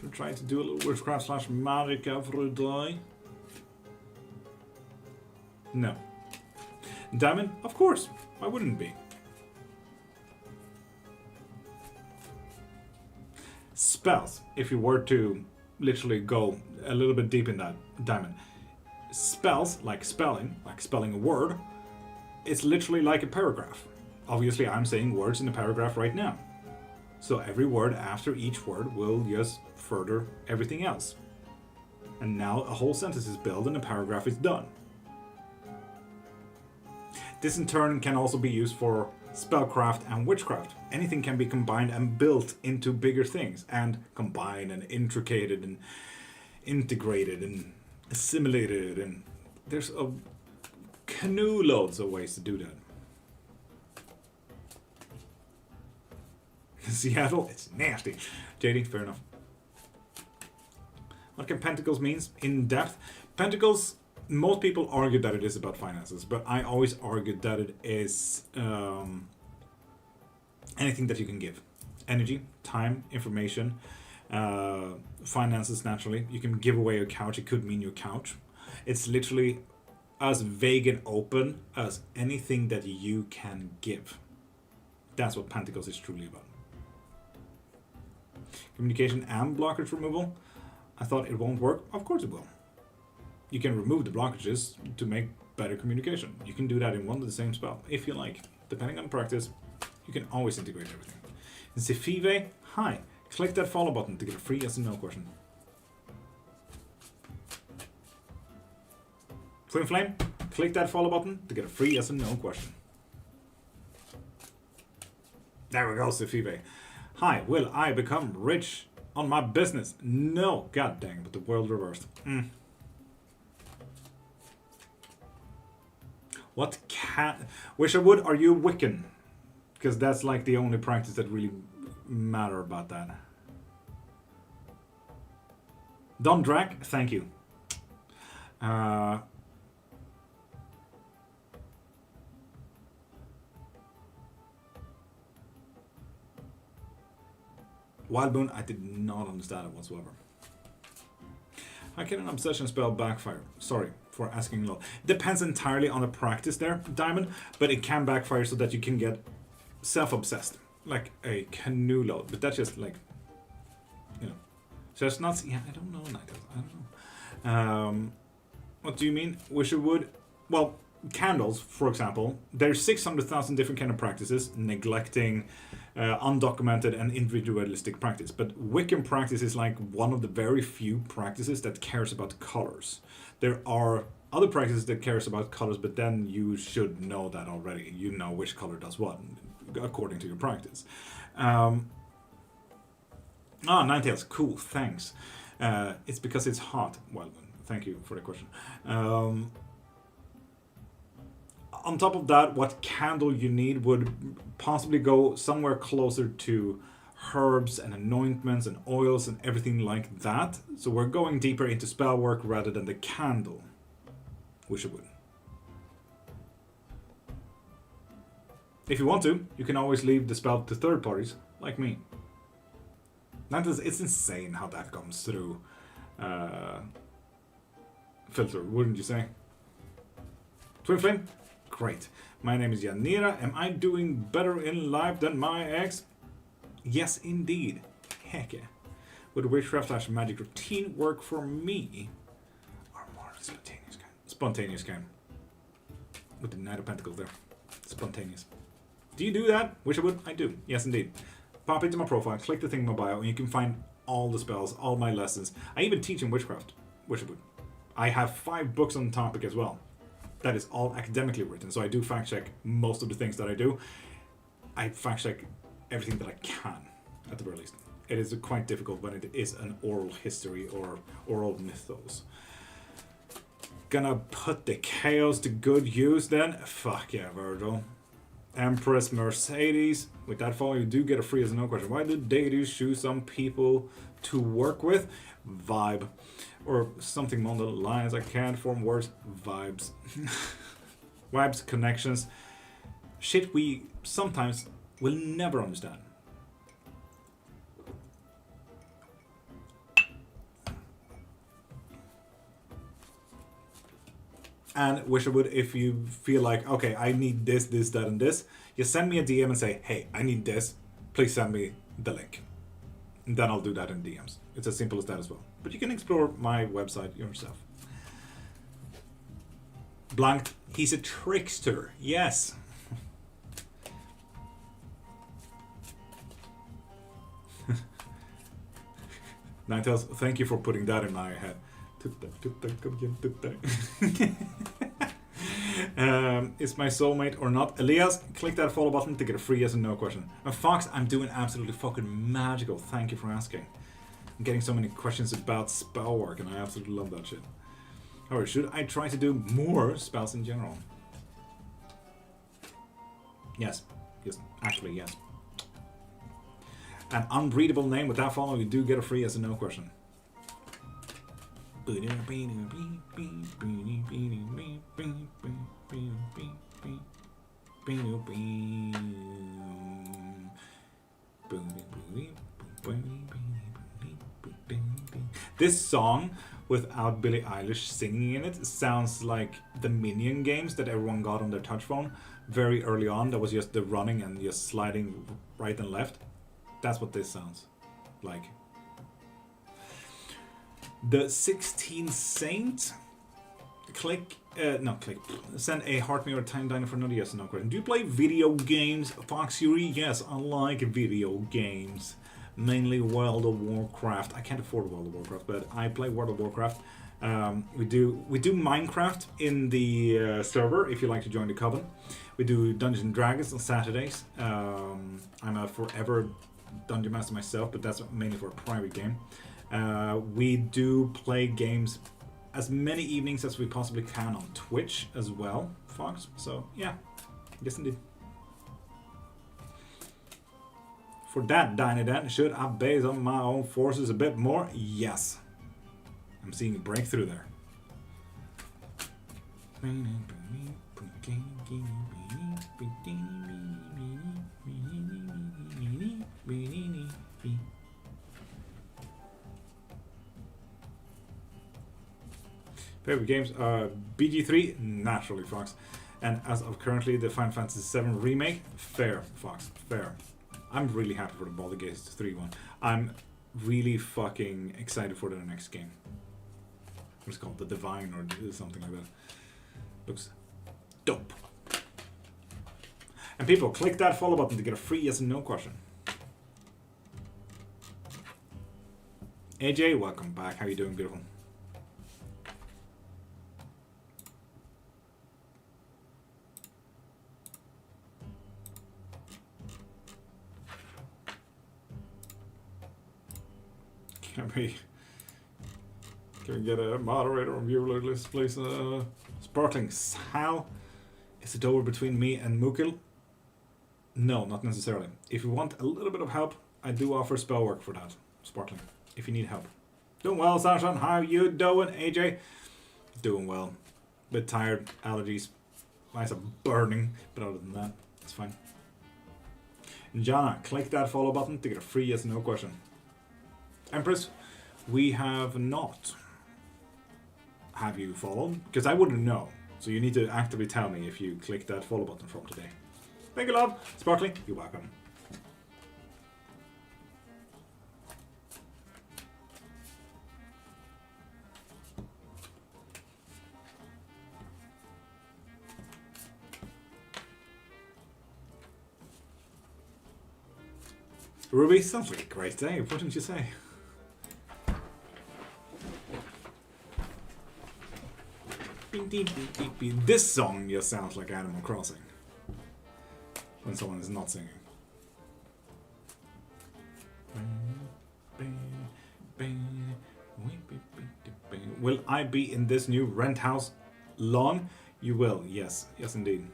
we try to do a little witchcraft / magic for a day? No. Diamond? Of course. Why wouldn't it be? Spells, if you were to literally go a little bit deep in that, Diamond. Spells, like spelling a word, it's literally like a paragraph. Obviously, I'm saying words in a paragraph right now. So every word after each word will just further everything else. And now a whole sentence is built and a paragraph is done. This in turn can also be used for spellcraft and witchcraft. Anything can be combined and built into bigger things, and combined and intricated and integrated and assimilated, and there's a canoe loads of ways to do that. Seattle, it's nasty. JD, fair enough. What can pentacles means in depth? Pentacles, most people argue that it is about finances, but I always argued that it is anything that you can give. Energy, time, information, finances naturally. You can give away your couch, it could mean your couch. It's literally as vague and open as anything that you can give. That's what Pentacles is truly about. Communication and blockage removal. I thought it won't work. Of course it will. You can remove the blockages to make better communication. You can do that in one of the same spell, if you like. Depending on practice, you can always integrate everything. Zefive, hi. Click that follow button to get a free yes and no question. Twin Flame, click that follow button to get a free yes and no question. There we go, Zefive. Hi, will I become rich on my business? No, god dang, but the world reversed. What can... Wish I would, are you Wiccan? Because that's like the only practice that really matter about that. Don Drac, thank you. Wild Moon, I did not understand it whatsoever. How can an obsession spell backfire? Sorry for asking a lot. Depends entirely on the practice there, Diamond, but it can backfire so that you can get self-obsessed, like a canoe load. But that's just like, you know. So it's not, yeah, I don't know, I don't know. What do you mean? Wish it would? Well, candles, for example, there's 600,000 different kind of practices, neglecting undocumented and individualistic practice. But Wiccan practice is like one of the very few practices that cares about colors. There are other practices that cares about colors, but then you should know that already. You know which color does what, according to your practice. Ninetales, cool, thanks. It's because it's hot. Well, thank you for the question. On top of that, what candle you need would possibly go somewhere closer to herbs and anointments and oils and everything like that. So we're going deeper into spell work rather than the candle. Wish it would. If you want to, you can always leave the spell to third parties, like me. It's insane how that comes through filter, wouldn't you say? Twin Flame? Great. My name is Yanira. Am I doing better in life than my ex? Yes, indeed. Heck yeah. Would witchcraft / magic routine work for me? Or more spontaneous kind? Spontaneous kind. With the Knight of Pentacles there. Spontaneous. Do you do that? Wish I would? I do. Yes, indeed. Pop into my profile, click the thing in my bio, and you can find all the spells, all my lessons. I even teach in witchcraft. Wish I would. I have 5 books on the topic as well. That is all academically written, so I do fact check most of the things that I do. I fact check everything that I can, at the very least. It is quite difficult when it is an oral history or oral mythos. Gonna put the chaos to good use then? Fuck yeah, Virgil. Empress Mercedes. With that follow, you do get a free as a no question. Why do deities choose some people to work with? Vibe. Or something along the lines. I can't form words. Vibes. Vibes, connections. Shit we sometimes will never understand. And wish I would, if you feel like, okay, I need this, this, that, and this, you send me a DM and say, hey, I need this. Please send me the link. And then I'll do that in DMs. It's as simple as that as well. But you can explore my website yourself. Blanked, he's a trickster. Yes. Ninetales, thank you for putting that in my head. Is my soulmate or not? Elias, click that follow button to get a free yes and no question. And Fox, I'm doing absolutely fucking magical. Thank you for asking. I'm getting so many questions about spell work, and I absolutely love that shit. However, should I try to do more spells in general? Yes. Yes. Actually, yes. an unreadable name with that follow, you do get a free yes or no question. This song, without Billie Eilish singing in it, sounds like the Minion games that everyone got on their touch phone very early on. That was just the running and just sliding right and left. That's what this sounds like. The 16th Saint. Send a heart me or a time diner for another yes or no question. Do you play video games, Fox Yuri? Yes, I like video games. Mainly World of Warcraft. I can't afford World of Warcraft, but I play World of Warcraft. We do Minecraft in the server if you like to join the coven. We do Dungeons and Dragons on Saturdays. I'm a forever dungeon master myself, but that's mainly for a private game. We do play games as many evenings as we possibly can on Twitch as well, Fox. So yeah, yes indeed. For that, Dynadent, should I base on my own forces a bit more? Yes. I'm seeing a breakthrough there. Favorite games are BG3, naturally, Fox. And as of currently, the Final Fantasy VII Remake, fair, Fox, fair. I'm really happy for the Baldur's Gate 3 one. I'm really fucking excited for the next game. What's it called? The Divine or something like that. Looks dope. And people, click that follow button to get a free yes and no question. AJ, welcome back. How you doing, beautiful? Can we get a moderator on viewer list, please? Sparkling Sal, is it over between me and Mukil? No, not necessarily. If you want a little bit of help, I do offer spell work for that, Sparkling, if you need help. Doing well, Sasha. How you doing, AJ? Doing well. Bit tired, allergies. Eyes are burning, but other than that, it's fine. And Jana, click that follow button to get a free yes or no question. Empress, we have not. Have you followed? Because I wouldn't know. So you need to actively tell me if you click that follow button from today. Thank you, love. Sparkling, you're welcome. Ruby, sounds like a great day. What didn't you say? This song just sounds like Animal Crossing when someone is not singing. Will I be in this new rent house long? You will, yes. Yes, indeed.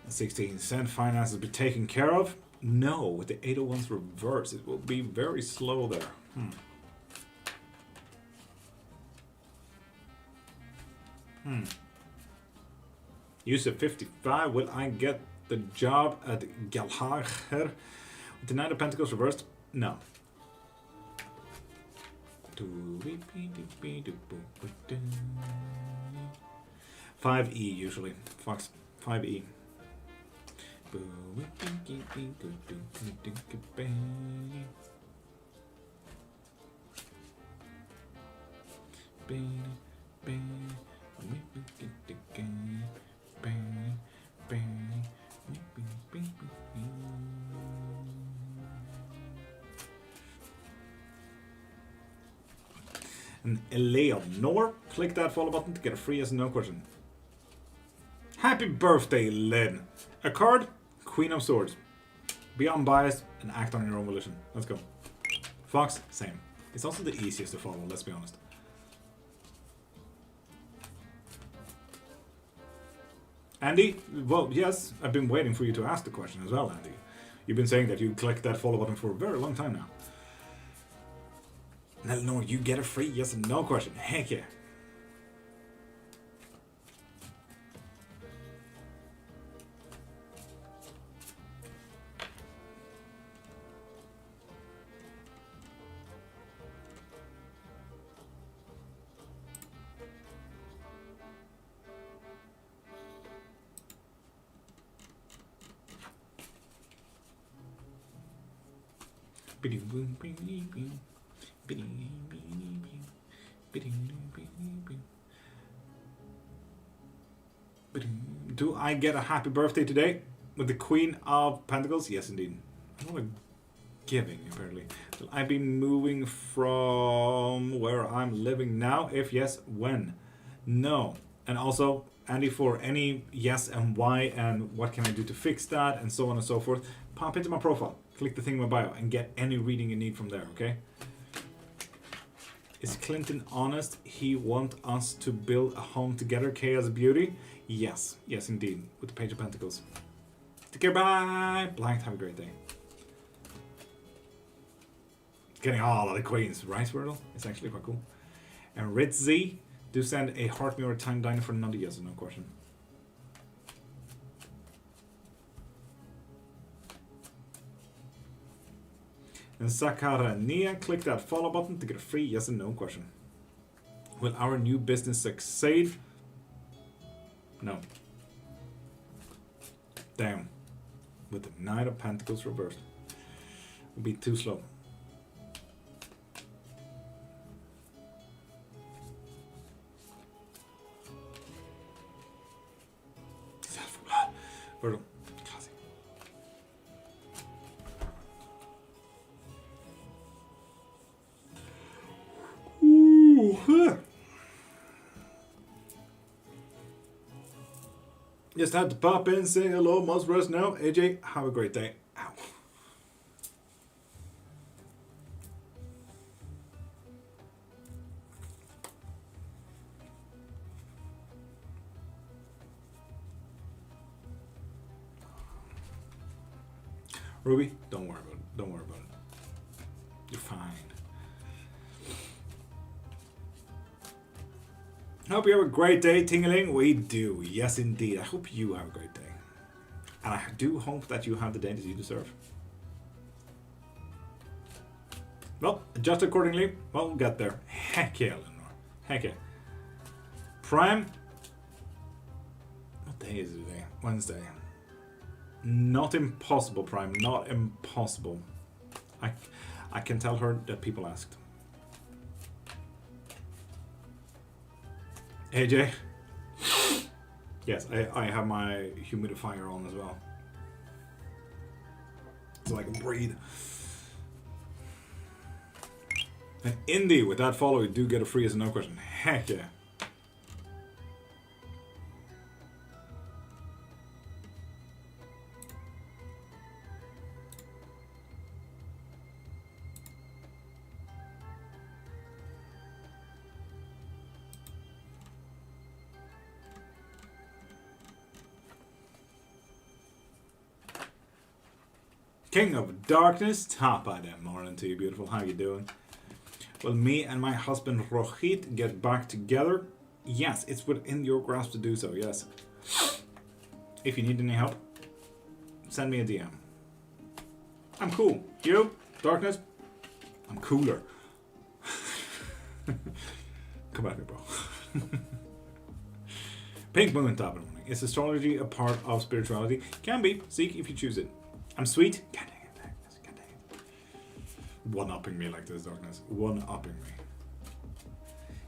16 cent finances be taken care of? No, with the 801's reverse, it will be very slow there. Yusuf 55, will I get the job at Galhar with the Knight of Pentacles reversed? No. 5E usually. Fox 5E. And Eleanor, click that follow button to get a free yes and no question. Happy birthday, Lynn. A card, Queen of Swords. Be unbiased and act on your own volition. Let's go. Fox, same. It's also the easiest to follow, let's be honest. Andy, well, yes, I've been waiting for you to ask the question as well, Andy. You've been saying that you click that follow button for a very long time now. Eleanor, you get a free yes and no question. Heck yeah. Do I get a happy birthday today with the Queen of Pentacles? Yes, indeed. I'm not giving, apparently. Will I be moving from where I'm living now? If yes, when? No. And also, Andy, for any yes and why and what can I do to fix that and so on and so forth, pop into my profile, click the thing in my bio and get any reading you need from there, okay? Is Clinton honest? He want us to build a home together, Chaos Beauty? Yes, yes indeed, with the Page of Pentacles. Take care, bye! Blanked, have a great day. Getting all of the queens, right, Wordle? It's actually quite cool. And Ritzy, do send a heart me or a time diner for another yes or no question. And Sakara Nia, click that follow button to get a free yes and no question. Will our new business succeed? No. Damn. With the Knight of Pentacles reversed. Will be too slow. Wordle. Classic. Ooh, huh. Just had to pop in, say hello, must rest now. AJ, have a great day. Ow. Ruby, don't worry about it. Don't worry about it. You're fine. I hope you have a great day, Tingling. We do. Yes, indeed. I hope you have a great day. And I do hope that you have the day that you deserve. Well, adjust accordingly. Well, we'll get there. Heck yeah, Eleanor. Heck yeah. Prime. What day is it today? Wednesday. Not impossible, Prime. Not impossible. I can tell her that people asked. AJ? Yes, I have my humidifier on as well. So I can breathe. And Indy, with that follow, you do get a free as a no question. Heck yeah. King of Darkness, top of that morning to you, beautiful. How you doing? Will me and my husband Rohit get back together? Yes, it's within your grasp to do so, yes. If you need any help, send me a DM. I'm cool. You? Darkness? I'm cooler. Come at me, bro. Pink Moon, top of the morning. Is astrology a part of spirituality? Can be. Seek if you choose it. I'm sweet. God dang it, Darkness. God dang it. One-upping me like this, Darkness. One-upping me.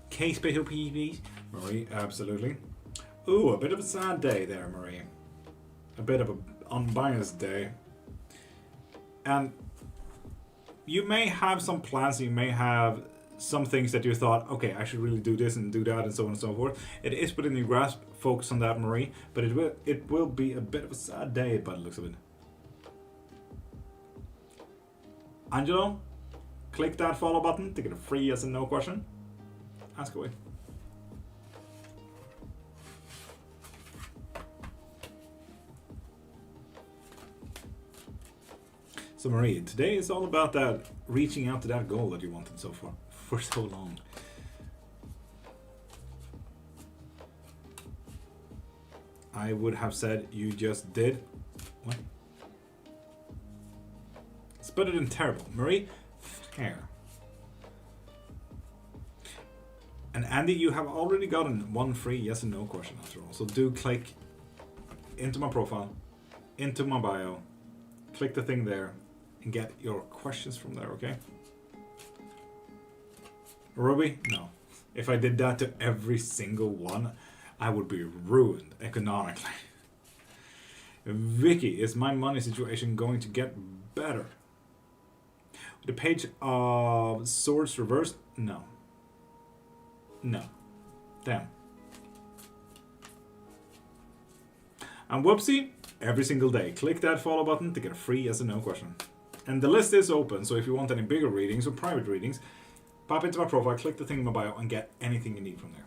K special PVs. Marie, absolutely. Ooh, a bit of a sad day there, Marie. A bit of an unbiased day. And you may have some plans, you may have some things that you thought, okay, I should really do this and do that and so on and so forth. It is within your grasp. Focus on that, Marie. But it will be a bit of a sad day by the looks of it. Angelo, click that follow button to get a free yes and no question. Ask away. So Marie, today is all about that reaching out to that goal that you wanted so far for so long. I would have said you just did. What? It's better than terrible. Marie, fair. And Andy, you have already gotten one free yes and no question after all. So do click into my profile, into my bio, click the thing there, and get your questions from there, okay? Ruby? No. If I did that to every single one, I would be ruined economically. Vicky, is my money situation going to get better? The page of swords reversed? No. No. Damn. And whoopsie, every single day, click that follow button to get a free yes or no question. And the list is open, so if you want any bigger readings or private readings, pop into my profile, click the thing in my bio, and get anything you need from there.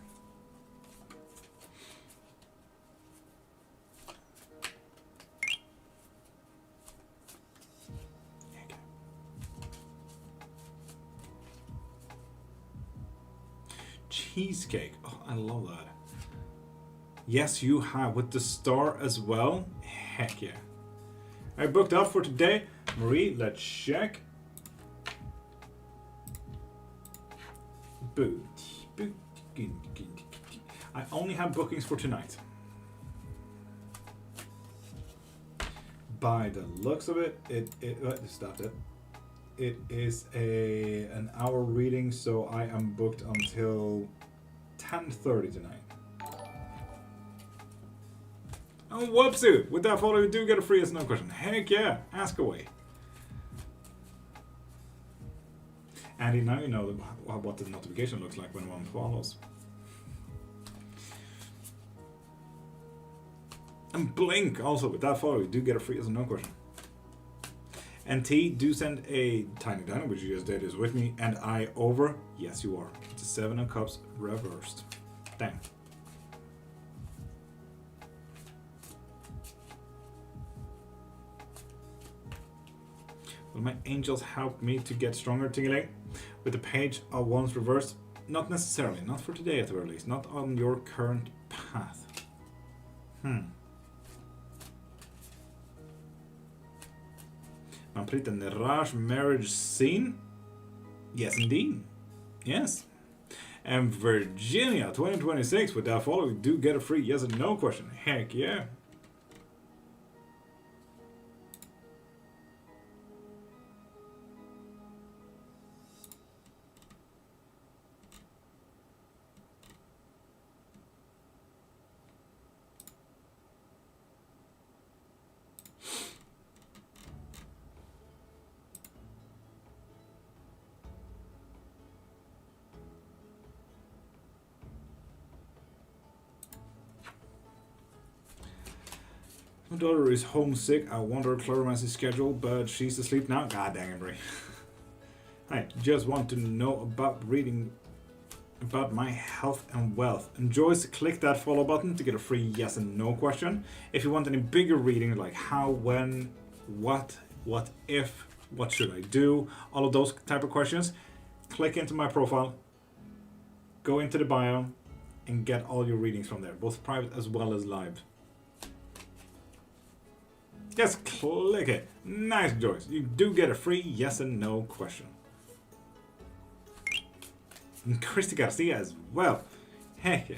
Cheesecake. Oh, I love that. Yes, you have. With the star as well. Heck yeah. I booked up for today. Marie, let's check. I only have bookings for tonight. By the looks of it, stop it. It is an hour reading, so I am booked until 10:30 tonight. Oh, whoopsie! With that follow, you do get a free yes no question. Heck yeah! Ask away. Andy, now you know what the notification looks like when one follows. And Blink, also with that follow, you do get a free yes no question. And T, do send a tiny dino, which you just did, is with me, and I over. Yes, you are. It's a 7 of Cups reversed. Damn. Will my angels help me to get stronger, Tingling? With the page of wands reversed? Not necessarily. Not for today at the very least. Not on your current path. Complete a Niraj marriage scene? Yes, indeed. Yes. And Virginia 2026, with that follow, we do get a free yes and no question. Heck yeah. My daughter is homesick. I want her chloromancy schedule, but she's asleep now. God dang it, Brie. I just want to know about reading about my health and wealth. And Joyce, click that follow button to get a free yes and no question. If you want any bigger reading, like how, when, what if, what should I do, all of those type of questions, click into my profile, go into the bio, and get all your readings from there, both private as well as live. Just click it. Nice, Joyce. You do get a free yes and no question. And Christy Garcia as well. Heck yeah.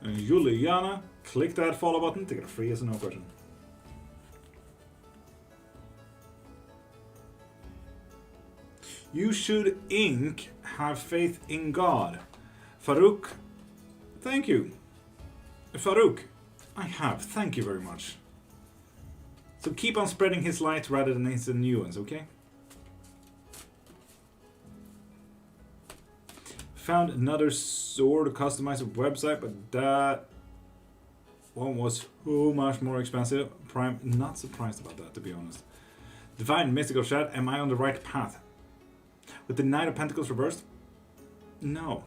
And Juliana, click that follow button to get a free yes and no question. You should have faith in God. Farouk, thank you. Farouk, I have. Thank you very much. So keep on spreading his light rather than his nuance, okay? Found another sword customized website, but that one was so much more expensive. Prime, not surprised about that, to be honest. Divine mystical chat, am I on the right path? With the Knight of Pentacles reversed? No.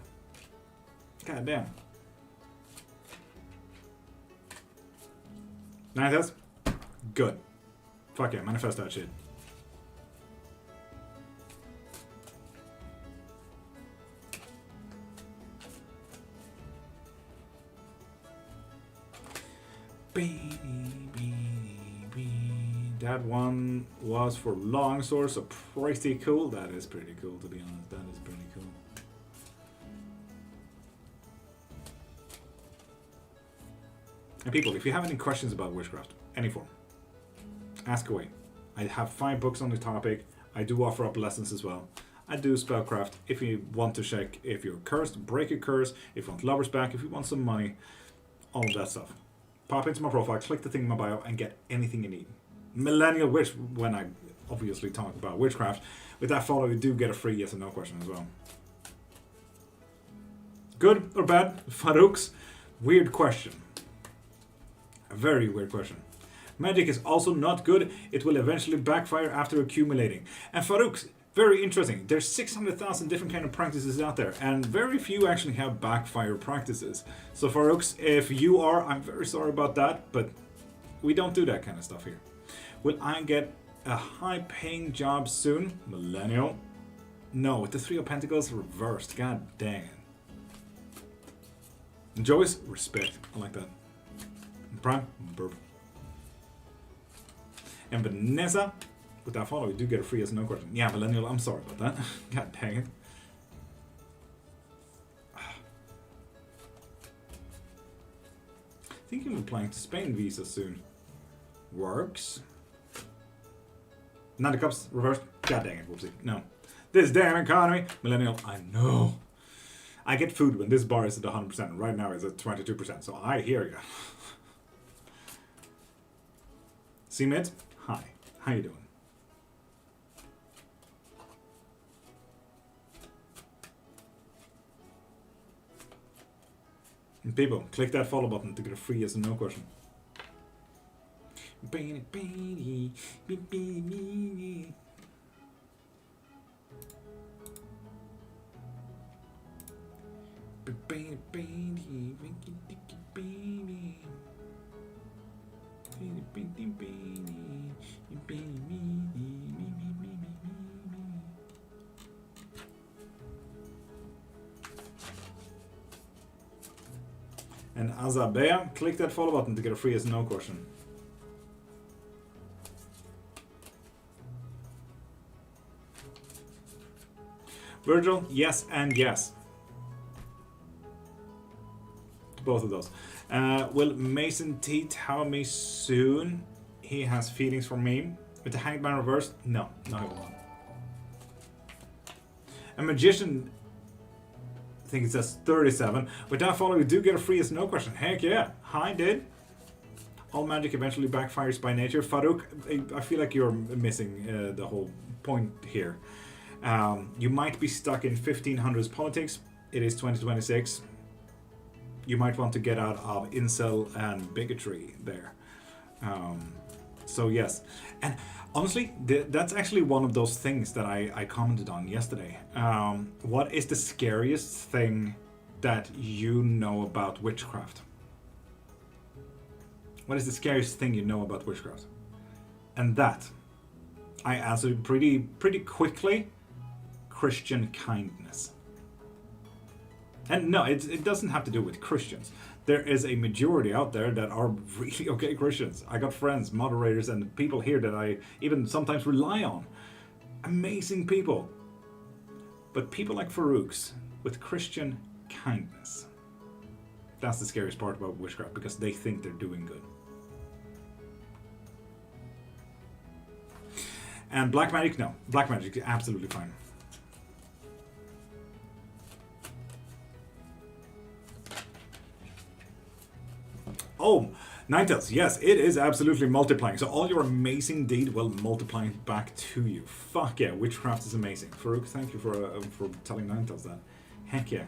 God damn. Ninth. Good. Fuck yeah, manifest that shit. That one was for longsword, so pretty cool. That is pretty cool, to be honest. That is pretty cool. And people, if you have any questions about witchcraft, any form, ask away. I have 5 books on the topic. I do offer up lessons as well. I do spellcraft. If you want to check if you're cursed, break your curse. If you want lovers back, if you want some money, all of that stuff. Pop into my profile, click the thing in my bio, and get anything you need. Millennial Witch, when I obviously talk about witchcraft. With that follow, you do get a free yes or no question as well. Good or bad? Farouk's weird question. A very weird question. Magic is also not good. It will eventually backfire after accumulating. And Farouk's very interesting. There's 600,000 different kind of practices out there, and very few actually have backfire practices. So Farouk's, if you are, I'm very sorry about that, but we don't do that kind of stuff here. Will I get a high-paying job soon? Millennial? No, with the 3 of Pentacles reversed. God dang it. And Joyce? Respect. I like that. Prime? Burp. And Vanessa? With that follow, you do get a free yes or no question. Yeah, Millennial, I'm sorry about that. God dang it. Thinking of applying to Spain visa soon. Works. 9 of Cups, reversed. God dang it, whoopsie. No. This damn economy. Millennial, I know. I get food when this bar is at 100%. Right now it's at 22%, so I hear you. C-Mid, hi. How you doing? And people, click that follow button to get a free yes or no question. And Azabea, click that follow button to get a free yes or no question. Virgil, yes and yes. Both of those. Will Mason T tell me soon he has feelings for me? With the Hanged Man reversed? No, no he won't. A Magician, I think it says 37. With that follow, you do get a free yes no question. Heck yeah. Hi, dude. All magic eventually backfires by nature. Farouk, I feel like you're missing the whole point here. You might be stuck in 1500s politics. It is 2026. You might want to get out of incel and bigotry there. So yes. And honestly, that's actually one of those things that I commented on yesterday. What is the scariest thing that you know about witchcraft? What is the scariest thing you know about witchcraft? And that, I answered pretty quickly. Christian kindness. And no, it doesn't have to do with Christians. There is a majority out there that are really okay Christians. I got friends, moderators, and people here that I even sometimes rely on. Amazing people. But people like Farouk's with Christian kindness. That's the scariest part about witchcraft, because they think they're doing good. And black magic, no. Black magic is absolutely fine. Oh, Ninetales, yes, it is absolutely multiplying. So all your amazing deed will multiply back to you. Fuck yeah, witchcraft is amazing. Farouk, thank you for telling Ninetales that. Heck yeah.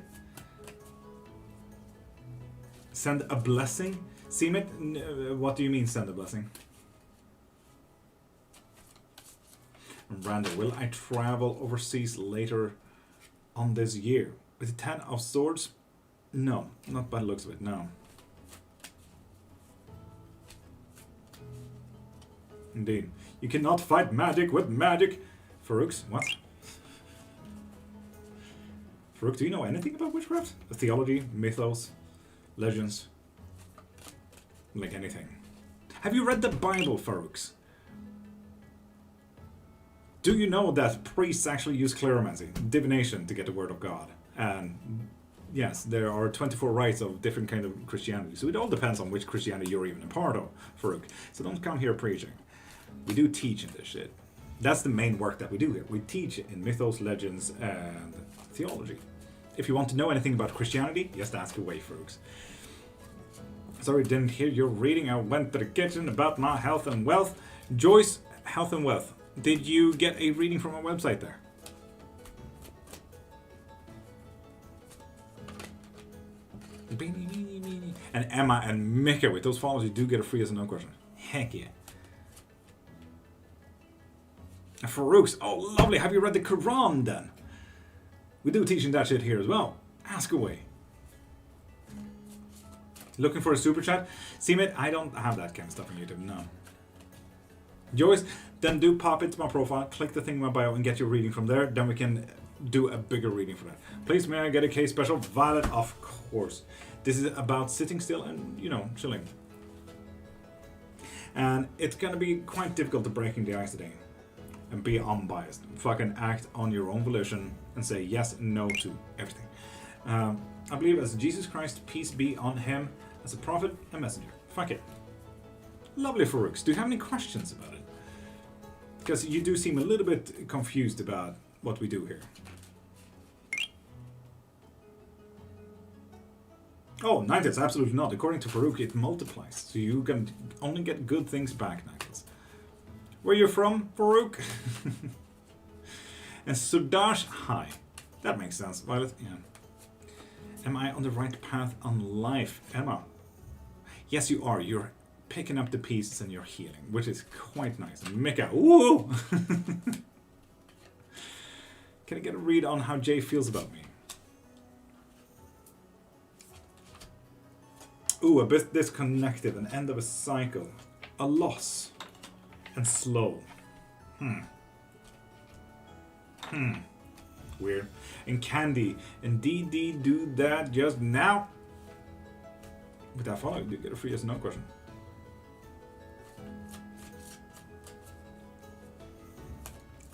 Send a blessing? Seemit, what do you mean send a blessing? And Randall, will I travel overseas later on this year? With the 10 of Swords? No, not by the looks of it, no. Indeed. You cannot fight magic with magic. Farouk's, what? Farouk, do you know anything about witchcraft? Theology, mythos, legends? Like anything. Have you read the Bible, Farouks? Do you know that priests actually use cleromancy, divination, to get the word of God? And yes, there are 24 rites of different kind of Christianity. So it all depends on which Christianity you're even a part of, Farouk. So don't come here preaching. We do teach in this shit. That's the main work that we do here. We teach in mythos, legends, and theology. If you want to know anything about Christianity, just ask away, Farouks. Sorry, didn't hear your reading. I went to the kitchen about my health and wealth. Joyce, health and wealth. Did you get a reading from our website there? And Emma and Mika, with those follows, you do get a free as a no question. Heck yeah. Farouks, oh lovely. Have you read the Quran then? We do teaching that shit here as well. Ask away. Looking for a super chat? Seemit, I don't have that kind of stuff on YouTube, no. Joyce, then do pop into my profile, click the thing in my bio and get your reading from there. Then we can do a bigger reading for that. Please, may I get a case special? Valid, of course. This is about sitting still and, you know, chilling. And it's going to be quite difficult to breaking the ice today. And be unbiased. Fucking act on your own volition and say yes and no to everything. I believe as Jesus Christ, peace be on him, as a prophet and messenger. Fuck it. Lovely, Farouks. Do you have any questions about it? Because you do seem a little bit confused about what we do here. Oh, Nights, absolutely not. According to Farouk, it multiplies. So you can only get good things back, Nights. Where you from, Farouk? And Sudash, hi. That makes sense. Violet, yeah. Am I on the right path on life? Emma. Yes, you are. You're picking up the pieces and you're healing, which is quite nice. Mika, woo! Can I get a read on how Jay feels about me? Ooh, a bit disconnected, an end of a cycle, a loss, and slow. Weird. And Candy, and DD do that just now. With that follow, you get a free yes or no question.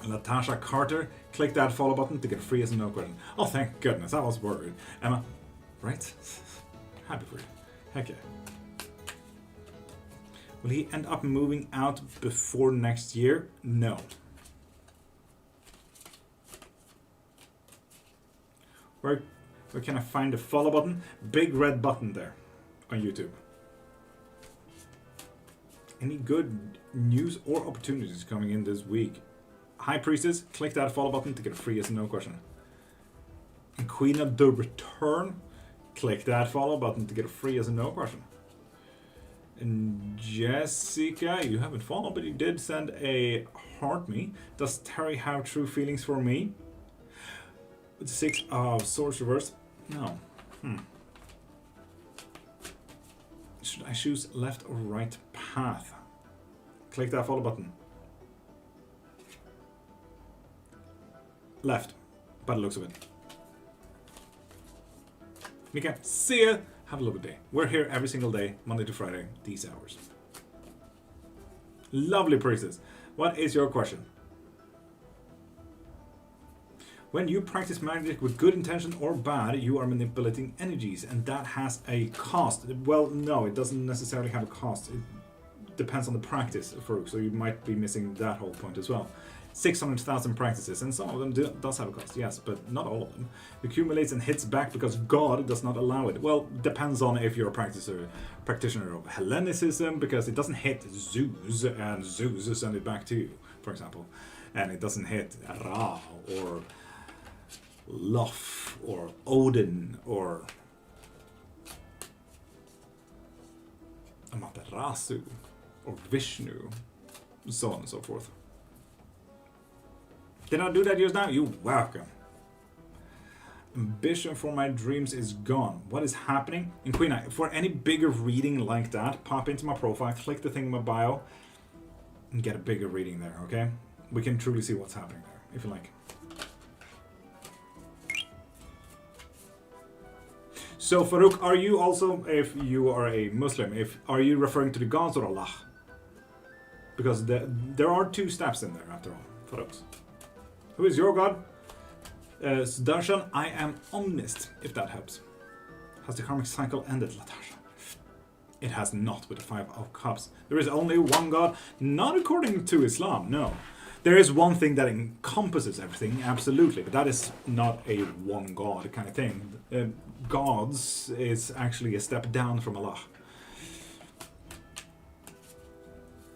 Latasha Carter, click that follow button to get a free yes or no question. Oh, thank goodness, I was worried. Emma, right? Happy for you. Heck yeah. Will he end up moving out before next year? No. Where can I find the follow button? Big red button there on YouTube. Any good news or opportunities coming in this week? High Priestess, click that follow button to get a free yes or no question. And Queen of the Return, click that follow button to get a free yes or no question. And Jessica, you haven't followed, but you did send a heart me. Does Terry have true feelings for me? With 6 of Swords reverse? No. Should I choose left or right path? Click that follow button. Left, by the looks of it. Mika, see ya! Have a lovely day. We're here every single day, Monday to Friday, these hours. Lovely Priestess. What is your question? When you practice magic with good intention or bad, you are manipulating energies, and that has a cost. Well, no, it doesn't necessarily have a cost. It depends on the practice, Farouk, so you might be missing that whole point as well. 600,000 practices, and some of them does have a cost, yes, but not all of them. It accumulates and hits back because God does not allow it. Well, depends on if you're a practitioner of Hellenicism, because it doesn't hit Zeus, and Zeus send it back to you, for example. And it doesn't hit Ra, or Loth, or Odin, or Amaterasu, or Vishnu, so on and so forth. Did I do that just now? You're welcome. Ambition for my dreams is gone. What is happening? And Queen, for any bigger reading like that, pop into my profile, click the thing in my bio, and get a bigger reading there, okay? We can truly see what's happening there, if you like. So Farouk, are you also, if you are a Muslim, are you referring to the gods or Allah? Because there are two steps in there after all, Farouks. Who is your god? Sudarshan, I am omnist, if that helps. Has the karmic cycle ended, Latasha? It has not with the 5 of Cups. There is only one god, not according to Islam, no. There is one thing that encompasses everything, absolutely, but that is not a one god kind of thing. Gods is actually a step down from Allah.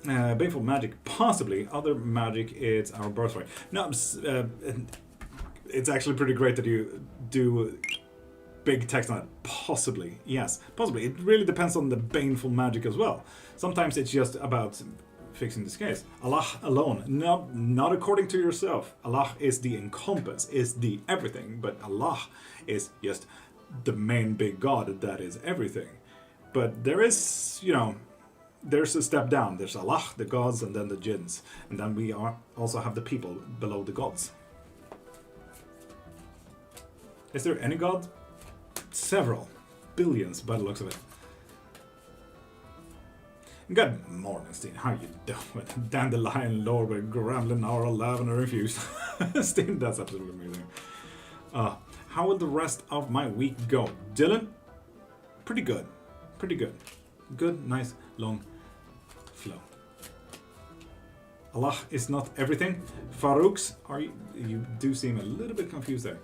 Baneful magic, possibly. Other magic, it's our birthright. No, it's actually pretty great that you do big text on it. Possibly, yes, possibly. It really depends on the baneful magic as well. Sometimes it's just about fixing this case. Allah alone, not according to yourself. Allah is the encompass, is the everything, but Allah is just the main big God that is everything. But there is, you know, there's a step down. There's Allah, the gods, and then the jinns. And then we also have the people below the gods. Is there any god? Several. Billions by the looks of it. Good morning, Steen. How you doing? Dandelion Lord with Gremlin or Lavender infused. Steen, that's absolutely amazing. How will the rest of my week go? Dylan? Pretty good. Pretty good. Good, nice, long flow. Allah is not everything. Farouks, you do seem a little bit confused there.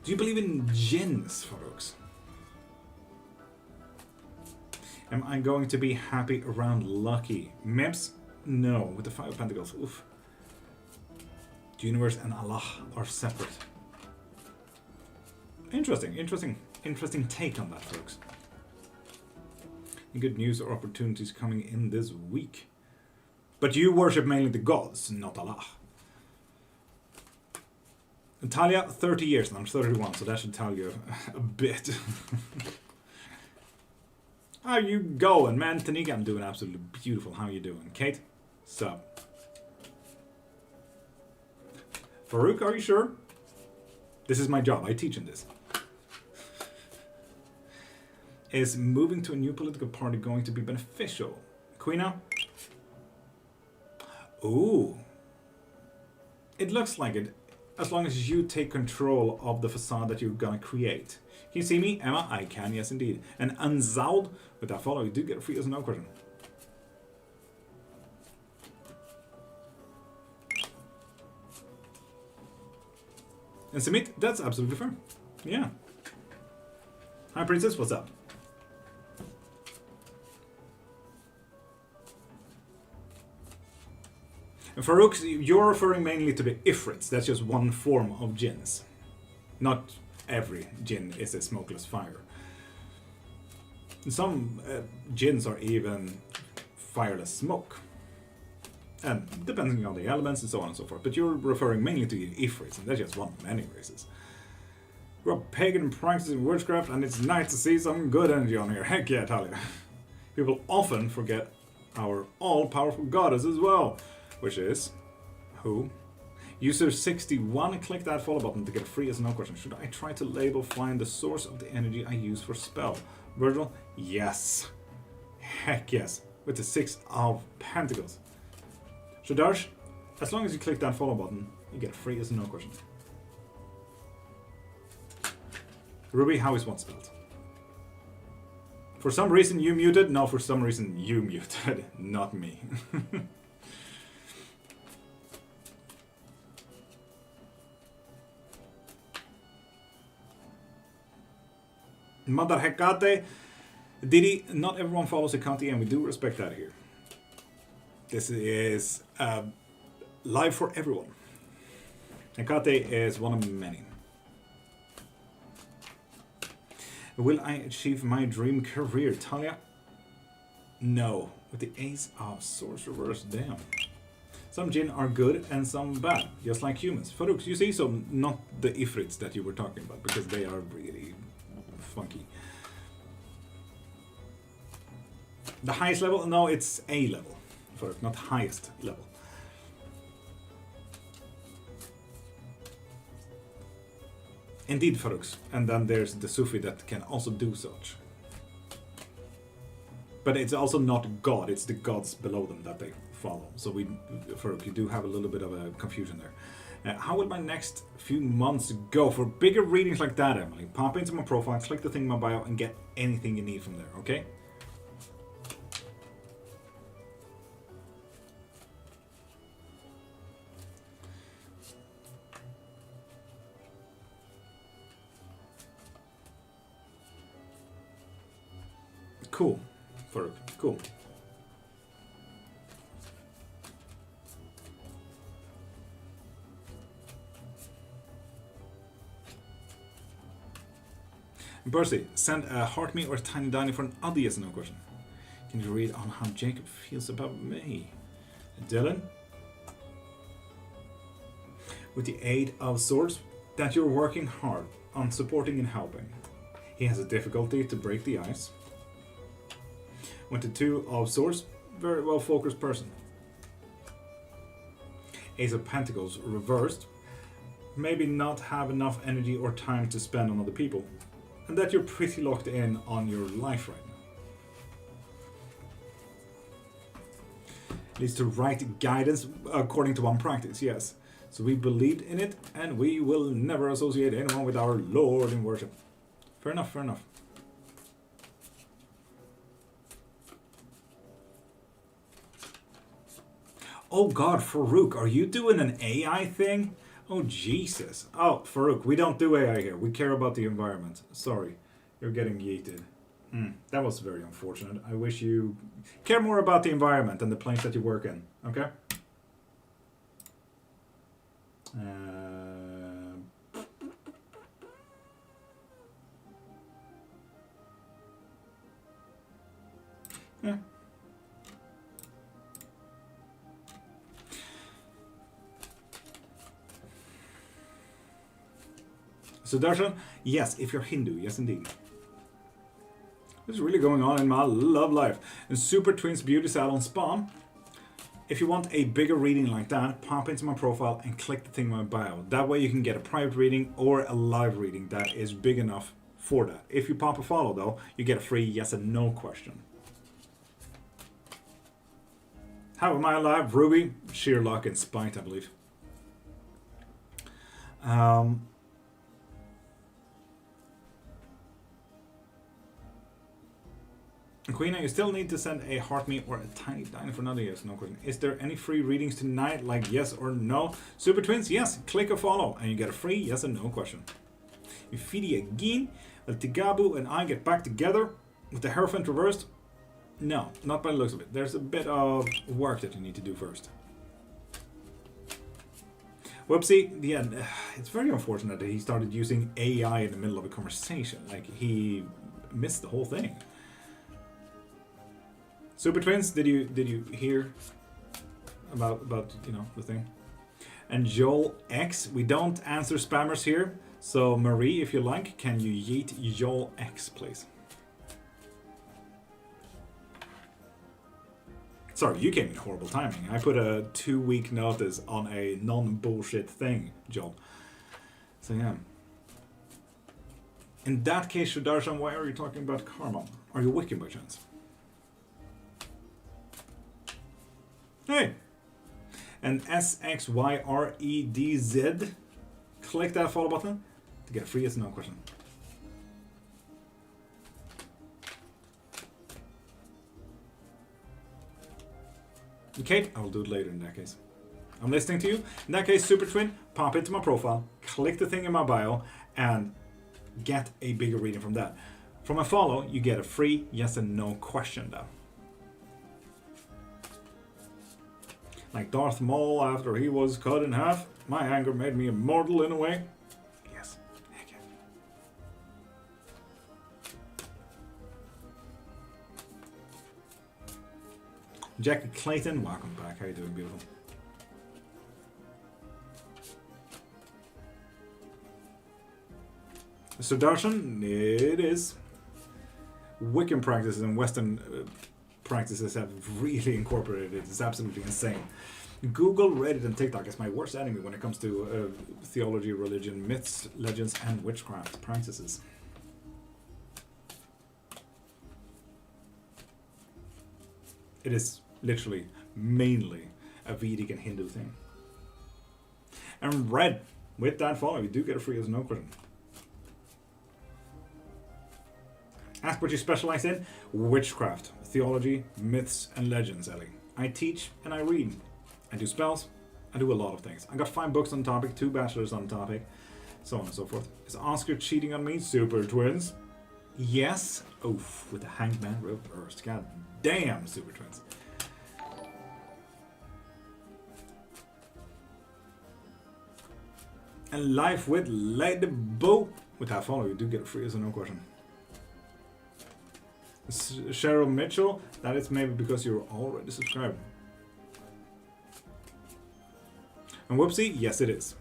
Do you believe in jinns, Farouks? Am I going to be happy around lucky? Mims? No, with the 5 of Pentacles. Oof. The universe and Allah are separate. Interesting take on that, folks. Good news or opportunities coming in this week. But you worship mainly the gods, not Allah. Talia, 30 years, and I'm 31, so that should tell you a bit. How you going, man? Tanika, I'm doing absolutely beautiful. How you doing? Kate? Sup? Farouk, are you sure? This is my job. I teach in this. Is moving to a new political party going to be beneficial? Queena? Ooh. It looks like it, as long as you take control of the facade that you're gonna create. Can you see me? Emma? I can, yes indeed. And Anzald, with that follow, you do get a free as no question. And Samit, that's absolutely fair. Yeah. Hi Princess, what's up? And Farouk, you're referring mainly to the Ifrits. That's just one form of jinns. Not every jinn is a smokeless fire. Some jinns are even fireless smoke. And depending on the elements and so on and so forth. But you're referring mainly to the Ifrits, and that's just one of many races. We're pagan and practicing witchcraft, and it's nice to see some good energy on here. Heck yeah, Talia. People often forget our all-powerful goddess as well. Which is, who? User 61, click that follow button to get a free as no question. Should I try to label find the source of the energy I use for spell? Virgil, yes. Heck yes. With the 6 of Pentacles. Shadarsh, as long as you click that follow button, you get a free as no question. Ruby, how is one spelled? For some reason you muted? No, for some reason you muted, not me. Madar Hekate, Didi, not everyone follows Hekate, and we do respect that here. This is live for everyone. Hekate is one of many. Will I achieve my dream career, Talia? No, with the Ace of Swords reversed down. Some jinn are good and some bad, just like humans. Farouk, you see, so not the ifrits that you were talking about, because they are really funky. The highest level? No, it's A level. Farouk, not highest level. Indeed, Farouk. And then there's the Sufi that can also do such. But it's also not God, it's the gods below them that they follow. So Farouk, you do have a little bit of a confusion there. How will my next few months go? For bigger readings like that, Emily, pop into my profile, click the thing in my bio, and get anything you need from there, okay? Cool, Farouk, cool. Percy, send a heart me or a tiny diny for an odd yes or no question. Can you read on how Jacob feels about me? Dylan? With the 8 of Swords, that you're working hard on supporting and helping. He has a difficulty to break the ice. With the 2 of Swords, very well focused person. Ace of Pentacles reversed, maybe not have enough energy or time to spend on other people. And that you're pretty locked in on your life right now. Leads to right guidance according to one practice, yes. So we believed in it and we will never associate anyone with our Lord in worship. Fair enough, fair enough. Oh God, Farouk, are you doing an AI thing? Oh Jesus. Oh, Farouk, we don't do AI here. We care about the environment. Sorry, you're getting yeeted. That was very unfortunate. I wish you care more about the environment and the planes that you work in. Okay? Yeah. Sudarshan, yes, if you're Hindu, yes indeed. What's really going on in my love life? And Super Twins Beauty Salon Spa. If you want a bigger reading like that, pop into my profile and click the thing in my bio. That way you can get a private reading or a live reading that is big enough for that. If you pop a follow though, you get a free yes and no question. How am I alive, Ruby? Sheer luck and spite, I believe. Queena, you still need to send a heart me or a tiny dine for another yes, no question. Is there any free readings tonight, like yes or no? Super Twins, yes. Click a follow and you get a free yes and no question. Ifidi again, well, Tigabu and I get back together with the Hierophant reversed. No, not by the looks of it. There's a bit of work that you need to do first. Whoopsie, yeah, it's very unfortunate that he started using AI in the middle of a conversation. Like, he missed the whole thing. Super Twins, did you hear about you know the thing? And Joel X, we don't answer spammers here. So Marie, if you like, can you yeet Joel X, please? Sorry, you came in horrible timing. I put a 2-week notice on a non-bullshit thing, Joel. So yeah. In that case, Shudarshan, why are you talking about karma? Are you Wiccan by chance? Hey! And SXYREDZ, click that follow button to get a free yes or no question. Okay, I'll do it later in that case. I'm listening to you. In that case, Super Twin, pop into my profile, click the thing in my bio, and get a bigger reading from that. From a follow, you get a free yes and no question though. Like Darth Maul after he was cut in half, my anger made me immortal in a way. Yes, heck yeah. Jackie Clayton, welcome back. How you doing, beautiful? Sudarshan, it is. Wiccan practices and Western practices have really incorporated it. It's absolutely insane. Google, Reddit, and TikTok is my worst enemy when it comes to theology, religion, myths, legends, and witchcraft practices. It is literally mainly a Vedic and Hindu thing. And Red, with that follow, you do get a free as no question. Ask what you specialize in. Witchcraft, theology, myths, and legends, Ellie. I teach and I read. I do spells. I do a lot of things. I got 5 books on the topic, 2 bachelors on the topic, so on and so forth. Is Oscar cheating on me? Super twins. Yes. Oof, with the hangman reversed. God damn, super twins. And life with Lady Bo. With that follow, you do get a free as no question. Cheryl Mitchell, that is maybe because you're already subscribed. And whoopsie, yes it is.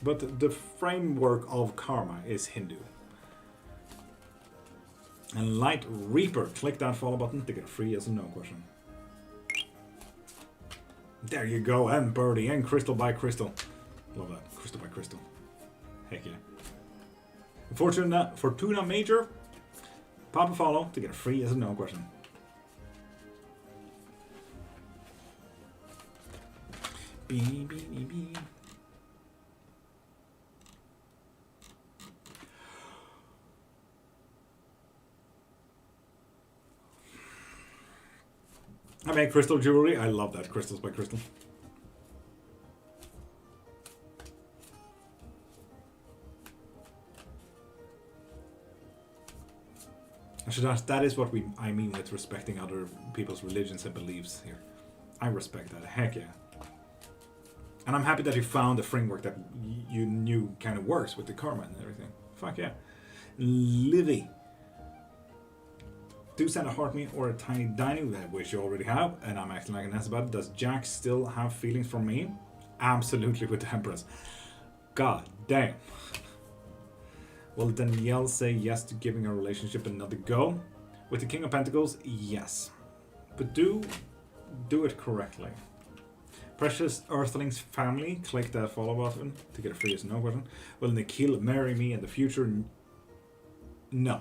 But the framework of karma is Hindu. And Light Reaper, click that follow button to get a free yes or no question. There you go, and Birdie, and Crystal by Crystal. Love that, Crystal by Crystal. Heck yeah. Fortuna Major, pop a follow to get a free yes or no question. I make crystal jewelry. I love that. Crystals by Crystal. That is what I mean with respecting other people's religions and beliefs here. I respect that. Heck yeah. And I'm happy that you found a framework that you knew kind of works with the karma and everything. Fuck yeah. Livy. Do send a heart me or a tiny dining, which you already have, and I'm acting like an ass about it. Does Jack still have feelings for me? Absolutely, with the Empress. God damn. Will Danielle say yes to giving our relationship another go? With the King of Pentacles, yes. But do it correctly. Precious Earthlings family, click that follow button to get a free yes or no question. Will Nikhil marry me in the future? No.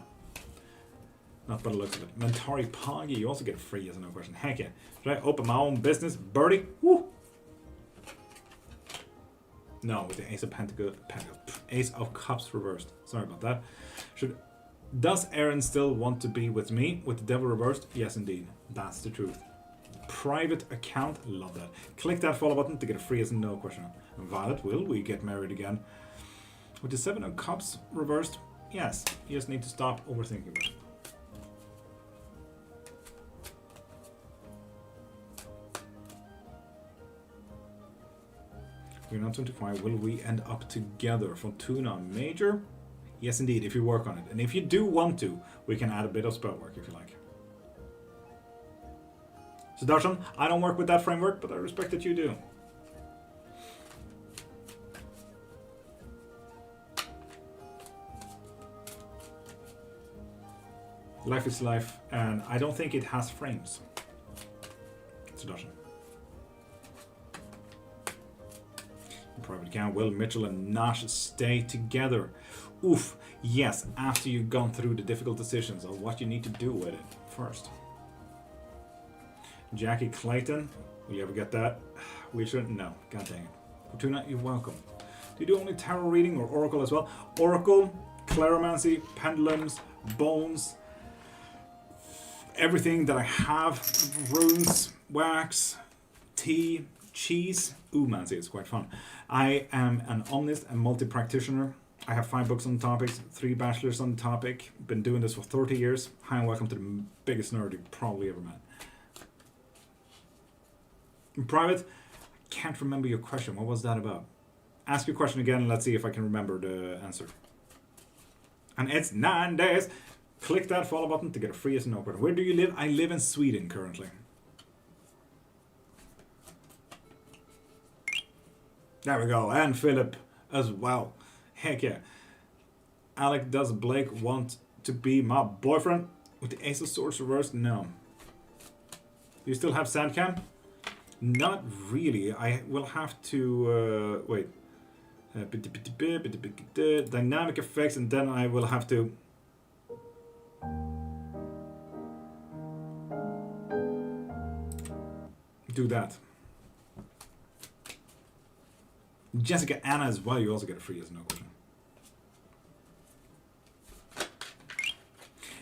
Not by the looks of it. Mentari Poggy, you also get a free yes or no question. Heck yeah. Should I open my own business? Birdie? Woo! No, with the Ace of Ace of Cups reversed. Sorry about that. Does Aaron still want to be with me? With the Devil reversed? Yes, indeed. That's the truth. Private account, love that. Click that follow button to get a free yes and no question. Violet, will we get married again? With the 7 of Cups reversed? Yes. You just need to stop overthinking about it. We're not 25. Will we end up together? Fortuna Major? Yes, indeed, if you work on it. And if you do want to, we can add a bit of spell work if you like. So Darshan, I don't work with that framework, but I respect that you do. Life is life, and I don't think it has frames. So Darshan. Private account, will Mitchell and Nash stay together? Oof, yes, after you've gone through the difficult decisions of what you need to do with it first. Jackie Clayton, will you ever get that? We shouldn't, no, god dang it. Fortuna, you're welcome. Do you do only tarot reading or oracle as well? Oracle, claromancy, pendulums, bones, everything that I have, runes, wax, tea, cheese. Ooh, mancy, it's quite fun. I am an omnist and multi-practitioner. I have 5 books on the topics, 3 bachelors on the topic. Been doing this for 30 years. Hi and welcome to the biggest nerd you've probably ever met. In private, I can't remember your question. What was that about? Ask your question again and let's see if I can remember the answer. And it's 9 days. Click that follow button to get a free yes and no question. Where do you live? I live in Sweden currently. There we go. And Philip as well. Heck yeah. Alec, does Blake want to be my boyfriend? With the Ace of Swords reversed? No. Do you still have Sandcam? Not really. I will have to... wait. Dynamic effects, and then I will have to... do that. Jessica Anna as well, you also get a free as no question.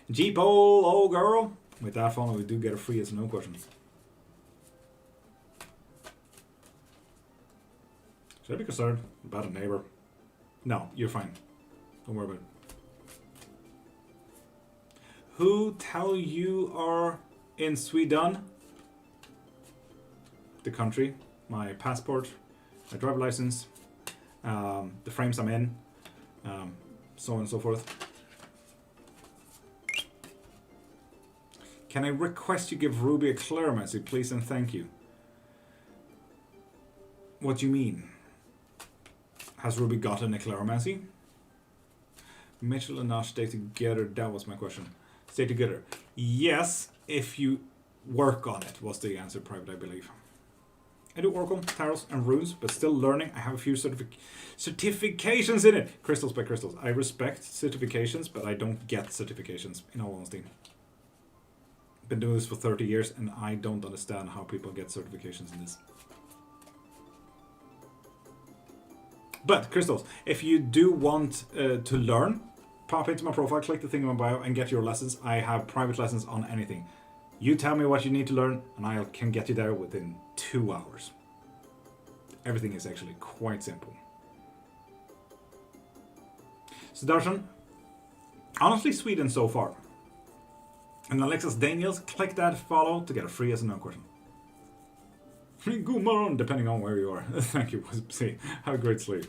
Jeep old girl. With that follow, we do get a free as no question. Should I be concerned about a neighbor? No, you're fine. Don't worry about it. Who tell you are in Sweden? The country, my passport, my driver license, the frames I'm in, so on and so forth. Can I request you give Ruby a clearmancy, please and thank you? What do you mean? Has Ruby gotten a clearmancy? Mitchell and Nash stay together, that was my question. Stay together. Yes, if you work on it, was the answer, Private, I believe. I do Oracle, Tarots, and Runes, but still learning. I have a few certifications in it. Crystals by crystals. I respect certifications, but I don't get certifications, in all honesty. Been doing this for 30 years, and I don't understand how people get certifications in this. But, crystals, if you do want to learn, pop into my profile, click the thing in my bio, and get your lessons. I have private lessons on anything. You tell me what you need to learn, and I can get you there within 2 hours. Everything is actually quite simple. Sudarshan, honestly, Sweden so far. And Alexis Daniels, click that follow to get a free as a no question. Good morning, depending on where you are. Thank you. See, have a great sleep.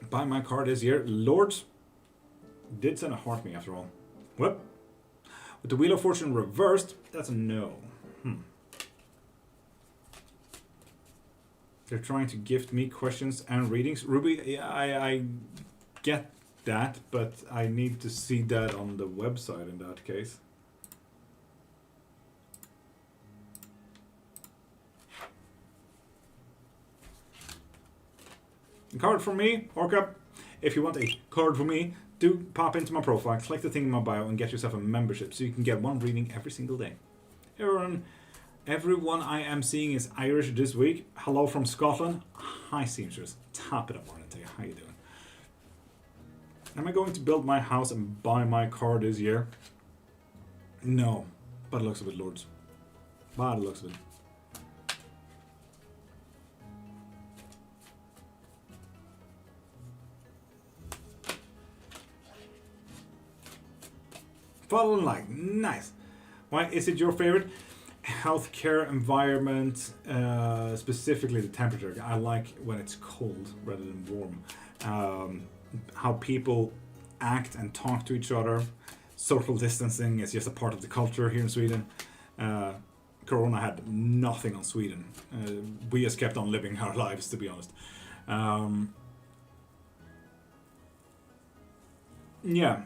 Buy my car this year. Lords did send a heart me after all. What? With the Wheel of Fortune reversed, that's a no. They're trying to gift me questions and readings. Ruby, yeah, I get that, but I need to see that on the website in that case. A card from me, Orca. If you want a card from me, do pop into my profile, click the thing in my bio, and get yourself a membership so you can get one reading every single day. Everyone I am seeing is Irish this week. Hello from Scotland. Hi, Seamstress. Top it up, morning to you. How you doing? Am I going to build my house and buy my car this year? No. By the looks of it, Lords. By the looks of it. Follow and like. Nice. Why is it your favorite? Healthcare environment, specifically the temperature. I like when it's cold rather than warm. How people act and talk to each other. Social distancing is just a part of the culture here in Sweden. Corona had nothing on Sweden. We just kept on living our lives, to be honest. Yeah.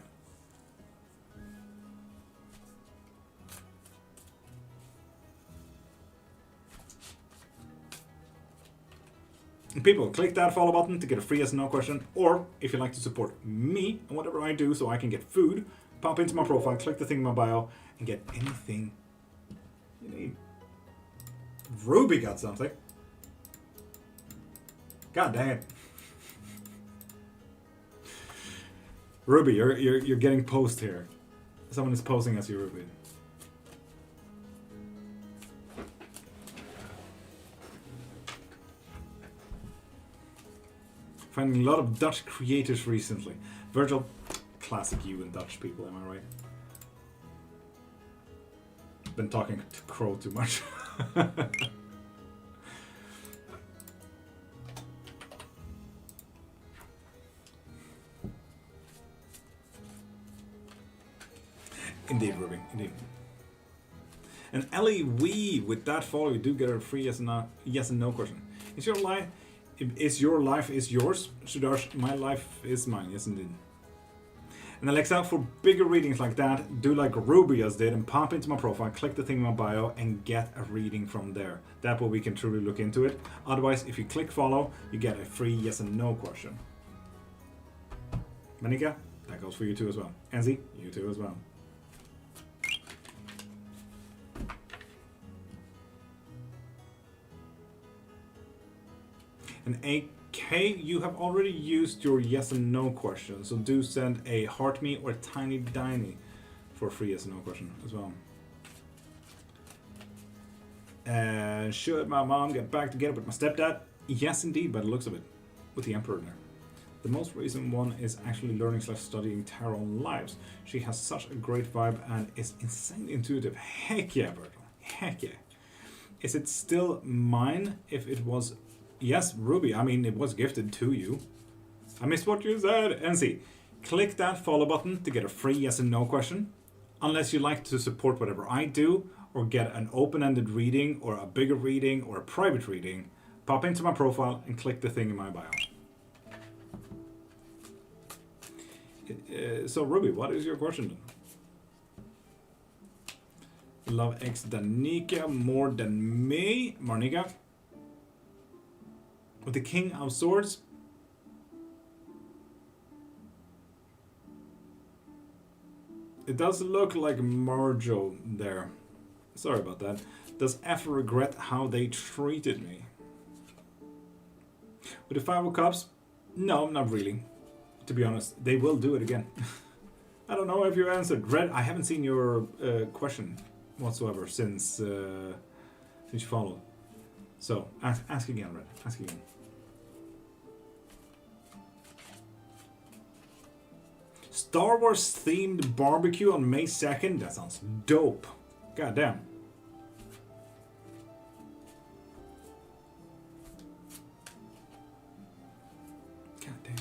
People, click that follow button to get a free yes and no question, or if you'd like to support me and whatever I do so I can get food, pop into my profile, click the thing in my bio, and get anything you need. Ruby got something. God dang it. Ruby, you're getting posed here. Someone is posing as you, Ruby. Finding a lot of Dutch creators recently. Virgil, classic you and Dutch people, am I right? Been talking to Crow too much. Indeed, Ruby, indeed. And Ellie Wee, with that follow, you do get a free yes and no question. Is your life is yours? Sudarsh, my life is mine. Yes, indeed. And Alexa, for bigger readings like that, do like Ruby just did and pop into my profile, click the thing in my bio, and get a reading from there. That way we can truly look into it. Otherwise, if you click follow, you get a free yes and no question. Manika, that goes for you too as well. Enzi, you too as well. And AK, you have already used your yes and no question, so do send a heart me or a tiny diny for a free yes and no question as well. And should my mom get back together with my stepdad? Yes, indeed, by the looks of it, with the Emperor there. The most recent one is actually learning / studying tarot lives. She has such a great vibe and is insanely intuitive. Heck yeah, Virgil. Heck yeah. Is it still mine if it was... Yes, Ruby, I mean, it was gifted to you. I missed what you said. NC, click that follow button to get a free yes and no question. Unless you like to support whatever I do, or get an open-ended reading, or a bigger reading, or a private reading, pop into my profile and click the thing in my bio. So, Ruby, what is your question? Love X Danica more than me. Marnika. With the King of Swords. It does look like Marjo there. Sorry about that. Does F regret how they treated me? With the Five of Cups? No, not really. To be honest, they will do it again. I don't know if you answered. Red, I haven't seen your question whatsoever since you followed. So, ask again, Red. Ask again. Star Wars themed barbecue on May 2nd? That sounds dope. God damn. God damn.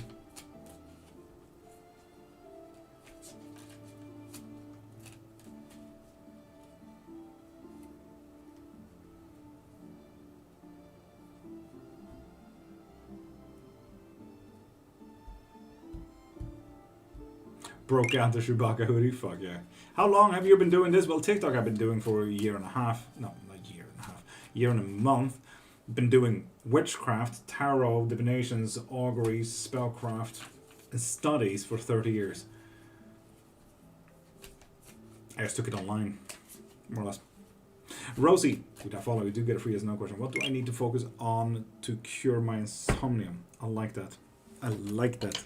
Broke out the Chewbacca hoodie, fuck yeah. How long have you been doing this? Well, TikTok I've been doing for a year and a half. No, not a year and a half. Year and a month. Been doing witchcraft, tarot, divinations, auguries, spellcraft, and studies for 30 years. I just took it online, more or less. Rosie, did I follow? You do get a free as no question. What do I need to focus on to cure my insomnia? I like that. I like that.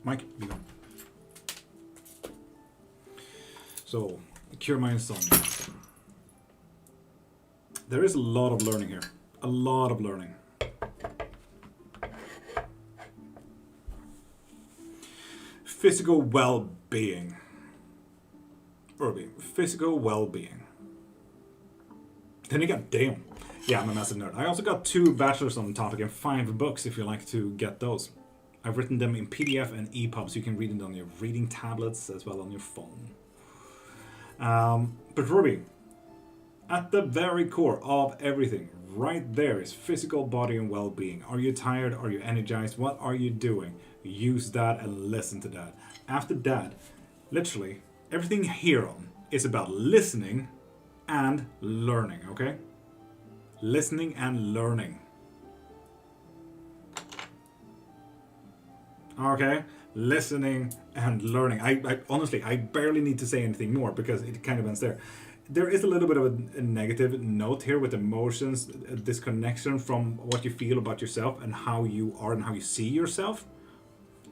Mike, be gone. So, cure my insomnia. There is a lot of learning here. A lot of learning. Physical well-being. Ruby, physical well-being. Then you got, damn. Yeah, I'm a massive nerd. I also got 2 bachelors on the topic and 5 books if you like to get those. I've written them in PDF and EPUB, so you can read them on your reading tablets as well on your phone. But Ruby, at the very core of everything, right there is physical body and well-being. Are you tired? Are you energized? What are you doing? Use that and listen to that. After that, literally, everything here on is about listening and learning, okay? Listening and learning. Okay, listening and learning. I honestly, I barely need to say anything more because it kind of ends there. There is a little bit of a negative note here with emotions, a disconnection from what you feel about yourself and how you are and how you see yourself.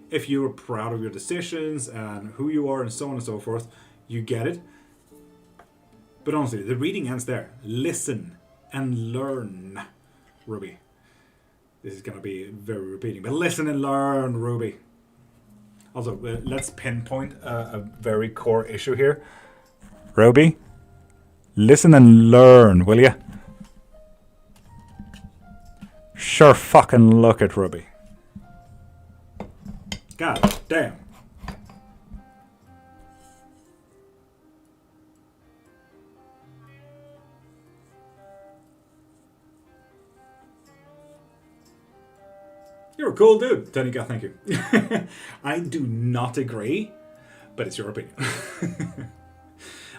If you're proud of your decisions and who you are and so on and so forth, you get it. But honestly, the reading ends there. Listen and learn, Ruby. This is going to be very repeating, but listen and learn, Ruby. Also, let's pinpoint a very core issue here. Ruby, listen and learn, will ya? Sure fucking look at Ruby. God damn. You're a cool dude, Tanika, thank you. I do not agree, but it's your opinion.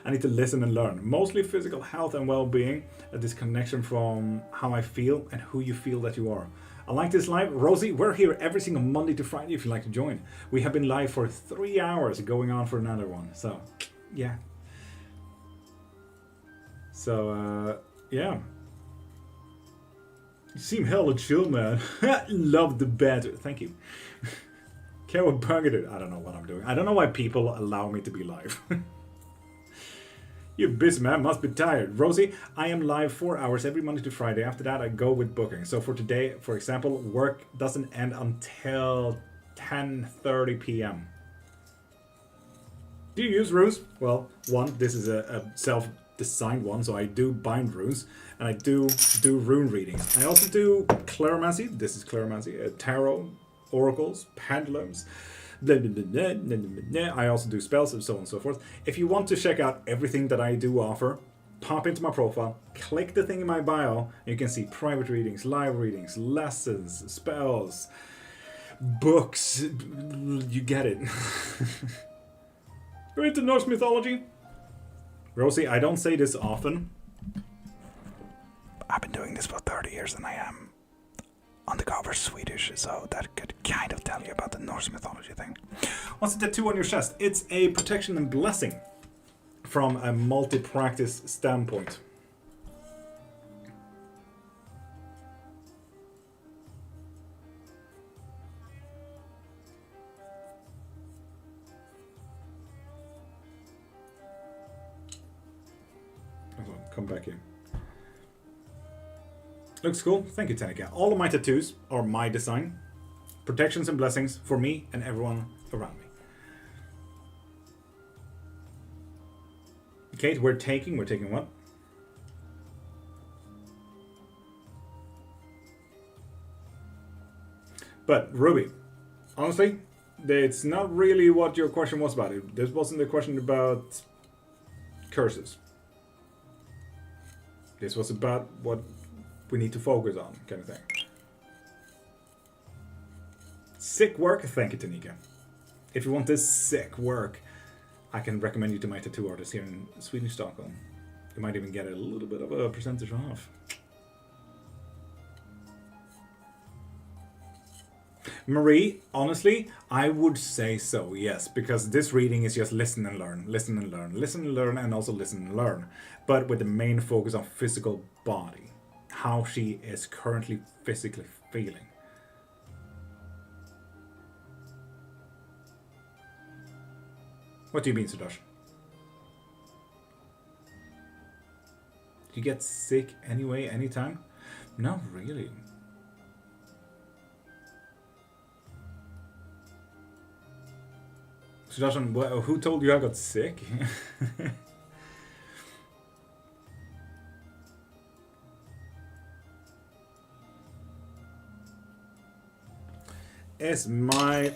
I need to listen and learn. Mostly physical health and well-being, a disconnection from how I feel and who you feel that you are. I like this live. Rosie, we're here every single Monday to Friday if you'd like to join. We have been live for 3 hours, going on for another one. So, yeah. So, yeah. You seem hella chill, man. Love the banter. Thank you. Cowabunga. I don't know what I'm doing. I don't know why people allow me to be live. You're busy, man. Must be tired. Rosie, I am live 4 hours every Monday to Friday. After that, I go with booking. So for today, for example, work doesn't end until 10:30 p.m. Do you use runes? Well, one, this is a self-designed one, so I do bind runes, and I do rune readings. I also do clairvoyancy. This is clairvoyancy. Tarot, oracles, pendulums. Blah, blah, blah, blah, blah, blah. I also do spells and so on and so forth. If you want to check out everything that I do offer, pop into my profile, click the thing in my bio, and you can see private readings, live readings, lessons, spells, books. You get it. You're into Norse mythology? Rosie, I don't say this often. I've been doing this for 30 years and I am undercover Swedish, so that could kind of tell you about the Norse mythology thing. What's the tattoo on your chest? It's a protection and blessing from a multi-practice standpoint. Come back here. Looks cool. Thank you, Tanika. All of my tattoos are my design. Protections and blessings for me and everyone around me. Kate, we're taking what? But, Ruby, honestly, it's not really what your question was about. This wasn't a question about curses. This was about what we need to focus on, kind of thing. Sick work, thank you, Tanika. If you want this sick work, I can recommend you to my tattoo artist here in Swedish Stockholm. You might even get a little bit of a percentage off. Marie, honestly, I would say so, yes, because this reading is just listen and learn, listen and learn, listen and learn, and also listen and learn, but with the main focus on physical body, how she is currently physically feeling. What do you mean, Sudarshan? Do you get sick anyway, anytime? Not really. Sudarshan, who told you I got sick? Is my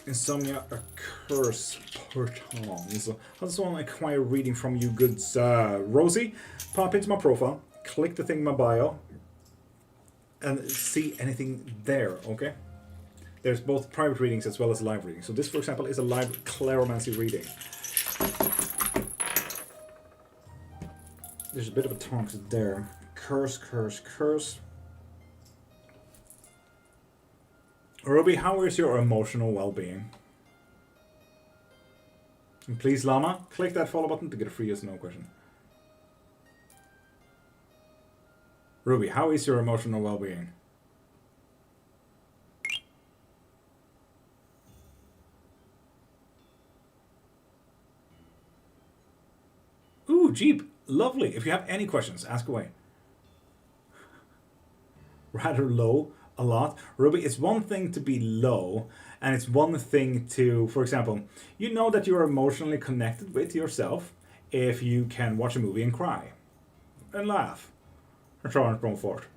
insomnia a curse per tongue? So I just want to acquire reading from you, good Rosie. Pop into my profile, click the thing in my bio, and see anything there, okay? There's both private readings as well as live readings. So this, for example, is a live clairvoyancy reading. There's a bit of a tongue there. Curse, curse, curse. Ruby, how is your emotional well-being? And please, Llama, click that follow button to get a free yes or no question. Ruby, how is your emotional well-being? Ooh, Jeep, lovely. If you have any questions, ask away. Rather low. A lot. Ruby, it's one thing to be low, and it's one thing to, for example, you know that you're emotionally connected with yourself if you can watch a movie and cry and laugh and so on and so forth.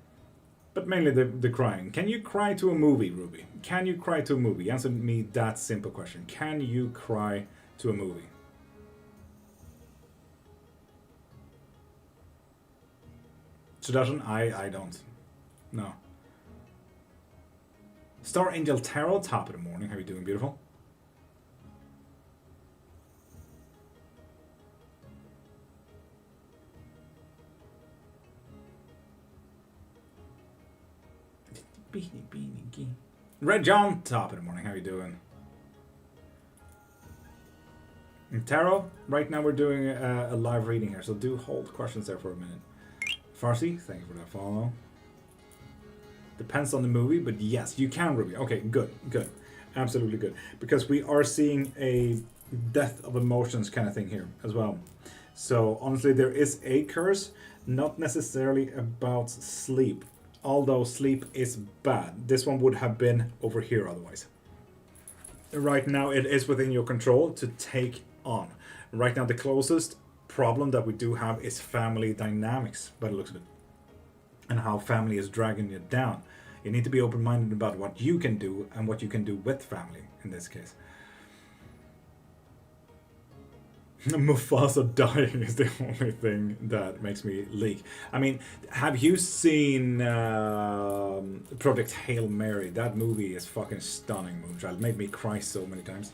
But mainly the crying. Can you cry to a movie, Ruby? Can you cry to a movie? Answer me that simple question. Can you cry to a movie? Sudarshan, I don't. No. Star Angel Tarot, top of the morning. How are you doing, beautiful? Red John, top of the morning. How are you doing? And Tarot, right now we're doing a live reading here, so do hold questions there for a minute. Farsi, thank you for that follow. Depends on the movie, but yes, you can Ruby. Okay, good, good. Absolutely good. Because we are seeing a death of emotions kind of thing here as well. So honestly, there is a curse, not necessarily about sleep. Although sleep is bad. This one would have been over here otherwise. Right now, it is within your control to take on. Right now, the closest problem that we do have is family dynamics, by the looks of it. And how family is dragging you down. You need to be open-minded about what you can do and what you can do with family in this case. Mufasa dying is the only thing that makes me leak. I mean, have you seen Project Hail Mary? That movie is fucking stunning, Moonchild. It made me cry so many times.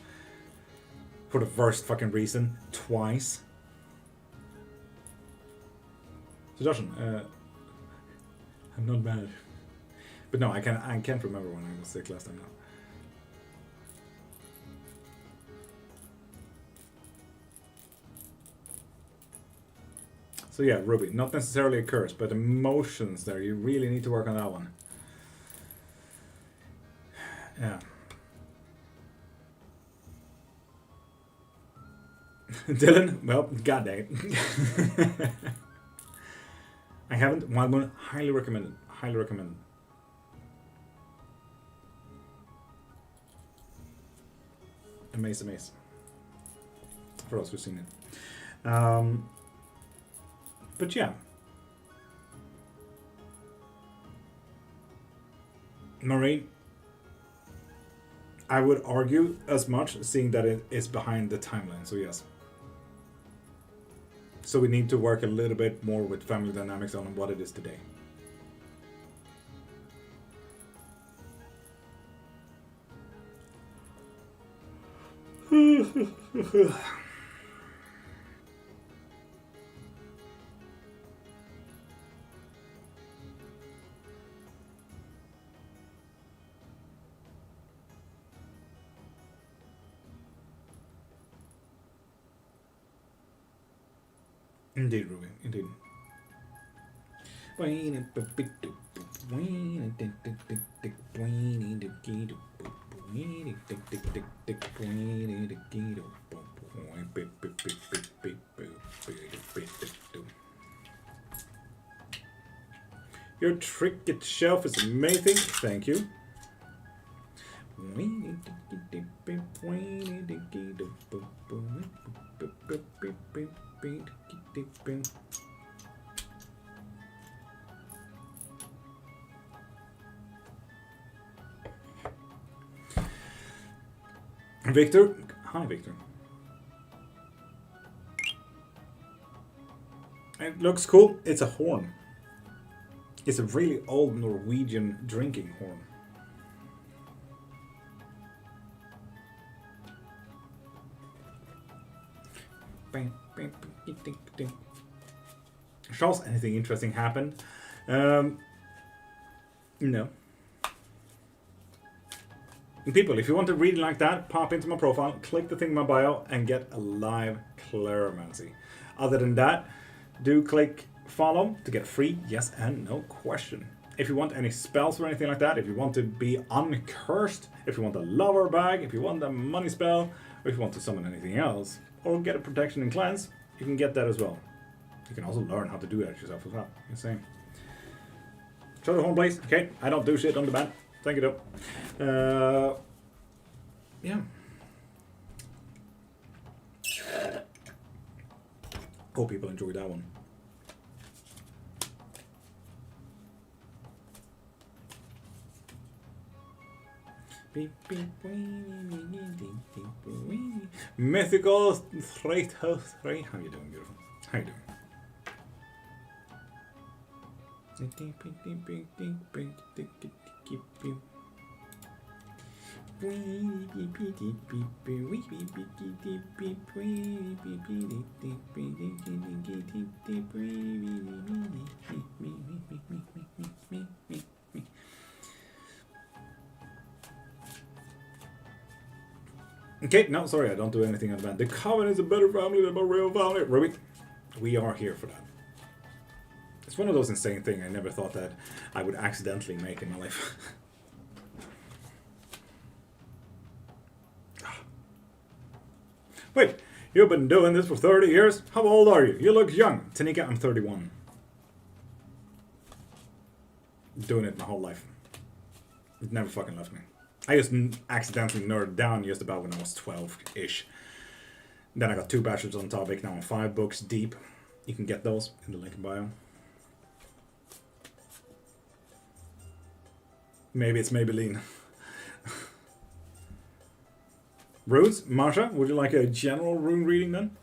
For the worst fucking reason. Twice. So Joshua, I'm not mad. But no, I can't remember when I was sick last time now. So yeah, Ruby, not necessarily a curse, but emotions there. You really need to work on that one. Yeah. Dylan, well, god dang it. I haven't. Wild Moon, highly recommended. Highly recommended. Amaze. For those who've seen it. But yeah. Marie, I would argue as much, seeing that it is behind the timeline, so yes. So we need to work a little bit more with family dynamics on what it is today. Indeed, Ruby, indeed. Your trinket shelf is amazing, thank you. Victor, hi Victor. It looks cool. It's a horn. It's a really old Norwegian drinking horn. Charles, anything interesting happened? No. People, if you want to read like that, pop into my profile, click the thing in my bio, and get a live clairvoyancy. Other than that, do click follow to get free yes and no question. If you want any spells or anything like that, if you want to be uncursed, if you want a lover bag, if you want a money spell, or if you want to summon anything else, or get a protection and cleanse, you can get that as well. You can also learn how to do that yourself as well. Insane. Show the home place. Okay, I don't do shit on the band. Thank you though. Yeah. Hope people enjoyed that one. Mythical 303. How you doing, beautiful? How you doing? Okay, no, sorry, I don't do anything on the band. The Coven is a better family than my real family. Ruby, we are here for that. It's one of those insane things I never thought that I would accidentally make in my life. Wait, you've been doing this for 30 years? How old are you? You look young. Tanika, I'm 31. Doing it my whole life. It never fucking left me. I just accidentally nerded down just about when I was 12-ish. Then I got 2 bachelors on topic. Now I'm 5 books deep. You can get those in the link in bio. Maybe it's Maybelline. Runes? Marsha, would you like a general rune reading then?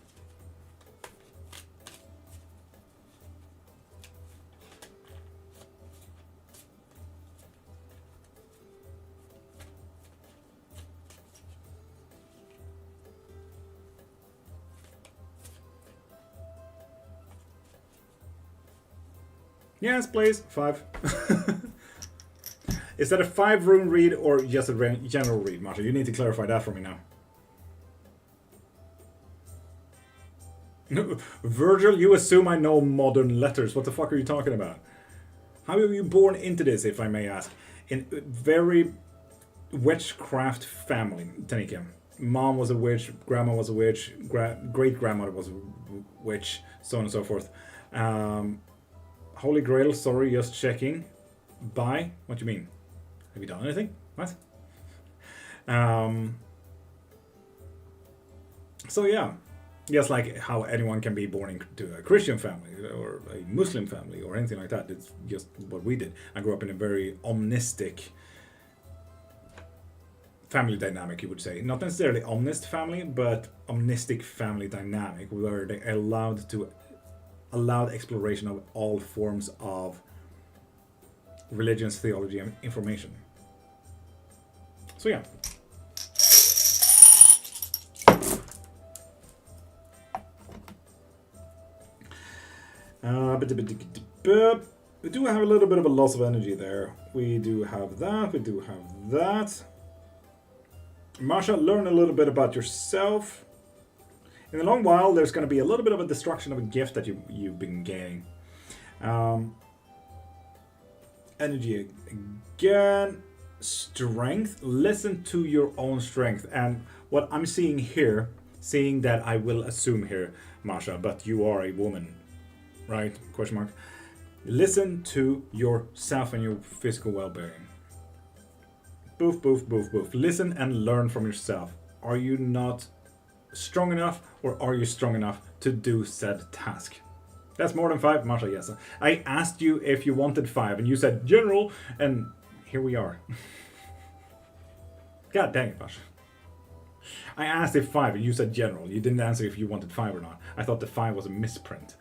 Yes, please. 5. Is that a 5 rune read or just a general read, Marsha? You need to clarify that for me now. Virgil, you assume I know modern letters. What the fuck are you talking about? How were you born into this, if I may ask? In a very witchcraft family, Tanika. Mom was a witch, grandma was a witch, great-grandmother was a witch, so on and so forth. Holy Grail, sorry, just checking. Bye? What do you mean? Have you done anything? What? So yeah. Just like how anyone can be born into a Christian family or a Muslim family or anything like that. It's just what we did. I grew up in a very omnistic family dynamic, you would say. Not necessarily omnist family, but omnistic family dynamic where they allowed exploration of all forms of religions, theology, and information. So yeah. We do have a little bit of a loss of energy there. We do have that. We do have that. Marsha, learn a little bit about yourself. In a long while, there's going to be a little bit of a destruction of a gift that you've been gaining. Energy again. Strength. Listen to your own strength. And what I'm seeing here, seeing that I will assume here, Marsha, but you are a woman. Right? Question mark. Listen to yourself and your physical well-being. Boof, boof, boof, boof. Listen and learn from yourself. Are you not strong enough, or are you strong enough to do said task? That's more than 5, Marsha. Yes. I asked you if you wanted 5, and you said general, and here we are. God dang it, Marsha. I asked if 5, and you said general. You didn't answer if you wanted 5 or not. I thought the 5 was a misprint.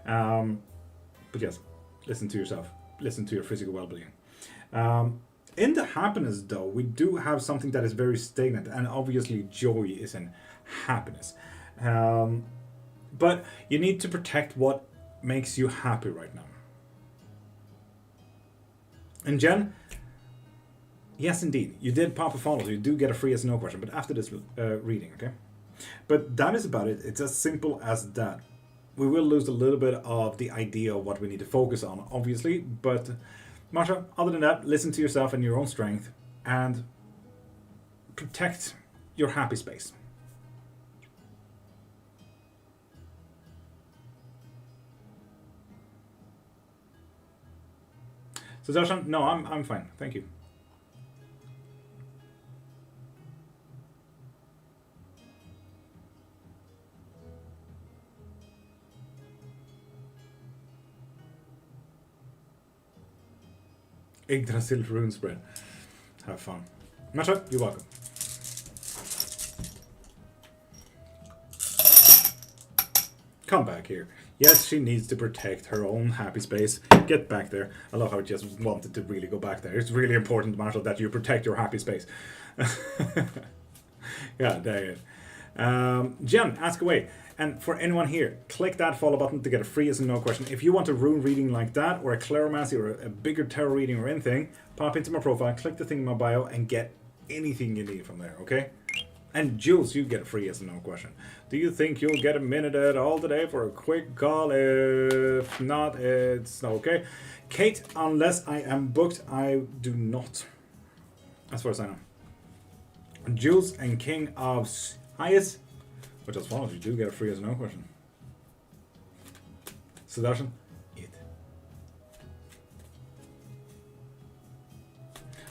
But yes, listen to yourself. Listen to your physical well-being. In the happiness, though, we do have something that is very stagnant, and obviously joy is in happiness. But you need to protect what makes you happy right now. And Jen, yes, indeed, you did pop a follow, so you do get a free yes or no question, but after this reading, okay? But that is about it. It's as simple as that. We will lose a little bit of the idea of what we need to focus on, obviously, but Marsha, other than that, listen to yourself and your own strength and protect your happy space. So Darshan, no, I'm fine. Thank you. Yggdrasil rune spread. Have fun. Marsha, you're welcome. Come back here. Yes, she needs to protect her own happy space. Get back there. I love how it just wanted to really go back there. It's really important, Marshall, that you protect your happy space. Yeah, dang it. Jen, ask away. And for anyone here, click that follow button to get a free yes and no question. If you want a rune reading like that, or a cleromancy, or a bigger tarot reading, or anything, pop into my profile, click the thing in my bio, and get anything you need from there, okay? And Jules, you get a free yes and no question. Do you think you'll get a minute at all today for a quick call? If not, it's not okay. Kate, unless I am booked, I do not. As far as I know. Jules and King of Highest, which as follows, you do get a free yes and no question. Sudarshan, it.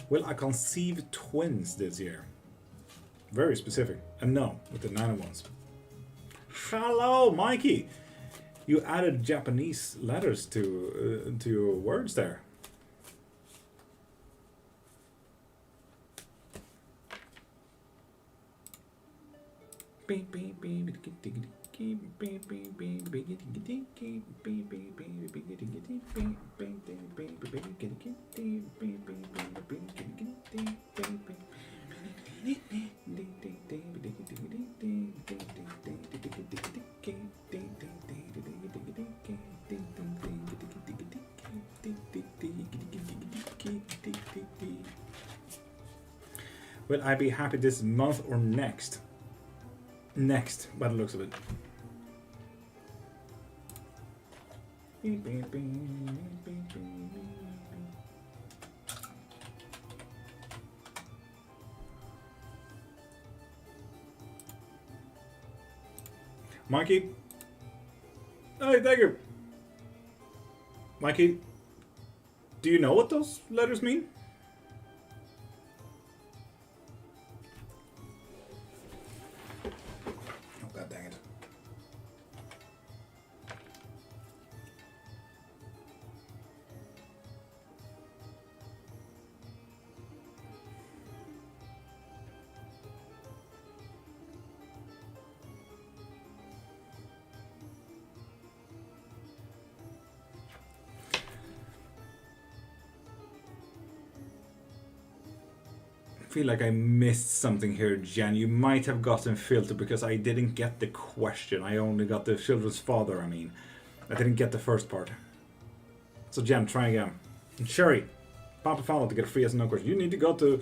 Will I conceive twins this year? Very specific. And no, with the 9 of Wands. Hello, Mikey. You added Japanese letters to your words there. Will I be happy this month or next? Next, by the looks of it. Mikey? Hey, thank you. Mikey, do you know what those letters mean? Oh, god dang it. I feel like I missed something here, Jen. You might have gotten filtered because I didn't get the question. I only got the children's father, I mean. I didn't get the first part. So Jen, try again. And Sherry, pop a follow to get a free yes and no question. You need to go to...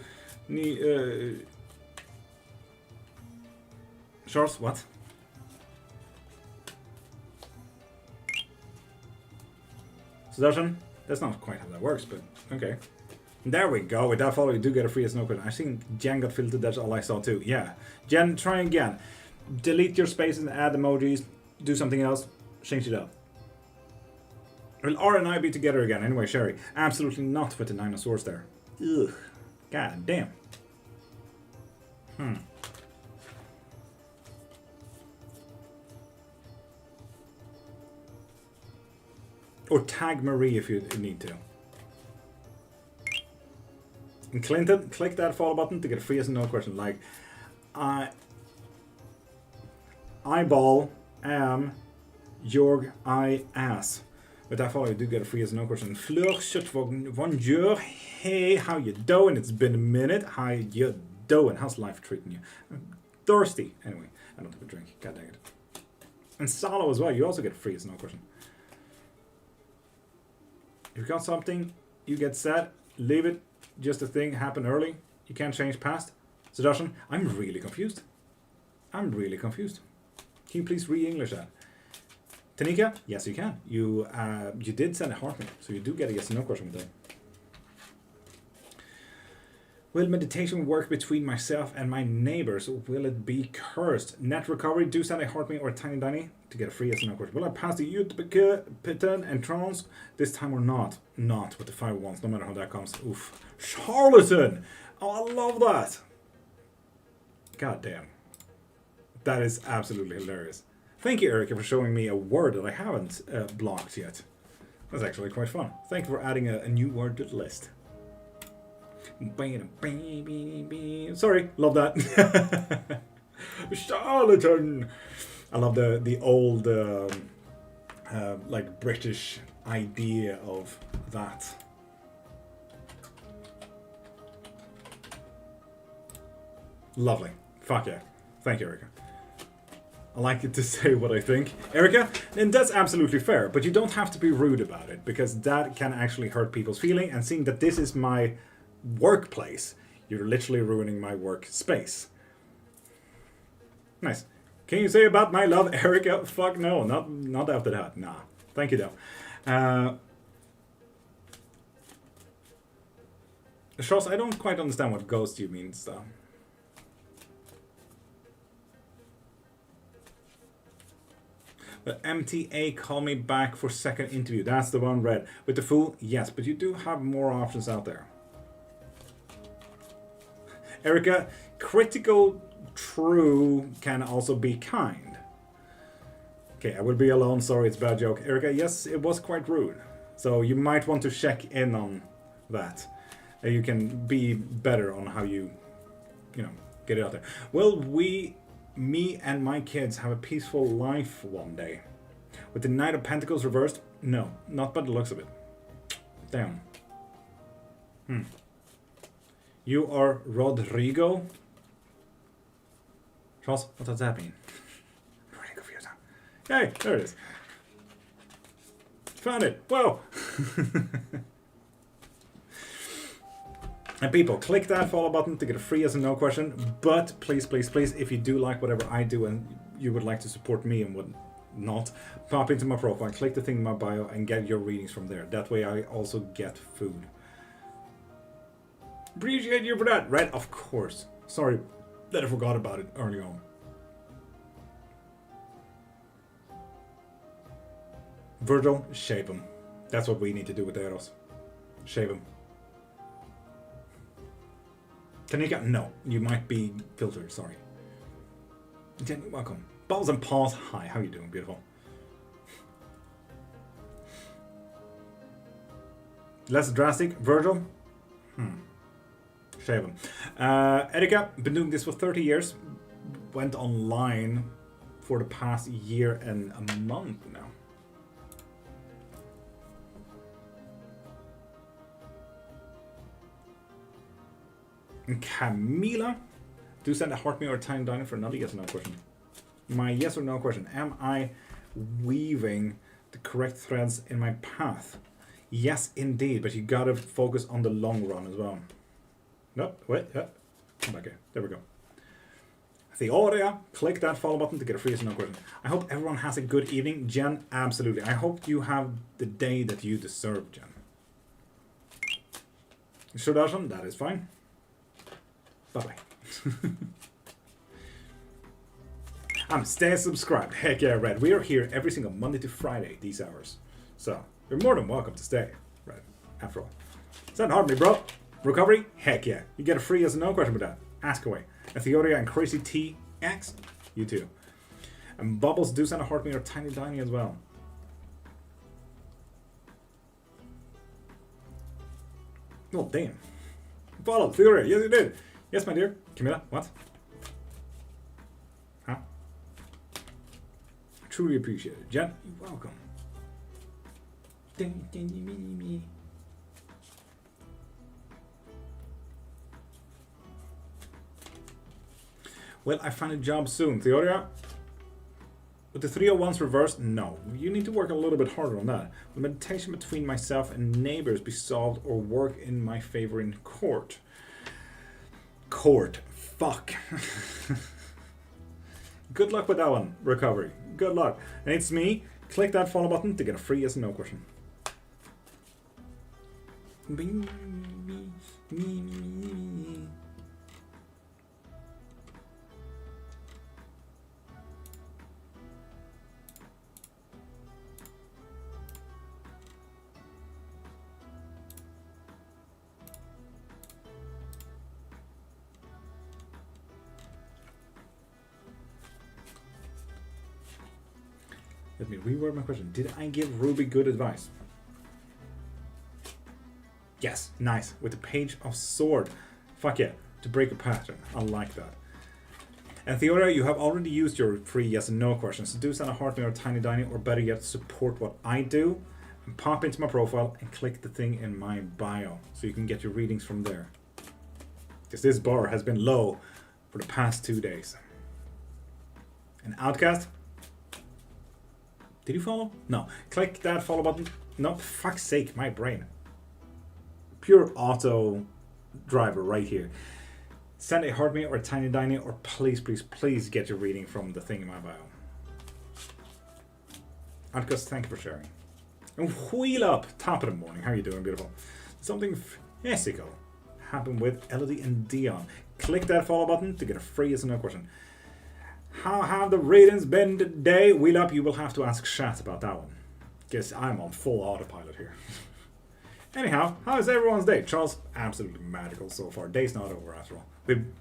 Charles, what? Sudarshan? That's not quite how that works, but okay. There we go. With that follow, you do get a free yes no question. I think Jen got filtered. That's all I saw too. Yeah. Jen, try again. Delete your spaces and add emojis. Do something else. Change it up. Will R and I be together again? Anyway, Sherry. Absolutely not with the 9 of Swords there. Ugh. God damn. Or tag Marie if you need to. And Clinton, click that follow button to get a free yes and no question. Like, eyeball am Jorg I ass. With that follow, you do get a free yes and no question. Fleur, bonjour. Hey, how you doing? It's been a minute. How you doing? How's life treating you? I'm thirsty. Anyway, I don't have a drink. God dang it. And Salo as well. You also get a free yes and no question. If you got something, you get set. Leave it. Just a thing happened early. You can't change past. Sudarshan, I'm really confused. I'm really confused. Can you please re-English that? Tanika, yes you can. You did send a heart me, so you do get a yes or no question with that. Will meditation work between myself and my neighbors? Or will it be cursed? Net recovery, do send a heart me or a tiny Danny to get a free yes or no question. Will I pass the youth pattern and trance this time or not? Not with the 5 ones, no matter how that comes. Oof. Charlatan! Oh, I love that! God damn. That is absolutely hilarious. Thank you, Erica, for showing me a word that I haven't blocked yet. That's actually quite fun. Thank you for adding a new word to the list. Sorry, love that. Charlatan! I love the old like British idea of that. Lovely. Fuck yeah. Thank you, Erica. I like it to say what I think. Erica, and that's absolutely fair, but you don't have to be rude about it, because that can actually hurt people's feeling, and seeing that this is my workplace, you're literally ruining my workspace. Nice. Can you say about my love, Erica? Fuck no, not after that. Nah. Thank you though. Shows, I don't quite understand what ghost you means though. But MTA call me back for second interview. That's the one, Red. With the Fool, yes, but you do have more options out there. Erica, critical true can also be kind. Okay, I will be alone. Sorry, it's a bad joke. Erica, yes, it was quite rude. So you might want to check in on that. You can be better on how you get it out there. Will me and my kids have a peaceful life one day? With the Knight of Pentacles reversed? No, not by the looks of it. Damn. You are Rodrigo? Charles, what does that mean? I'm really confused now. Hey, there it is. Found it. Whoa! And people, click that follow button to get a free yes and no question. But please, please, please, if you do like whatever I do and you would like to support me and what not, pop into my profile, click the thing in my bio and get your readings from there. That way I also get food. Appreciate you for that, right? Of course. Sorry that I forgot about it early on. Virgil, shave him. That's what we need to do with Eros. Shave him. Tanika, no. You might be filtered, sorry. Welcome. Balls and Paws, hi. How you doing, beautiful? Less drastic, Virgil? Shave him. Erika, been doing this for 30 years. Went online for the past year and a month now. And Camila, do send a heart me or a tiny diner for another yes or no question. My yes or no question: am I weaving the correct threads in my path? Yes, indeed, but you gotta focus on the long run as well. Nope, wait, yeah. Come back here. There we go. Theoria, click that follow button to get a free yes or no question. I hope everyone has a good evening. Jen, absolutely. I hope you have the day that you deserve, Jen. Shudarshan, that is fine. Bye-bye. I'm stay subscribed. Heck yeah, Red. We are here every single Monday to Friday, these hours. So, you're more than welcome to stay, Red. After all. Send hard me, bro. Recovery? Heck yeah. You get a free yes or no question with that. Ask away. And Theoria and Crazy TX? You too. And Bubbles do send a heart me or Tiny Tiny as well. Oh, damn. Follow, Theoria. Yes, you did. Yes, my dear. Camilla, what? Huh? I truly appreciate it. Jen, you're welcome. Well, I find a job soon. Theoria? With the 301s reversed? No. You need to work a little bit harder on that. The meditation between myself and neighbors be solved or work in my favor in court. Court. Fuck. Good luck with that one, recovery. Good luck. And it's me. Click that follow button to get a free yes or no question. Let me reword my question. Did I give Ruby good advice? Yes, nice. With the Page of Sword. Fuck yeah. To break a pattern. I like that. And Theodora, you have already used your free yes and no questions, so do send a heart me or a tiny diny, or better yet, support what I do, and pop into my profile and click the thing in my bio, so you can get your readings from there. Because this bar has been low for the past 2 days. And Outcast? Did you follow? No. Click that follow button. No, for fuck's sake, my brain. Pure auto driver right here. Send a heart me or a tiny diny, or please, please, please get your reading from the thing in my bio. Outcast, thank you for sharing. And wheel up, top of the morning. How are you doing, beautiful? Something physical happened with Elodie and Dion. Click that follow button to get a free yes or no question. How have the readings been today? Wheel up, you will have to ask Shat about that one. Guess I'm on full autopilot here. Anyhow, how is everyone's day? Charles, absolutely magical so far. Day's not over after all.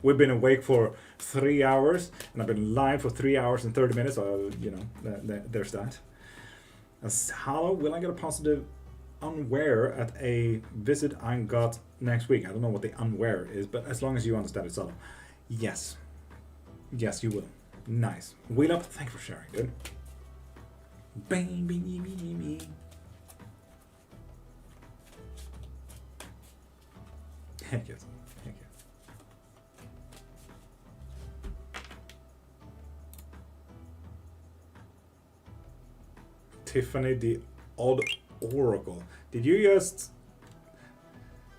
We've been awake for 3 hours, and I've been live for 3 hours and 30 minutes, so, you know, there's that. As Hallow, will I get a positive unwear at a visit I got next week? I don't know what the unwear is, but as long as you understand it's subtle. Yes. Yes, you will. Nice. Wheel up, thank you for sharing, dude. Baby. Heck yes. Heck yes. Tiffany the Odd Oracle. Did you just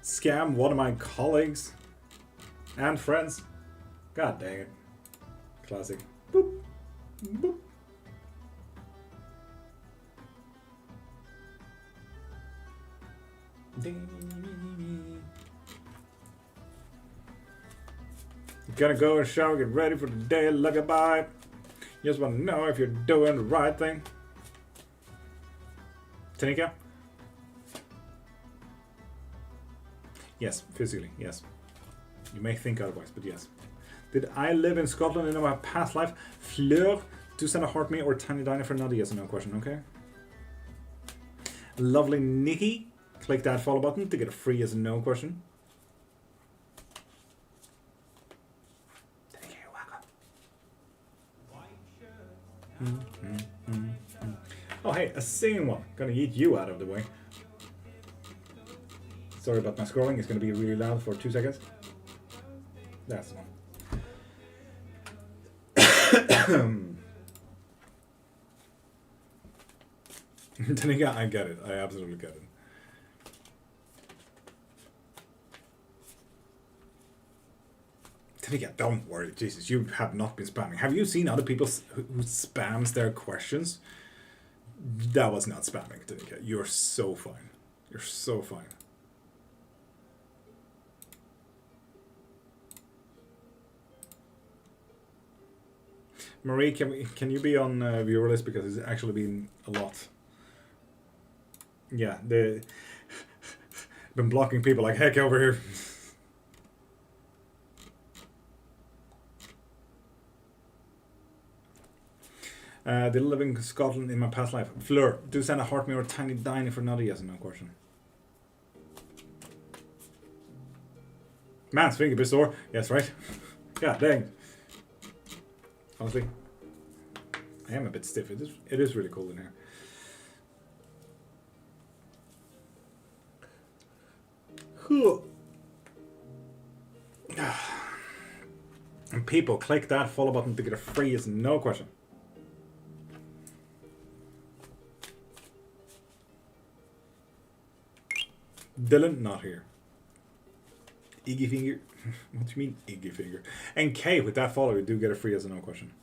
scam one of my colleagues and friends? God dang it. Classic. Boop. Boop. Gonna go and shower, get ready for the day, love you, bye. Just wanna know if you're doing the right thing. Tanika? Yes, physically, yes. You may think otherwise, but yes. Did I live in Scotland in my past life? Fleur, do send a heart me or tiny diner for another yes or no question, okay? Lovely Nikki, click that follow button to get a free yes or no question. Thank you, welcome. Oh hey, a singing one. Gonna eat you out of the way. Sorry about my scrolling, it's gonna be really loud for 2 seconds. That's the one. Tanika, I get it. I absolutely get it. Tanika, don't worry. Jesus, you have not been spamming. Have you seen other people who spams their questions? That was not spamming, Tanika. You're so fine. You're so fine. Marie, can you be on viewer list, because it's actually been a lot. Yeah, they been blocking people like heck over here. Did I live in Scotland in my past life? Fleur, do send a heart me or a tiny diny for another yes or no question. Man's finger bit sore. Yes, right? God dang. Honestly, I am a bit stiff. It is really cold in here. And people, click that follow button to get a free yes no question. Dylan, not here. Iggy finger. What do you mean, Iggy finger? And K, with that follow, you do get a free yes or no question.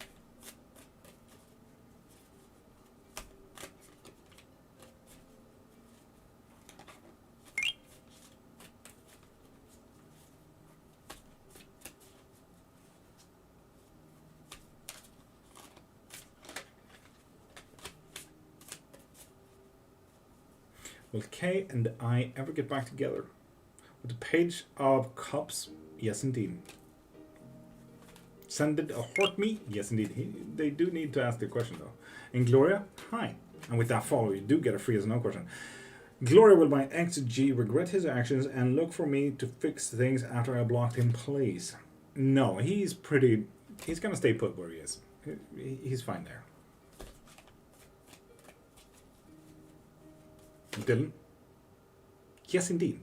Will Kay and I ever get back together? With the Page of Cups? Yes, indeed. Send it a heart me? Yes, indeed. They do need to ask the question, though. And Gloria? Hi. And with that follow, you do get a free yes no question. Gloria, will my ex-G regret his actions and look for me to fix things after I blocked him, please? No, he's pretty He's gonna stay put where he is. He's fine there. Dylan? Yes, indeed.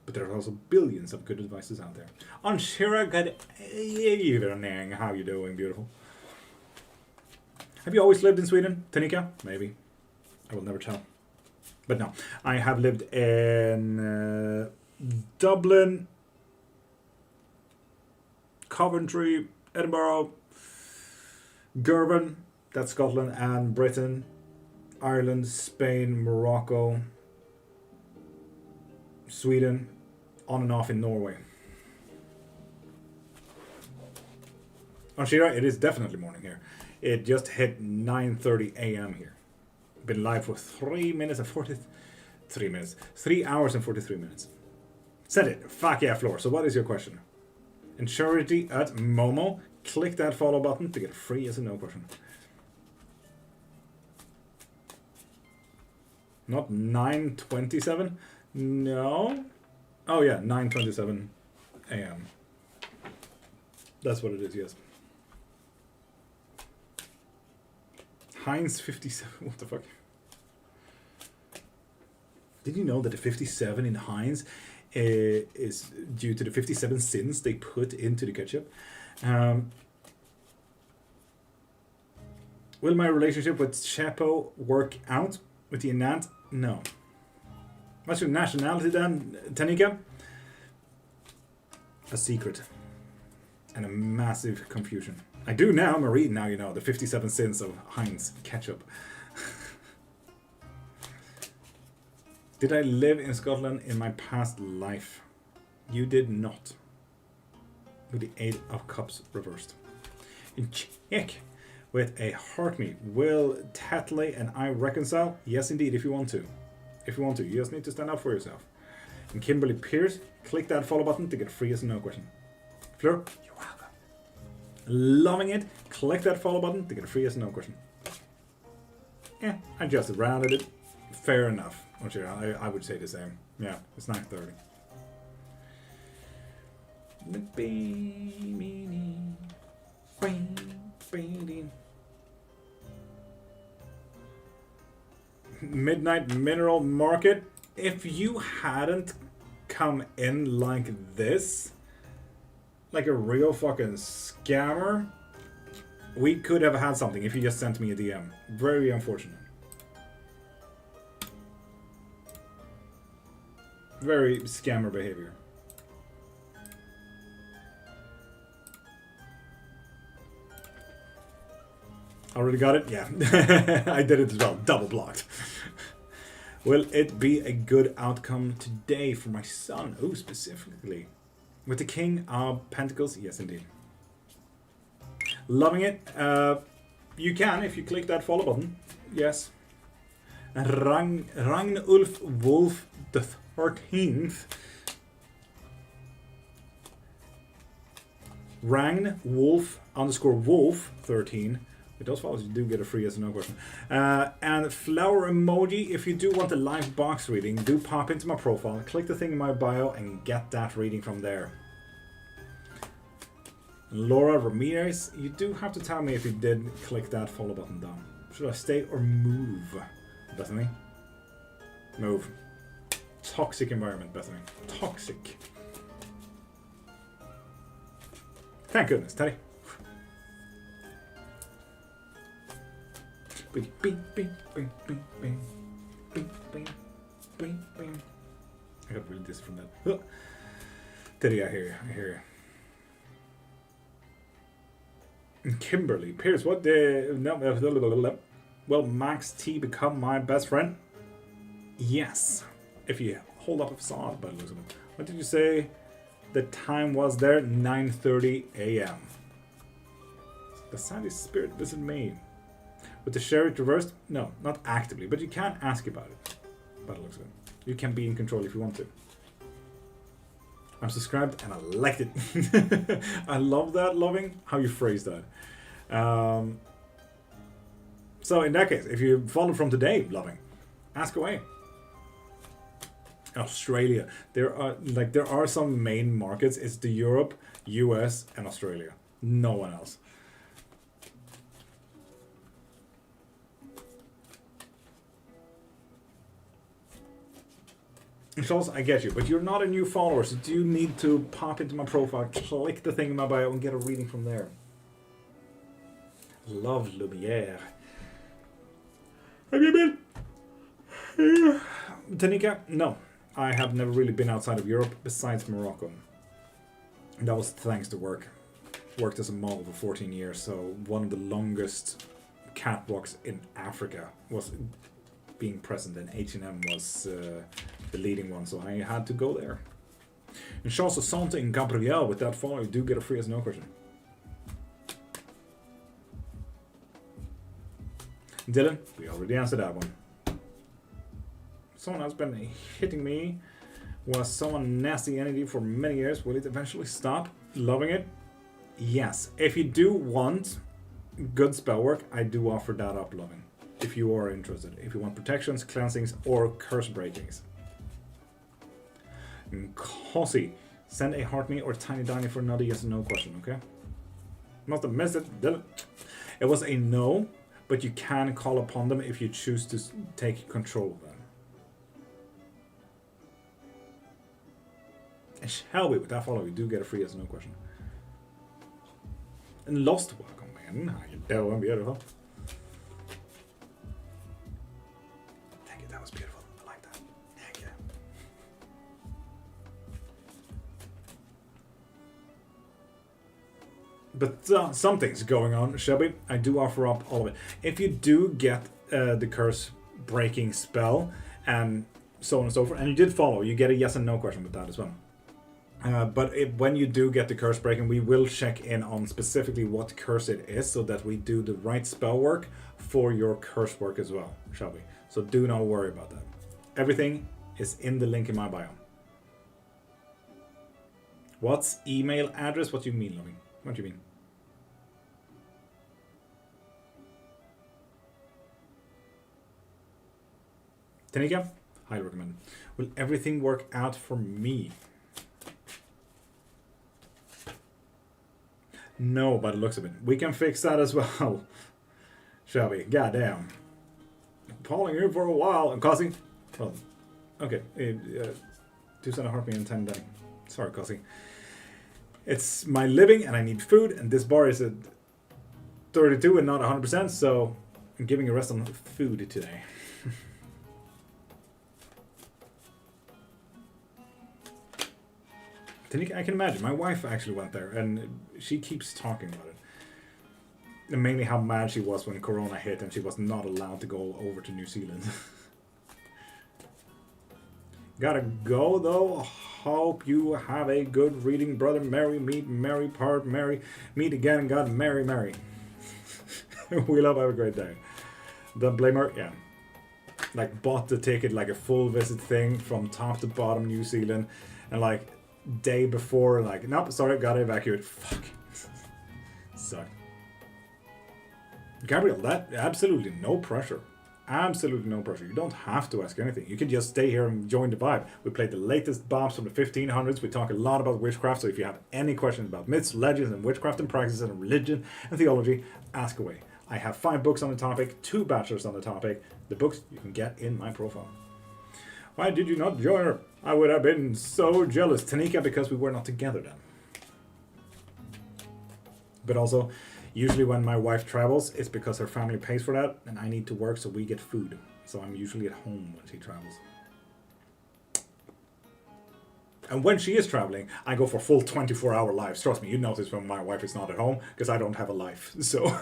But there are also billions of good advices out there. Anshira, good evening. How you doing, beautiful? Have you always lived in Sweden, Tanika? Maybe. I will never tell. But no, I have lived in Dublin, Coventry, Edinburgh, Girvan, that's Scotland, and Britain, Ireland, Spain, Morocco, Sweden, on and off in Norway. Anshira, it is definitely morning here. It just hit 9:30 a.m. here. Been live for 3 minutes and 43 minutes. 3 hours and 43 minutes. Send it. Fuck yeah, Floor. So what is your question? Insurity at Momo. Click that follow button to get a free yes or no question. Not 9:27? No. Oh yeah, 9:27 a.m. That's what it is, yes. Heinz 57, what the fuck? Did you know that the 57 in Heinz is due to the 57 sins they put into the ketchup? Will my relationship with Chapo work out with the Anant? No. What's your nationality then, Tanika? A secret. And a massive confusion. I do now, Marie, now you know, the 57 sins of Heinz ketchup. Did I live in Scotland in my past life? You did not. With the 8 of Cups reversed. In check with a heart me. Will Tatley and I reconcile? Yes, indeed, if you want to. If you want to, you just need to stand up for yourself. And Kimberly Pierce, click that follow button to get a free yes or no question. Fleur, you're welcome. Loving it, click that follow button to get a free yes or no question. Yeah, I just rounded it. Fair enough. I would say the same. Yeah, it's 9:30. Midnight Mineral Market. If you hadn't come in like this, like a real fucking scammer, we could have had something if you just sent me a DM. Very unfortunate. Very scammer behavior. Already got it? Yeah. I did it as well. Double blocked. Will it be a good outcome today for my son? Oh, specifically. With the King of Pentacles? Yes, indeed. Loving it. You can if you click that follow button. Yes. Ragnulf Wolf the 13th. Ragn Wolf _ Wolf 13. With those follows, you do get a free yes or no question. And flower emoji. If you do want a live box reading, do pop into my profile, click the thing in my bio, and get that reading from there. Laura Ramirez, you do have to tell me if you did click that follow button down. Should I stay or move, Bethany? Move. Toxic environment, Bethany. Toxic. Thank goodness, Teddy. Bing, bing, bing, bing, bing, bing, bing, bing, bing, bing. I got really dizzy from that. Teddy, I hear you. I hear you. Kimberly Pierce, what the? No, will Max T become my best friend? Yes. If you hold up a facade, by the looks of it. What did you say? The time was there, 9:30 a.m. The Sandy Spirit visit me. With the chariot reversed? No, not actively, but you can ask about it. By the looks of it. You can be in control if you want to. I'm subscribed and I liked it. I love that, loving how you phrase that. So in that case, if you follow from today, loving, ask away. Australia. There are some main markets. It's the Europe, US, and Australia. No one else. Charles, I get you, but you're not a new follower, so do you need to pop into my profile, click the thing in my bio, and get a reading from there? Love Lumiere. Have you been here? Tanika? No. I have never really been outside of Europe, besides Morocco. And that was thanks to work. Worked as a model for 14 years, so one of the longest catwalks in Africa was being present, and H&M was the leading one, so I had to go there. And Charles Asante and Gabrielle, with that follow, you do get a free as no question. Dylan, we already answered that one. Someone has been hitting me. Was someone nasty energy for many years. Will it eventually stop? Loving it? Yes. If you do want good spell work, I do offer that up, loving. If you are interested. If you want protections, cleansings, or curse breakings. Cossie, send a heart me or tiny diny for another yes or no question, okay? Must have missed it. Dylan. It was a no, but you can call upon them if you choose to take control of them. And Shelby, with that follow, we do get a free yes or no question. And Lost, welcome in. How you doing? Beautiful. Thank you, that was beautiful. I like that. Thank you. But something's going on, Shelby. I do offer up all of it. If you do get the curse breaking spell and so on and so forth, and you did follow, you get a yes and no question with that as well. But when you do get the curse breaking, we will check in on specifically what curse it is so that we do the right spell work for your curse work as well, shall we? So do not worry about that. Everything is in the link in my bio. What's email address? What do you mean, loving? What do you mean? Tanika, highly recommend. Will everything work out for me? No, by the looks of it. We can fix that as well. Shall we? Goddamn. Calling you for a while. Cossie? Well, okay. 2 cent heart me and 10 dying. Sorry, Cossie. It's my living and I need food, and this bar is at 32 and not 100%, so I'm giving a rest on food today. I can imagine. My wife actually went there, and she keeps talking about it. And mainly how mad she was when Corona hit and she was not allowed to go over to New Zealand. Gotta go, though. Hope you have a good reading, brother. Mary, meet Mary, part Mary. Meet again, God, Mary, Mary. We love have a great day. Don't blame her? Yeah. Like, bought the ticket, like a full visit thing from top to bottom New Zealand. And, like, day before, like, nope, sorry, gotta evacuate. Fuck. Suck. Gabriel, that absolutely no pressure. Absolutely no pressure. You don't have to ask anything. You can just stay here and join the vibe. We play the latest bombs from the 1500s. We talk a lot about witchcraft, so if you have any questions about myths, legends, and witchcraft and practices and religion and theology, ask away. I have 5 books on the topic, 2 bachelors on the topic. The books you can get in my profile. Why did you not join her? I would have been so jealous. Tanika, because we were not together then. But also, usually when my wife travels, it's because her family pays for that, and I need to work so we get food. So I'm usually at home when she travels. And when she is traveling, I go for full 24-hour lives. Trust me, you notice when my wife is not at home, because I don't have a life. So,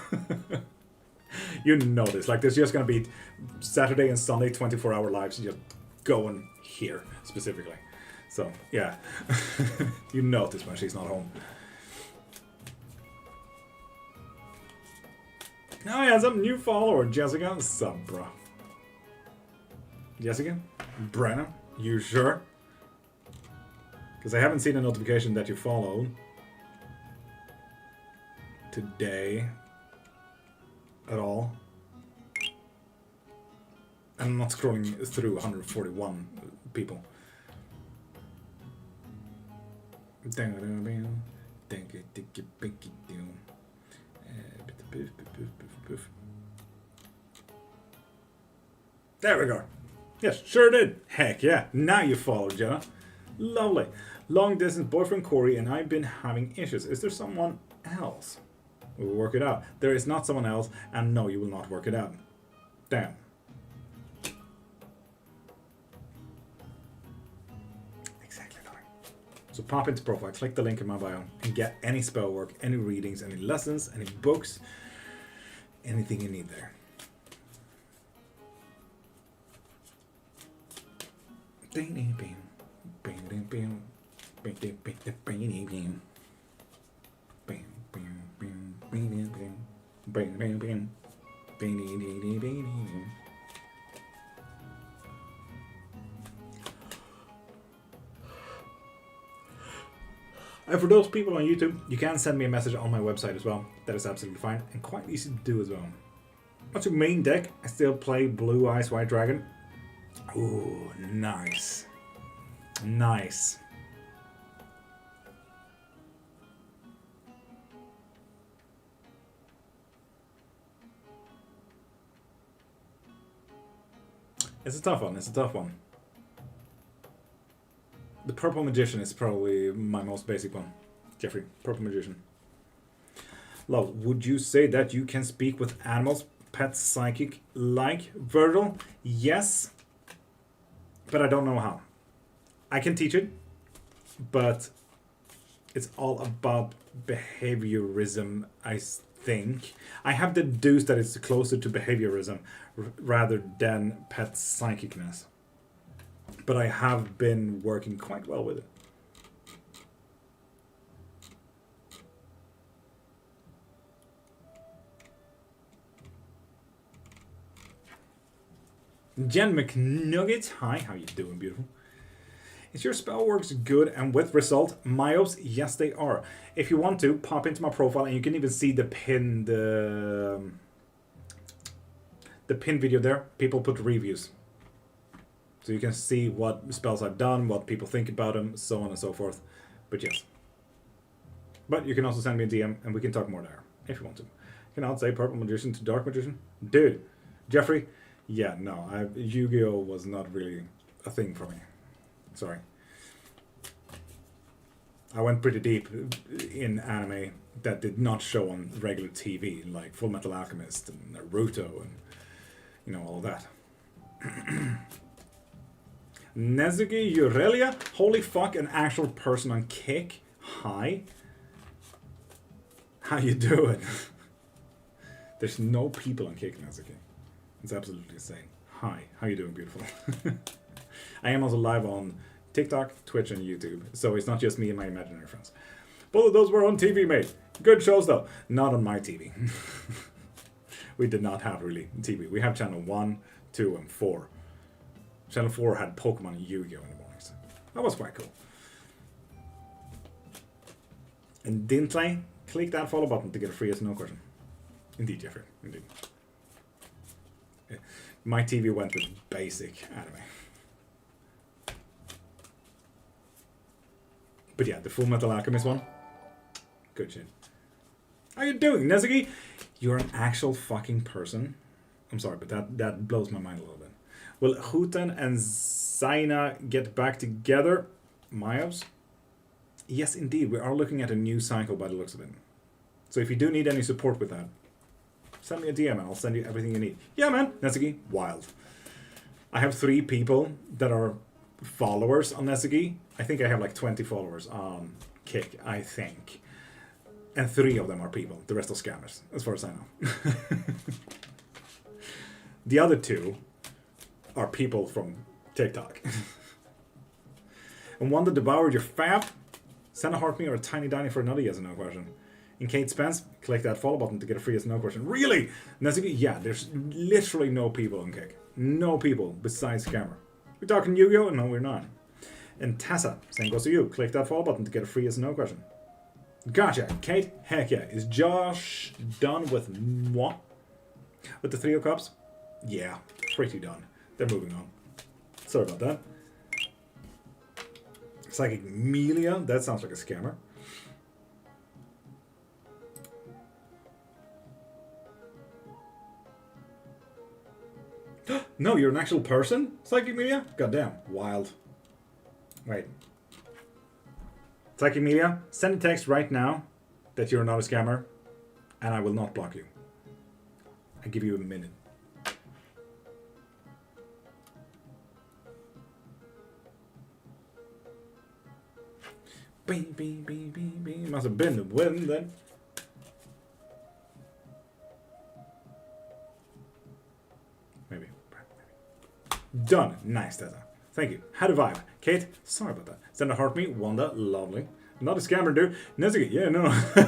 you know this. Like, there's just going to be Saturday and Sunday 24-hour lives just going here, specifically. So, yeah. You notice when she's not home. Now I have some new follower, Jessica. What's up, bro? Jessica? Brenna? You sure? Because I haven't seen a notification that you followed today at all. I'm not scrolling through 141 people. There we go. Yes, sure did. Heck yeah. Now you follow, Jenna. Lovely. Long distance boyfriend Corey and I've been having issues. Is there someone else? We will work it out. There is not someone else, and no, you will not work it out. Damn. Exactly right. So pop into profile, click the link in my bio, and get any spell work, any readings, any lessons, any books, anything you need there. And for those people on YouTube, you can send me a message on my website as well. That is absolutely fine and quite easy to do as well. What's your main deck? I still play Blue Eyes White Dragon. Ooh, nice. Nice. It's a tough one. It's a tough one. The Purple Magician is probably my most basic one. Jeffrey, Purple Magician. Love, would you say that you can speak with animals, pets, psychic, like Virgil? Yes, but I don't know how. I can teach it, but it's all about behaviorism, I think. I have deduced that it's closer to behaviorism rather than pet psychicness. But I have been working quite well with it. Jen McNuggets, hi, how you doing, beautiful? Is your spell works good and with result? Myopes, yes they are. If you want to, pop into my profile and you can even see the pinned video there. People put reviews. So you can see what spells I've done, what people think about them, so on and so forth. But yes. But you can also send me a DM and we can talk more there, if you want to. Can I say Purple Magician to Dark Magician? Dude, Jeffrey, yeah, no, Yu-Gi-Oh! Was not really a thing for me. Sorry. I went pretty deep in anime that did not show on regular TV, like Full Metal Alchemist and Naruto and, you know, all that. Nezuki Urelia? Holy fuck, an actual person on Kick? Hi. How you doing? There's no people on Kick, Nezuki. It's absolutely insane. Hi, how you doing, beautiful? I am also live on TikTok, Twitch, and YouTube, so it's not just me and my imaginary friends. Both of those were on TV, mate. Good shows, though. Not on my TV. We did not have really TV. We have channel 1, 2, and 4. Channel 4 had Pokemon and Yu-Gi-Oh! In the mornings. That was quite cool. And Dintley, click that follow button to get a free yes or no question. Indeed, Jeffrey. Indeed. My TV went with basic anime. But yeah, the Full Metal Alchemist one. Good shit. How you doing, Nezuki? You're an actual fucking person. I'm sorry, but that blows my mind a little bit. Will Huten and Zaina get back together? Myos? Yes, indeed. We are looking at a new cycle by the looks of it. So if you do need any support with that, send me a DM and I'll send you everything you need. Yeah, man. Nezuki, wild. I have 3 people that are followers on Nezuki. I think I have like 20 followers on Kick, I think. And 3 of them are people. The rest are scammers, as far as I know. The other 2 are people from TikTok. And one that devoured your fab? Send a heart me or a tiny diny for another yes or no question. In Kate Spence, click that follow button to get a free yes or no question. Really? Nezuki, yeah, there's literally no people on Kick. No people besides scammer. We're talking Yu-Gi-Oh? No, we're not. And Tessa, same goes to you. Click that follow button to get a free yes or no question. Gotcha. Kate, heck yeah. Is Josh done with what? With the 3 of Cups? Yeah, pretty done. They're moving on. Sorry about that. Psychic Melia, that sounds like a scammer. No, you're an actual person? Psychic Media? Goddamn. Wild. Wait. Psychic Media, send a text right now that you're not a scammer, and I will not block you. I give you a minute. Bing, bing, bing, bing, bing. Must have been the wind then. Maybe. Done. Nice, Tessa. Thank you. Had a vibe. Kate, sorry about that. Send a heart me. Wanda, lovely. Not a scammer, dude. Nezuki, yeah, no.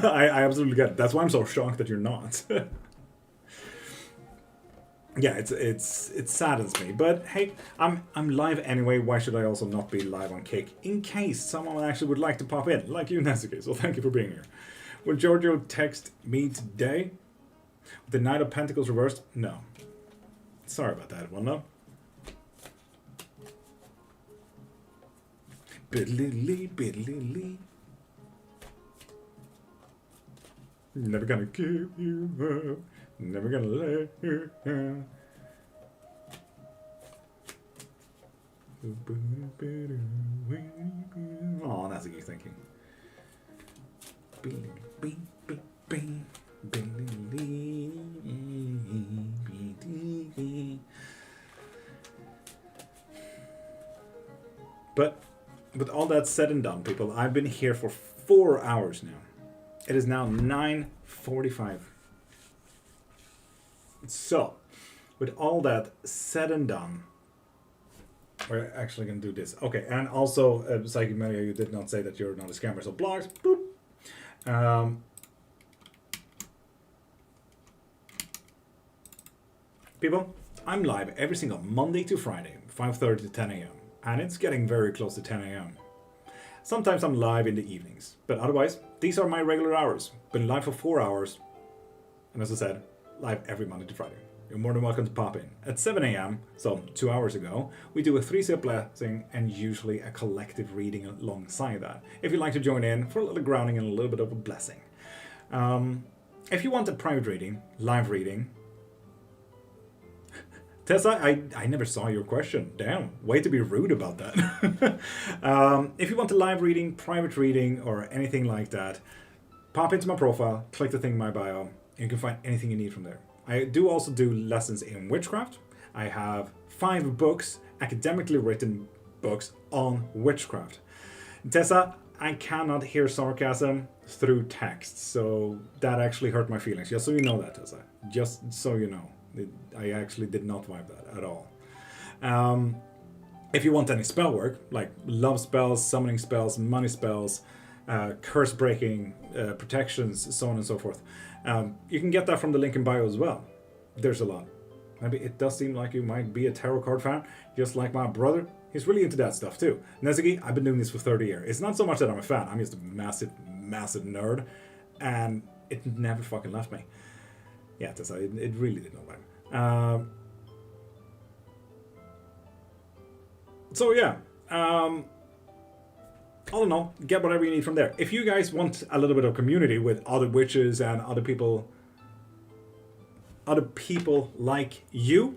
I absolutely get it. That's why I'm so shocked that you're not. Yeah, it saddens me. But hey, I'm live anyway. Why should I also not be live on Cake? In case someone actually would like to pop in, like you, Nezuki. So thank you for being here. Will Giorgio text me today? The Knight of Pentacles reversed? No. Sorry about that, Wanda. Biddly biddly. Never gonna give you up. Never gonna let you down. Oh, that's a good thinking. But with all that said and done, people, I've been here for 4 hours now. It is now 9:45. So, with all that said and done, we're actually going to do this. Okay, and also, Psychic Media, you did not say that you're not a scammer, so blogs, boop. People, I'm live every single Monday to Friday, 5:30 to 10 a.m. And it's getting very close to 10 a.m. Sometimes I'm live in the evenings, but otherwise, these are my regular hours. Been live for 4 hours, and as I said, live every Monday to Friday. You're more than welcome to pop in. At 7 a.m., so 2 hours ago, we do a 3-step blessing and usually a collective reading alongside that. If you'd like to join in for a little grounding and a little bit of a blessing. If you want a private reading, live reading, Tessa, I never saw your question. Damn, way to be rude about that. If you want a live reading, private reading, or anything like that, pop into my profile, click the thing in my bio, and you can find anything you need from there. I do also do lessons in witchcraft. I have 5 books, academically written books on witchcraft. Tessa, I cannot hear sarcasm through text, so that actually hurt my feelings. Just so you know that, Tessa. Just so you know. I actually did not vibe that at all. If you want any spell work, like love spells, summoning spells, money spells, curse breaking, protections, so on and so forth, you can get that from the link in bio as well. There's a lot. Maybe it does seem like you might be a tarot card fan, just like my brother. He's really into that stuff too. Nezuki, I've been doing this for 30 years. It's not so much that I'm a fan, I'm just a massive, massive nerd, and it never fucking left me. Yeah, Tessa, it really did not vibe. So yeah, all in all, get whatever you need from there. If you guys want a little bit of community with other witches and other people like you,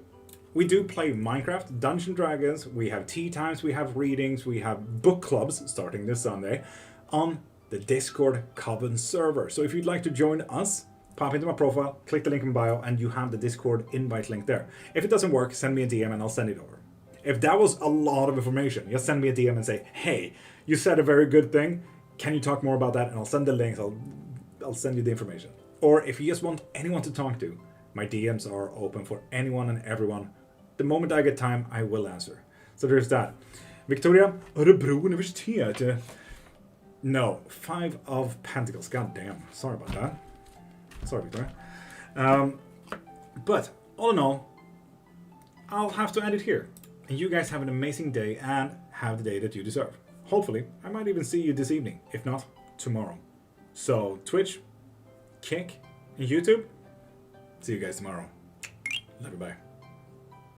we do play Minecraft, Dungeons and Dragons, we have tea times, we have readings, we have book clubs starting this Sunday on the Discord Coven server. So if you'd like to join us, pop into my profile, click the link in bio, and you have the Discord invite link there. If it doesn't work, send me a DM and I'll send it over. If that was a lot of information, just send me a DM and say, hey, you said a very good thing. Can you talk more about that? And I'll send the links. I'll send you the information. Or if you just want anyone to talk to, my DMs are open for anyone and everyone. The moment I get time, I will answer. So there's that. Victoria, Örebro Universitet. No, 5 of Pentacles. God damn. Sorry about that. Sorry, Victoria. But all in all, I'll have to end it here. And you guys have an amazing day and have the day that you deserve. Hopefully, I might even see you this evening. If not, tomorrow. So, Twitch, Kick, and YouTube. See you guys tomorrow. Love you, bye.